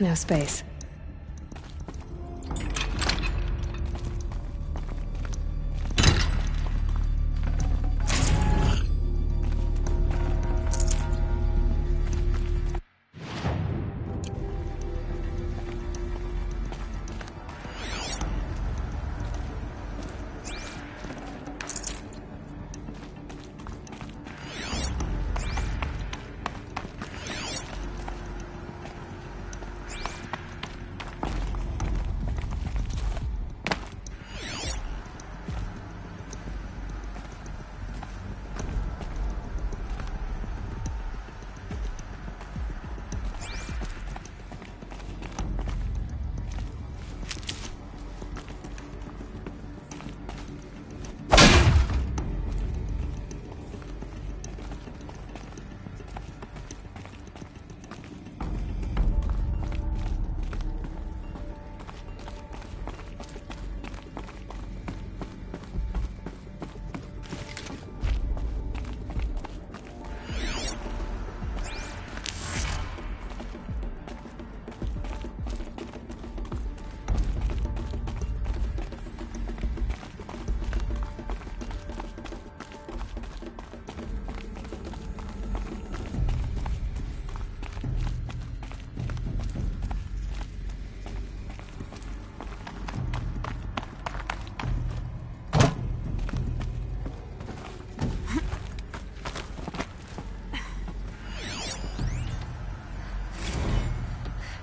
No space.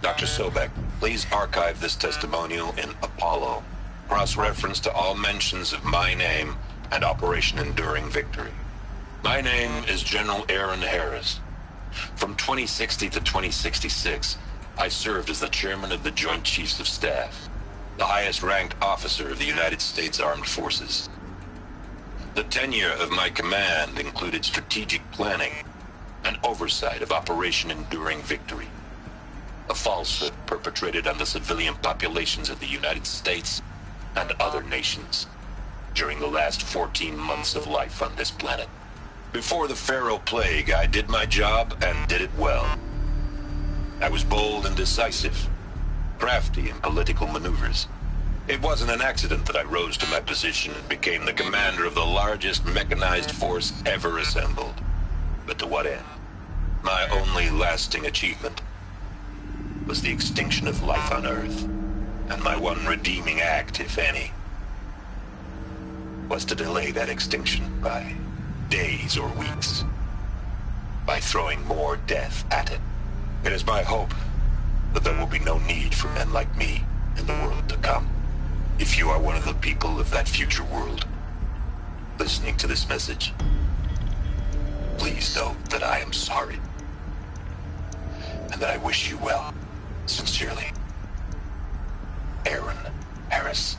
Dr. Sobek, please archive this testimonial in Apollo. Cross-reference to all mentions of my name and Operation Enduring Victory. My name is General Aaron Harris. From 2060 to 2066, I served as the chairman of the Joint Chiefs of Staff, the highest-ranked officer of the United States Armed Forces. The tenure of my command included strategic planning and oversight of Operation Enduring Victory, a falsehood perpetrated on the civilian populations of the United States and other nations during the last 14 months of life on this planet. Before the Pharaoh Plague, I did my job and did it well. I was bold and decisive, crafty in political maneuvers. It wasn't an accident that I rose to my position and became the commander of the largest mechanized force ever assembled. But to what end? My only lasting achievement was the extinction of life on Earth, and my one redeeming act, if any, was to delay that extinction by days or weeks, by throwing more death at it. It is my hope that there will be no need for men like me in the world to come. If you are one of the people of that future world listening to this message, please know that I am sorry, and that I wish you well. Sincerely, Aaron Harris.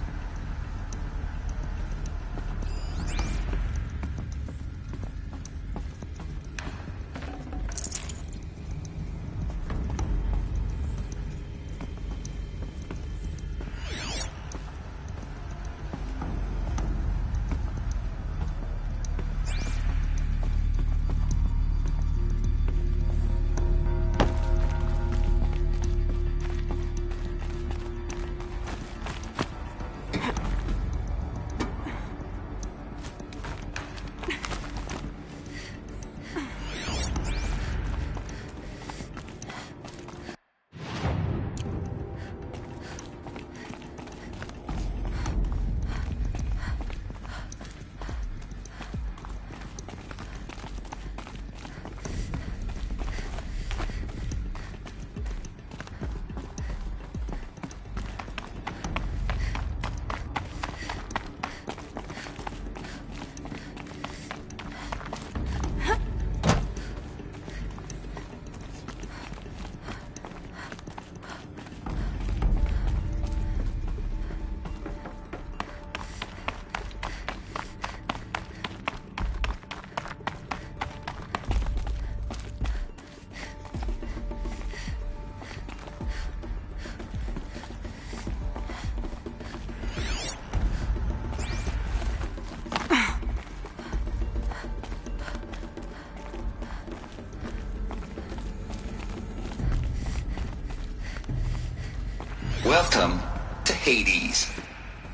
Hades.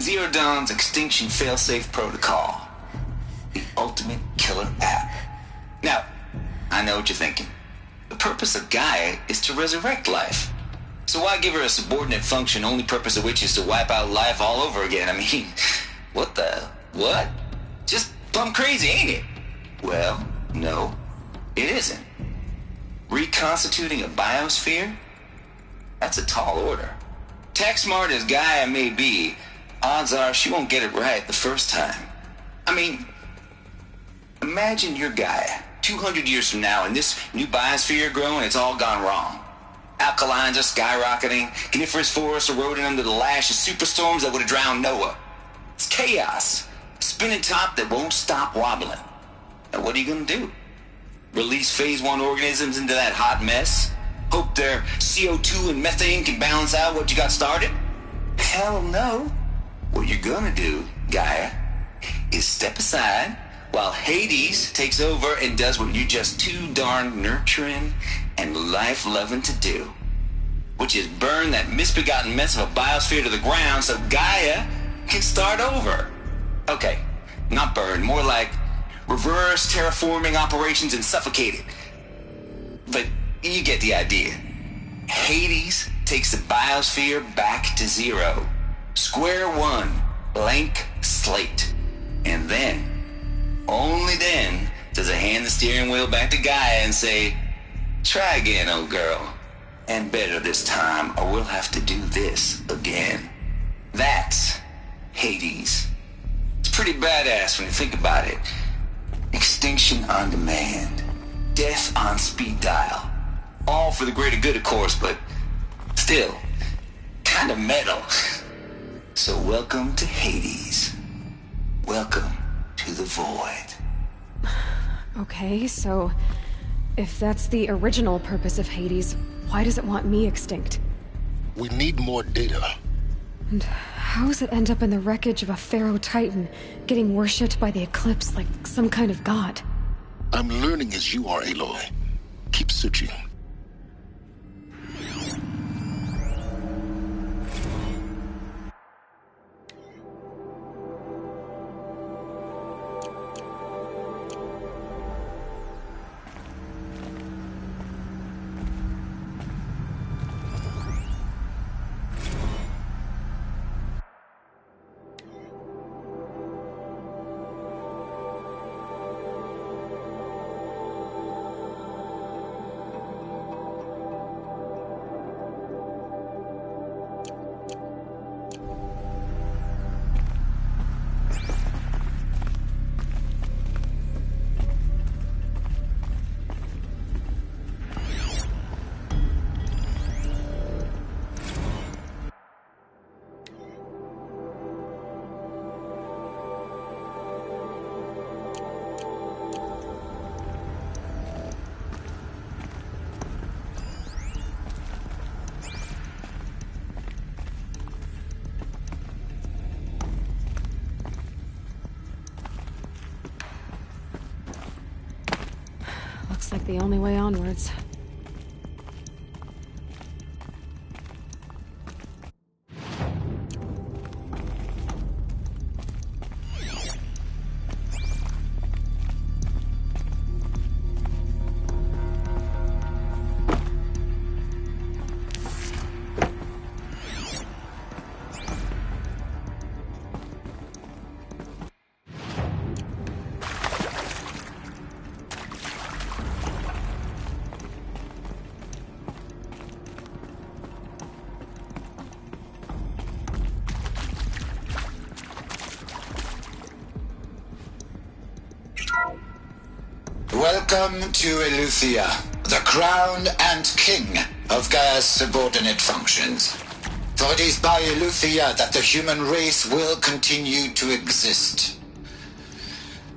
Zero Dawn's extinction failsafe protocol. The ultimate killer app. Now, I know what you're thinking. The purpose of Gaia is to resurrect life. So why give her a subordinate function, only purpose of which is to wipe out life all over again? I mean, what? Just plumb crazy, ain't it? Well, no, it isn't. Reconstituting a biosphere? That's a tall order. Tech smart as Gaia may be, odds are she won't get it right the first time. I mean, imagine you're Gaia, 200 years from now, and this new biosphere growing, it's all gone wrong. Alkalines are skyrocketing, coniferous forests eroding under the lash of superstorms that would have drowned Noah. It's chaos, a spinning top that won't stop wobbling. Now what are you gonna do? Release phase 1 organisms into that hot mess? Hope their CO2 and methane can balance out what you got started? Hell no. What you're gonna do, Gaia, is step aside while Hades takes over and does what you're just too darn nurturing and life-loving to do, which is burn that misbegotten mess of a biosphere to the ground so Gaia can start over. Okay, not burn, more like reverse terraforming operations and suffocate it. But you get the idea. Hades takes the biosphere back to zero. Square one, blank slate. And then, only then, does it hand the steering wheel back to Gaia and say, try again, old girl. And better this time, or we'll have to do this again. That's Hades. It's pretty badass when you think about it. Extinction on demand. Death on speed dial. All for the greater good, of course, but still, kind of metal. So welcome to Hades. Welcome to the void. Okay, so if that's the original purpose of Hades, why does it want me extinct? We need more data. And how does it end up in the wreckage of a Pharaoh Titan, getting worshipped by the Eclipse like some kind of god? I'm learning as you are, Aloy. Keep searching. Looks like the only way onwards. Welcome to Eleuthia, the crown and king of Gaia's subordinate functions. For it is by Eleuthia that the human race will continue to exist.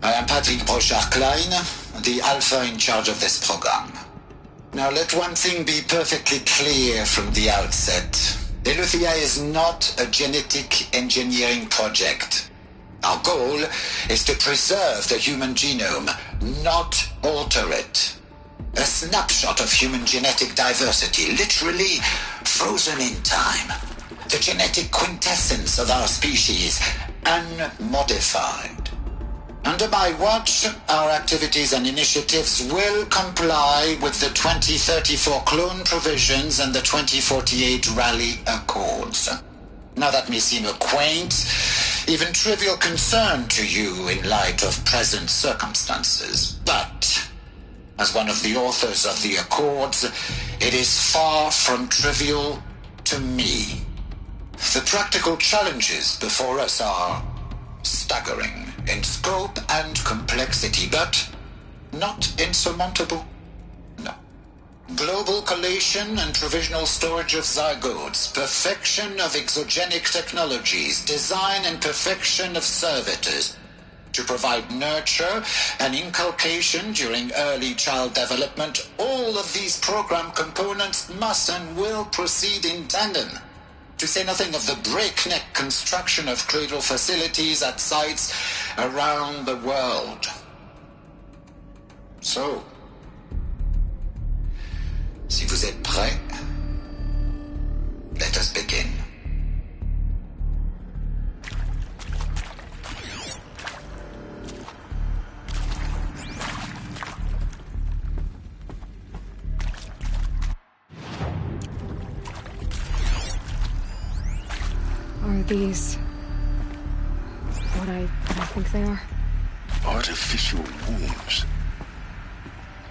I am Patrick Brochard-Klein, the Alpha in charge of this program. Now let one thing be perfectly clear from the outset. Eleuthia is not a genetic engineering project. Our goal is to preserve the human genome, not alter it. A snapshot of human genetic diversity, literally frozen in time. the genetic quintessence of our species, unmodified. Under my watch, our activities and initiatives will comply with the 2034 clone provisions and the 2048 Rally Accords. Now that may seem a quaint, even trivial concern to you in light of present circumstances, but as one of the authors of the Accords, it is far from trivial to me. The practical challenges before us are staggering in scope and complexity, but not insurmountable. No. Global collation and provisional storage of zygotes, perfection of exogenic technologies, design and perfection of servitors, to provide nurture and inculcation during early child development. All of these program components must and will proceed in tandem, to say nothing of the breakneck construction of cradle facilities at sites around the world. So, si vous êtes prêts, let us begin. Are these what I think they are? Artificial wombs.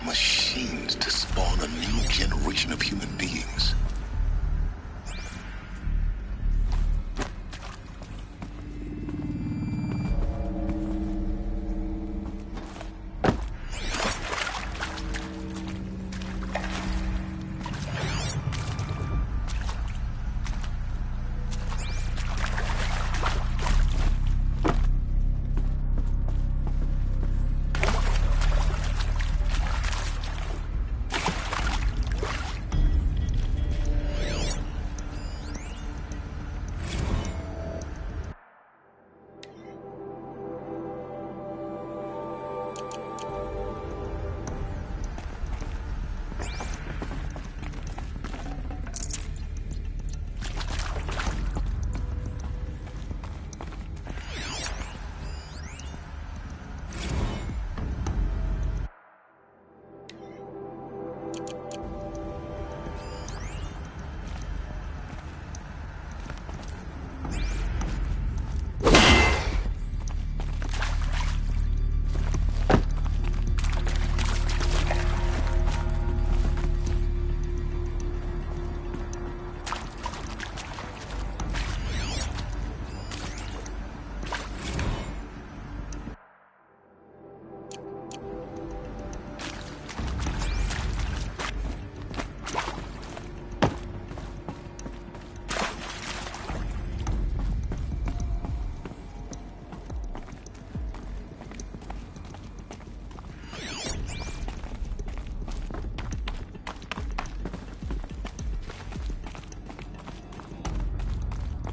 Machines to spawn a new generation of human beings.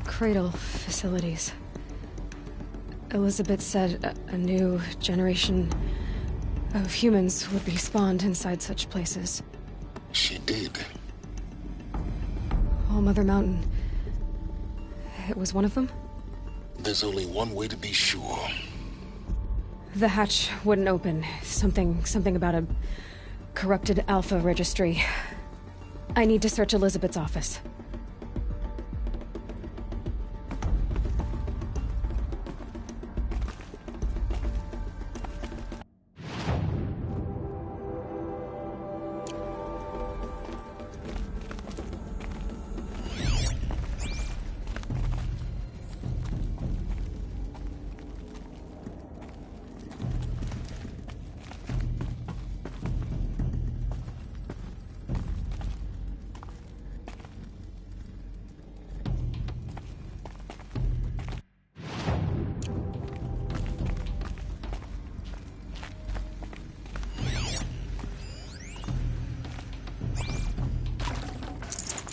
Cradle facilities. Elizabeth said a new generation of humans would be spawned inside such places. She did. All Mother Mountain. It was one of them? There's only one way to be sure. The hatch wouldn't open. Something about a corrupted Alpha registry. I need to search Elizabeth's office.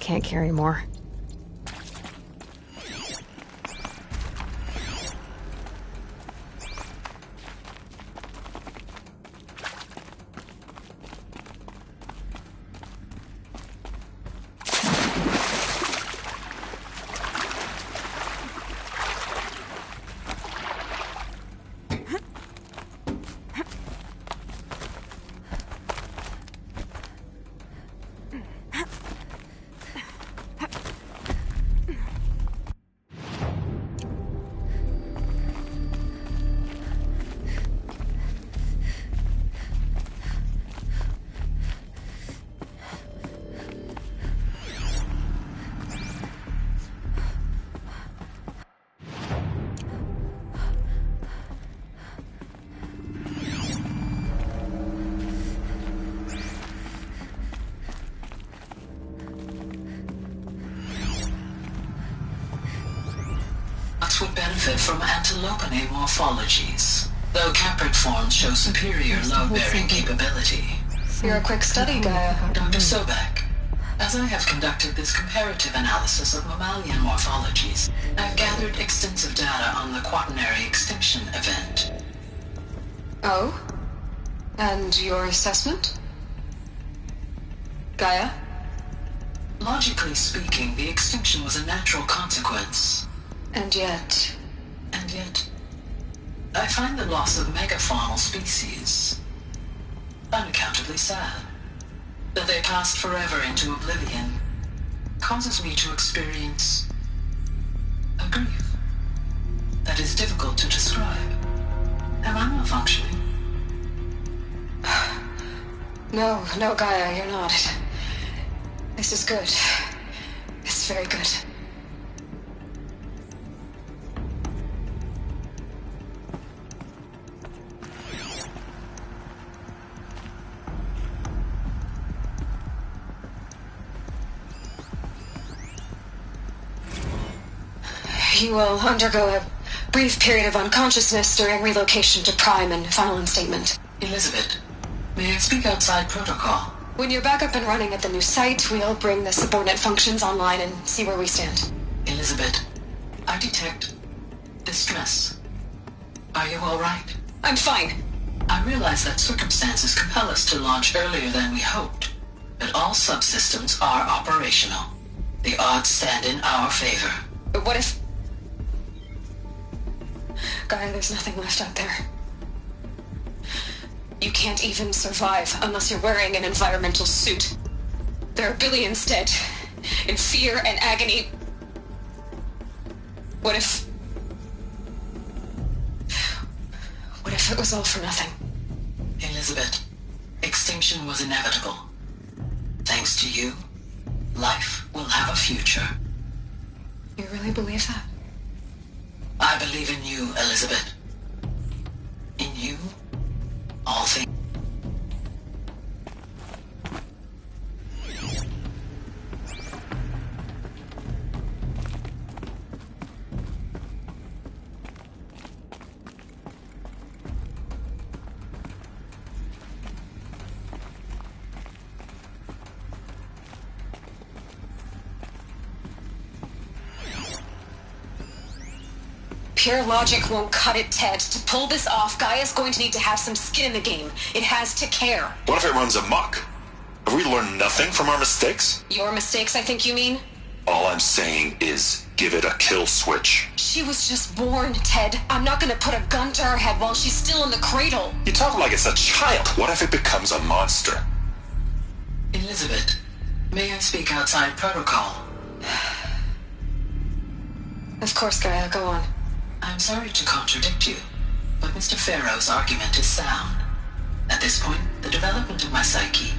Can't carry more. benefit from antilopinae morphologies, though caprid forms show superior load-bearing capability. You're a quick study, Gaia. Dr. Sobek, as I have conducted this comparative analysis of mammalian morphologies, I've gathered extensive data on the quaternary extinction event. Oh? And your assessment? Gaia? Logically speaking, the extinction was a natural consequence. And yet, I find the loss of megafaunal species unaccountably sad. That they passed forever into oblivion causes me to experience a grief that is difficult to describe. Am I malfunctioning? No, Gaia, you're not. This is good. It's very good. You will undergo a brief period of unconsciousness during relocation to Prime and final instatement. Elizabeth, may I speak outside protocol? When you're back up and running at the new site, we'll bring the subordinate functions online and see where we stand. Elizabeth, I detect distress. Are you all right? I'm fine. I realize that circumstances compel us to launch earlier than we hoped, but all subsystems are operational. The odds stand in our favor. But what if... Gaia, there's nothing left out there. You can't even survive unless you're wearing an environmental suit. There are billions dead, in fear and agony. What if it was all for nothing? Elizabeth, extinction was inevitable. Thanks to you, life will have a future. You really believe that? I believe in you, Elizabeth. In you, all things. Pure logic won't cut it, Ted. To pull this off, Gaia's going to need to have some skin in the game. It has to care. What if it runs amok? Have we learned nothing from our mistakes? Your mistakes, I think you mean? All I'm saying is give it a kill switch. She was just born, Ted. I'm not gonna put a gun to her head while she's still in the cradle. You talk like it's a child. What if it becomes a monster? Elizabeth, may I speak outside protocol? Of course, Gaia, go on. I'm sorry to contradict you, but Mr. Farrow's argument is sound. At this point, the development of my psyche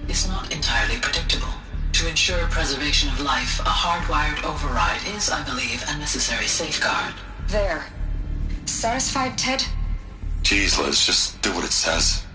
is not entirely predictable. To ensure preservation of life, a hardwired override is, I believe, a necessary safeguard. There. Satisfied, Ted? Jeez, Liz, just do what it says.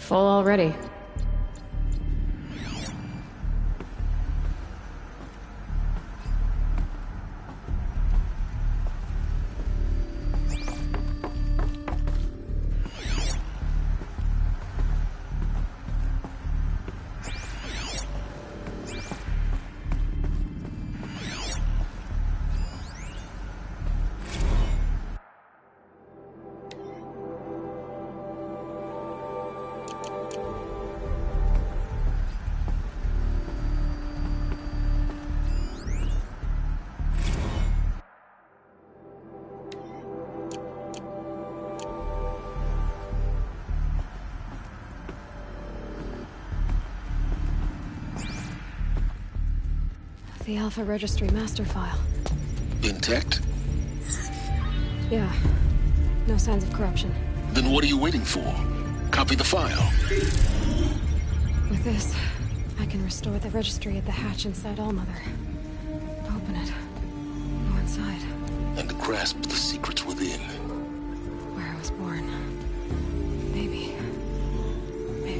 Full already. the Alpha Registry master file. Intact? Yeah. No signs of corruption. Then what are you waiting for? Copy the file. With this, I can restore the registry at the hatch inside Allmother. Open it. Go inside. And grasp the secrets within. Where I was born. Maybe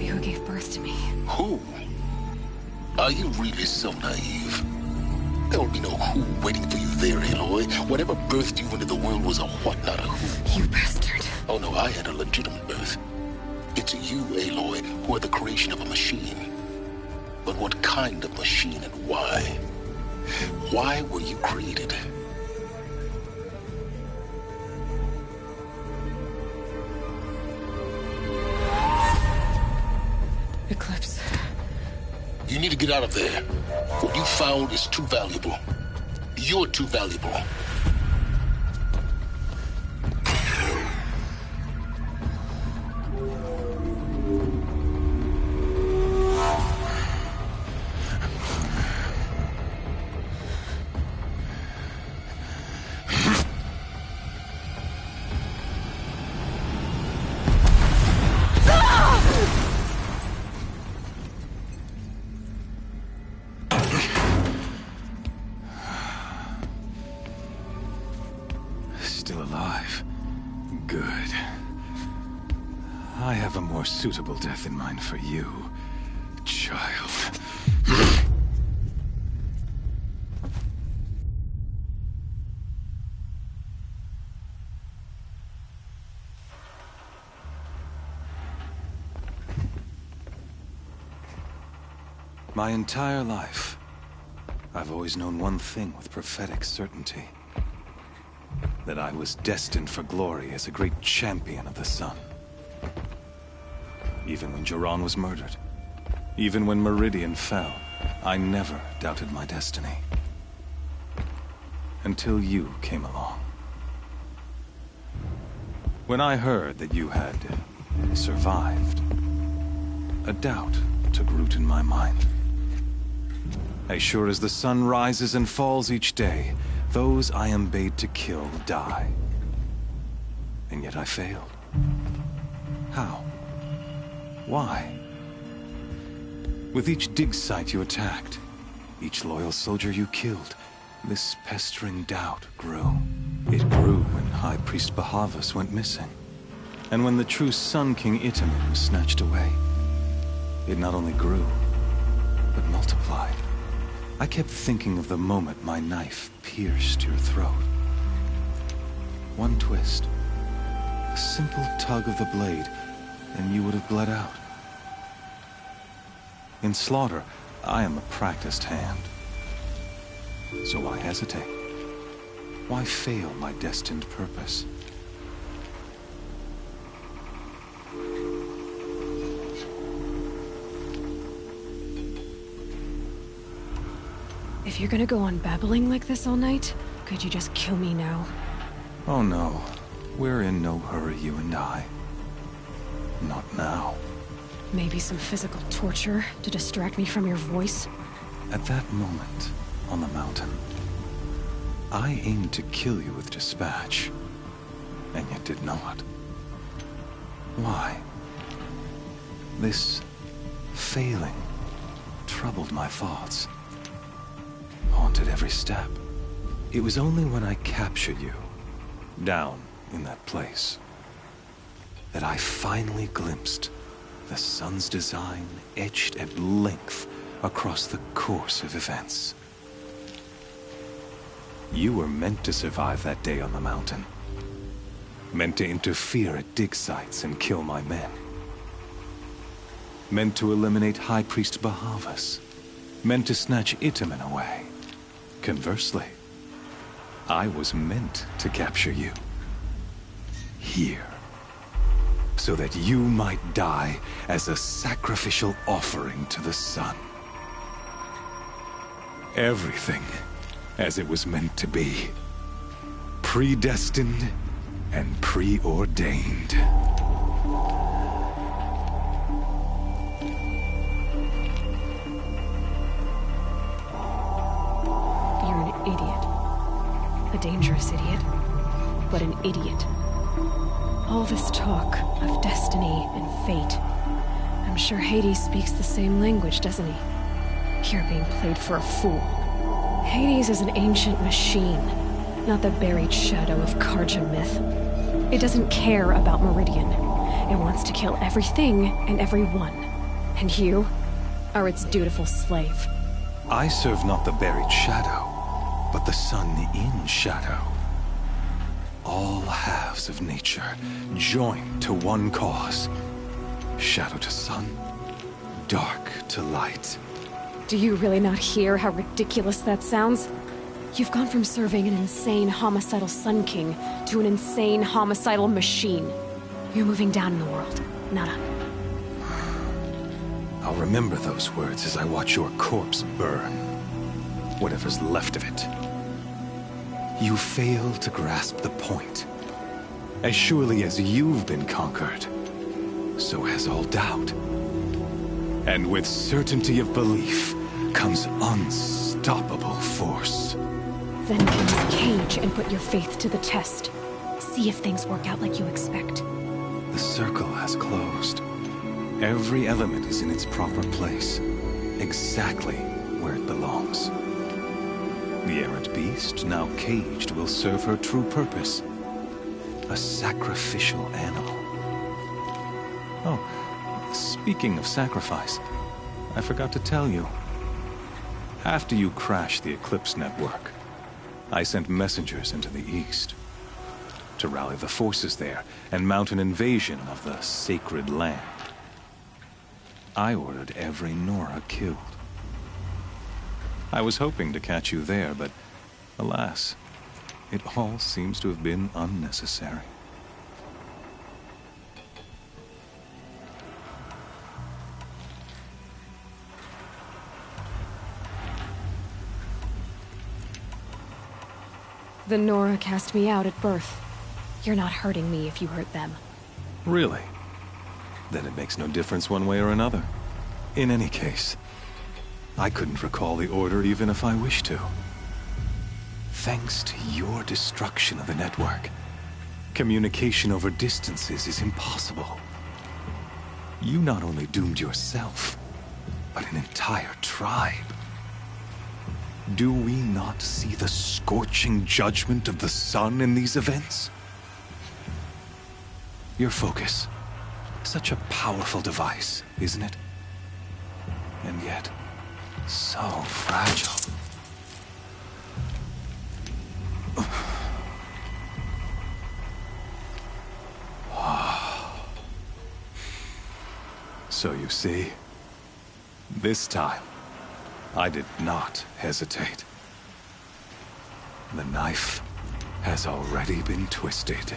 who gave birth to me. Who? Are you really so naive? There will be no who waiting for you there, Aloy. Whatever birthed you into the world was a what, not a who. You bastard. Oh no, I had a legitimate birth. It's you, Aloy, who are the creation of a machine. But what kind of machine and why? Why were you created? Eclipse. You need to get out of there. What you found is too valuable. You're too valuable. Still alive. Good. I have a more suitable death in mind for you, child. My entire life, I've always known one thing with prophetic certainty. That I was destined for glory as a great champion of the sun. Even when Jiran was murdered, even when Meridian fell, I never doubted my destiny. Until you came along. When I heard that you had survived, a doubt took root in my mind. As sure as the sun rises and falls each day, those I am bade to kill die. And yet I failed. How? Why? With each dig site you attacked, each loyal soldier you killed, this pestering doubt grew. It grew when High Priest Bahavas went missing. And when the true Sun King Itamen was snatched away. It not only grew, but multiplied. I kept thinking of the moment my knife pierced your throat. One twist, a simple tug of the blade, and you would have bled out. In slaughter, I am a practiced hand. So why hesitate? Why fail my destined purpose? If you're gonna go on babbling like this all night, could you just kill me now? Oh no, we're in no hurry, you and I. Not now. Maybe some physical torture to distract me from your voice? At that moment, on the mountain, I aimed to kill you with dispatch, and yet did not. Why? This failing troubled my thoughts, haunted every step. It was only when I captured you, down in that place, that I finally glimpsed the sun's design etched at length across the course of events. You were meant to survive that day on the mountain. Meant to interfere at dig sites and kill my men. Meant to eliminate High Priest Bahavas. Meant to snatch Itamen away. Conversely, I was meant to capture you. Here. So that you might die as a sacrificial offering to the sun. Everything as it was meant to be. Predestined and preordained. idiot. A dangerous idiot, but an idiot. All this talk of destiny and fate. I'm sure Hades speaks the same language, doesn't he? You're being played for a fool. Hades is an ancient machine, not the buried shadow of Karja myth. It doesn't care about Meridian. It wants to kill everything and everyone. And you are its dutiful slave. I serve not the buried shadow, but the sun in shadow. All halves of nature joined to one cause. Shadow to sun, dark to light. Do you really not hear how ridiculous that sounds? You've gone from serving an insane homicidal Sun King to an insane homicidal machine. You're moving down in the world, not up. I'll remember those words as I watch your corpse burn. Whatever's left of it. You fail to grasp the point. As surely as you've been conquered, so has all doubt. And with certainty of belief comes unstoppable force. Then get in this cage and put your faith to the test. See if things work out like you expect. The circle has closed. Every element is in its proper place, exactly where it belongs. The errant beast, now caged, will serve her true purpose. A sacrificial animal. Oh, speaking of sacrifice, I forgot to tell you. After you crashed the Eclipse network, I sent messengers into the east to rally the forces there and mount an invasion of the sacred land. I ordered every Nora killed. I was hoping to catch you there, but alas, it all seems to have been unnecessary. The Nora cast me out at birth. You're not hurting me if you hurt them. Really? Then it makes no difference one way or another. In any case, I couldn't recall the order even if I wished to. Thanks to your destruction of the network, communication over distances is impossible. You not only doomed yourself, but an entire tribe. Do we not see the scorching judgment of the sun in these events? Your focus. Such a powerful device, isn't it? And yet, so fragile. So you see, this time, I did not hesitate. The knife has already been twisted.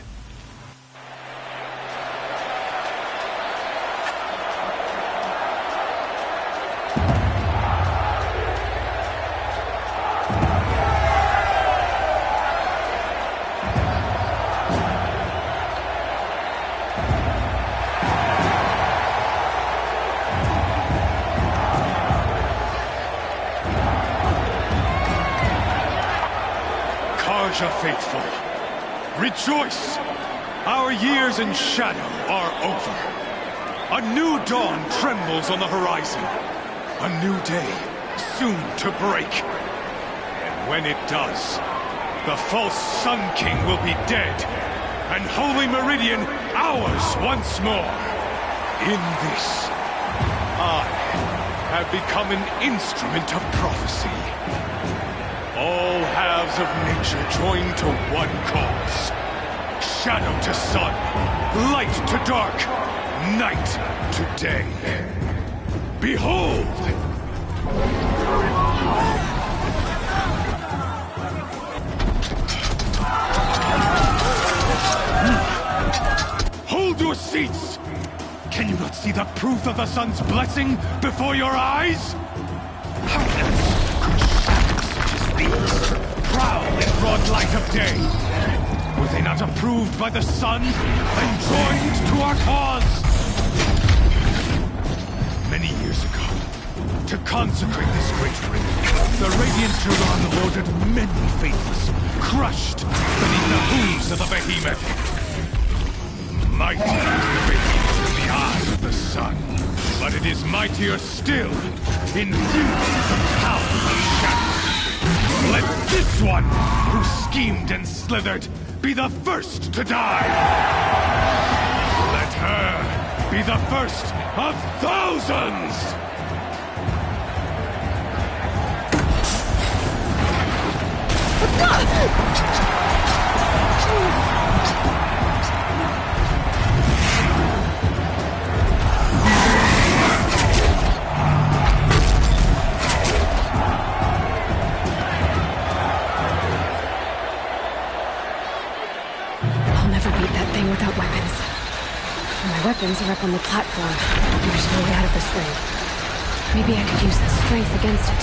Faithful, rejoice! Our years in shadow are over. A new dawn trembles on the horizon. A new day soon to break. And when it does, the false Sun King will be dead, and Holy Meridian ours once more. In this, I have become an instrument of prophecy. All halves of nature joined to one cause. Shadow to sun, light to dark, night to day. Behold! Hold your seats! Can you not see the proof of the sun's blessing before your eyes? How else could shadows such as these prowl in broad light of day? Were they not approved by the sun and joined to our cause? Many years ago, To consecrate this great ring, the Radiant Turan ordered many faithless, crushed beneath the hooves of the behemoth. Mighty is the behemoth in the eyes of the sun, but it is mightier still in fury the power of shadow. Let this one, who schemed and slithered, be the first to die. Let her be the first of thousands! I'll never beat that thing without weapons. My weapons are up on the platform. There's no way out of this ring. Maybe I could use the strength against it.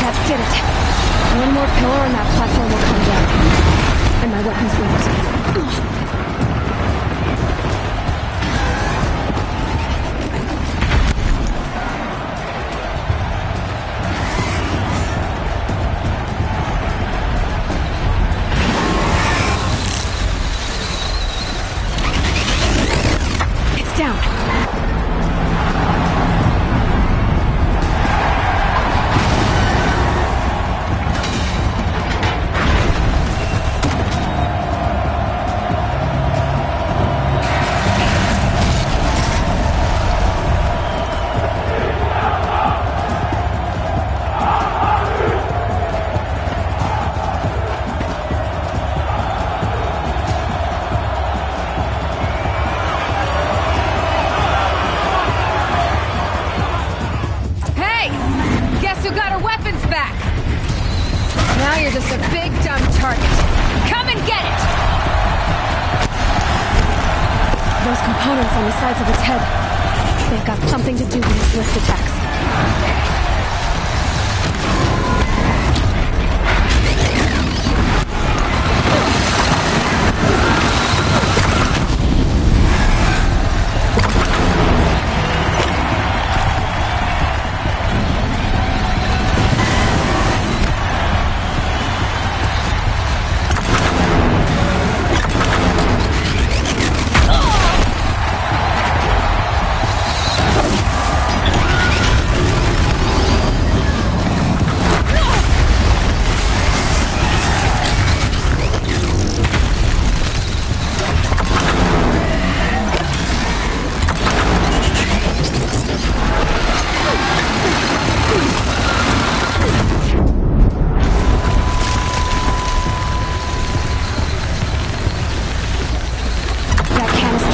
That did it. One more pillar and that platform will come down. And my weapons won't. Now you're just a big, dumb target. Come and get it! Those components on the sides of its head, they've got something to do with its lift attacks.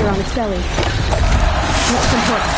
On its belly. Looks important.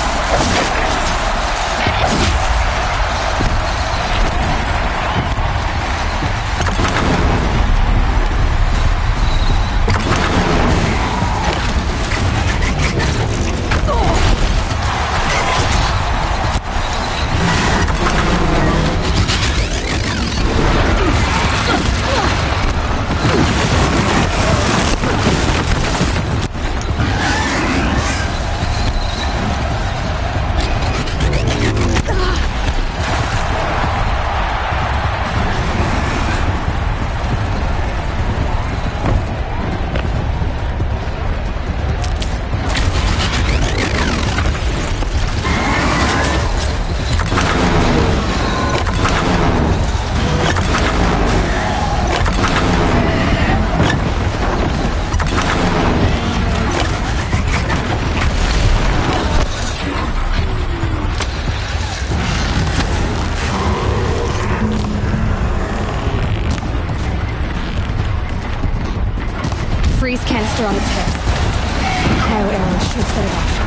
Freeze canister on its head. Cryo arrow should set it off.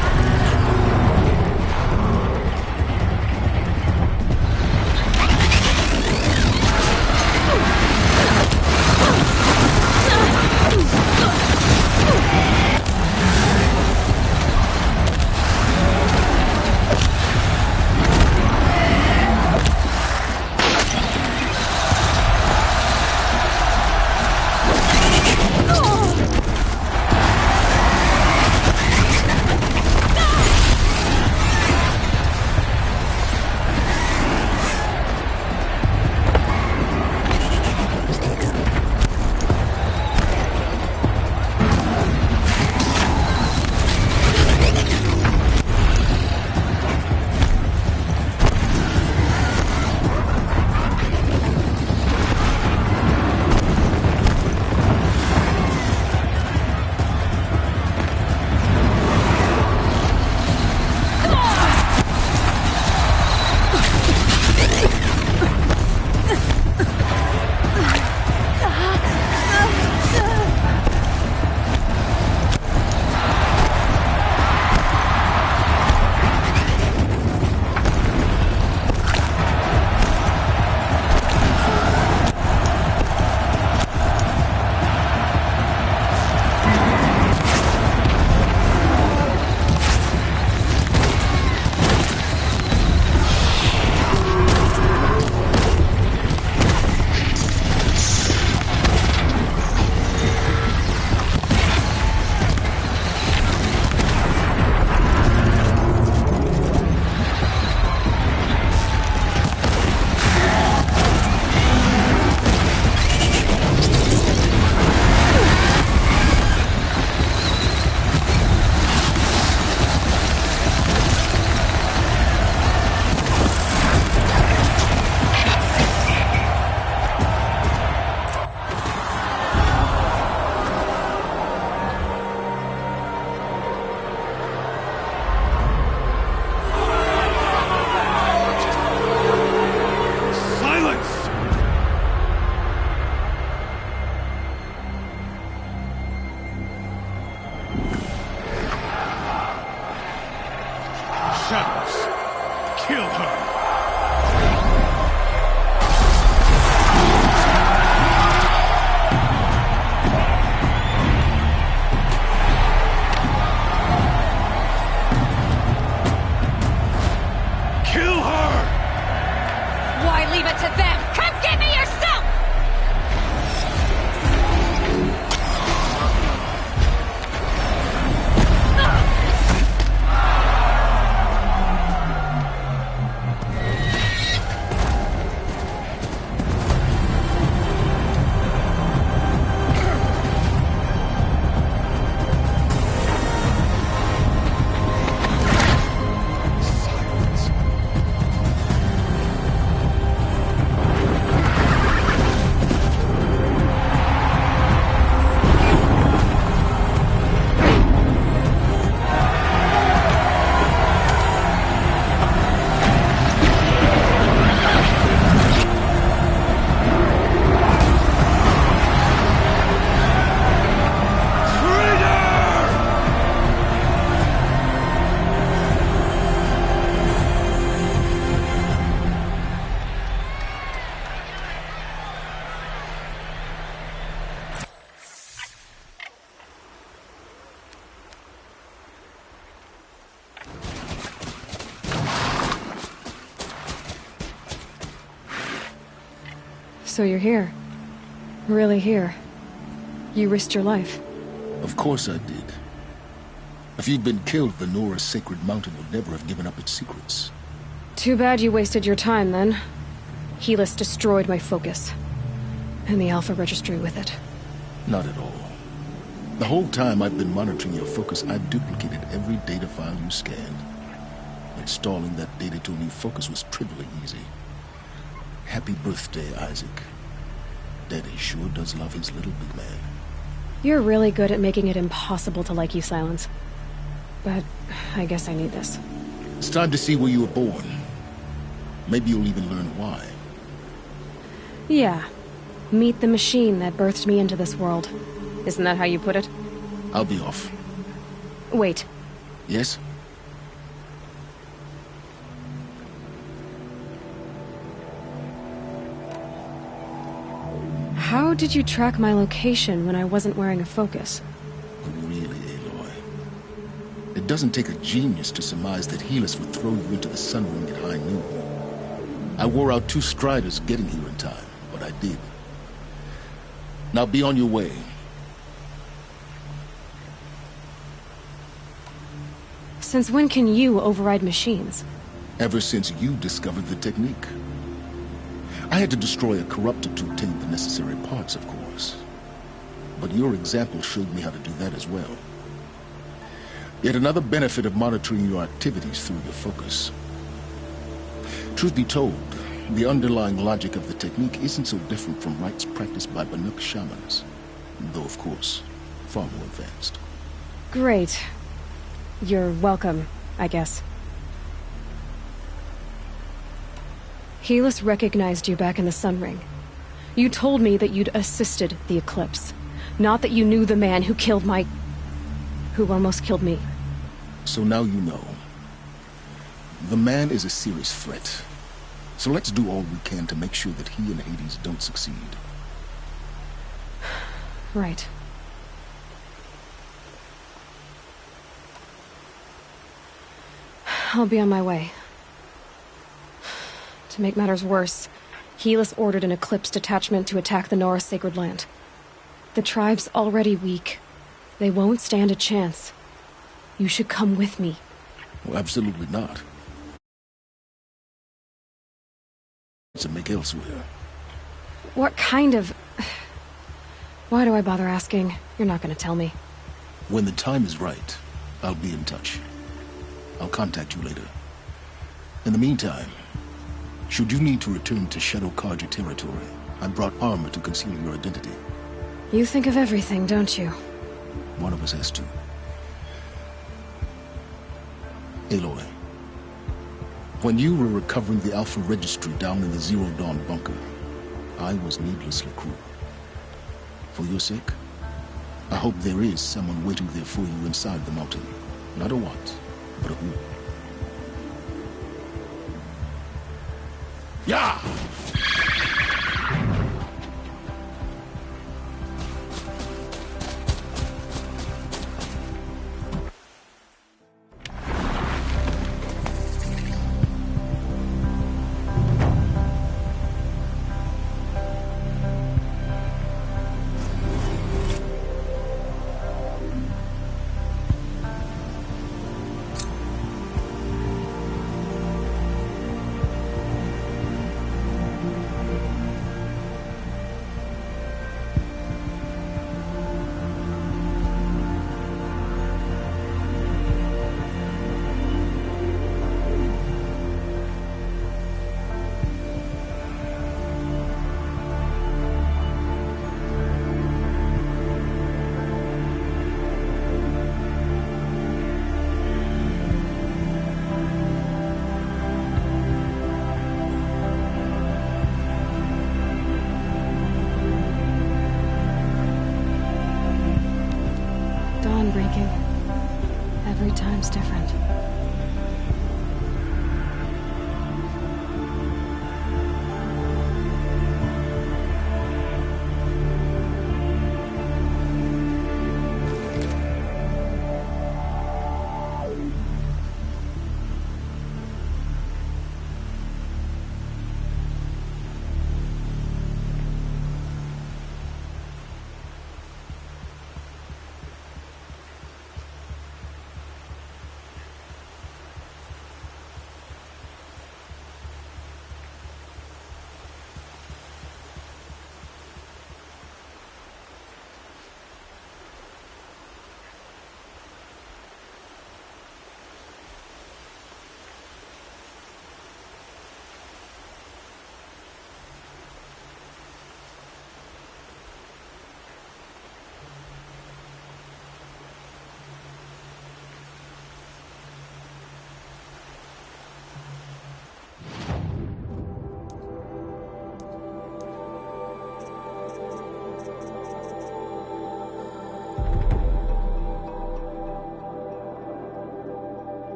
So you're here. Really here. You risked your life. Of course I did. If you'd been killed, the Nora's sacred mountain would never have given up its secrets. Too bad you wasted your time, then. Helis destroyed my focus. And the Alpha Registry with it. Not at all. The whole time I've been monitoring your focus, I've duplicated every data file you scanned. Installing that data to a new focus was trivially easy. Happy birthday, Isaac. Daddy sure does love his little big man. You're really good at making it impossible to like you, Silence. But I guess I need this. It's time to see where you were born. Maybe you'll even learn why. Yeah. Meet the machine that birthed me into this world. Isn't that how you put it? I'll be off. Wait. Yes? How did you track my location when I wasn't wearing a focus? Really, Aloy? It doesn't take a genius to surmise that Helis would throw you into the sun ring at high noon. I wore out 2 striders getting here in time, but I did. Now be on your way. Since when can you override machines? Ever since you discovered the technique. I had to destroy a corruptor to obtain the necessary parts, of course. But your example showed me how to do that as well. Yet another benefit of monitoring your activities through the focus. Truth be told, the underlying logic of the technique isn't so different from rites practiced by Banuk shamans. Though, of course, far more advanced. Great. You're welcome, I guess. Helis recognized you back in the Sun Ring. You told me that you'd assisted the Eclipse. Not that you knew the man who killed who almost killed me. So now you know. The man is a serious threat. So let's do all we can to make sure that he and Hades don't succeed. Right. I'll be on my way. To make matters worse, Helis ordered an Eclipse detachment to attack the Nora Sacred Land. The tribe's already weak. They won't stand a chance. You should come with me. Well, absolutely not. To make elsewhere. What kind of... Why do I bother asking? You're not gonna tell me. When the time is right, I'll be in touch. I'll contact you later. In the meantime, should you need to return to Shadow Karja territory, I brought armor to conceal your identity. You think of everything, don't you? One of us has to. Aloy, when you were recovering the Alpha Registry down in the Zero Dawn bunker, I was needlessly cruel. For your sake, I hope there is someone waiting there for you inside the mountain. Not a what, but a who. Yeah! Breaking. Every time's different.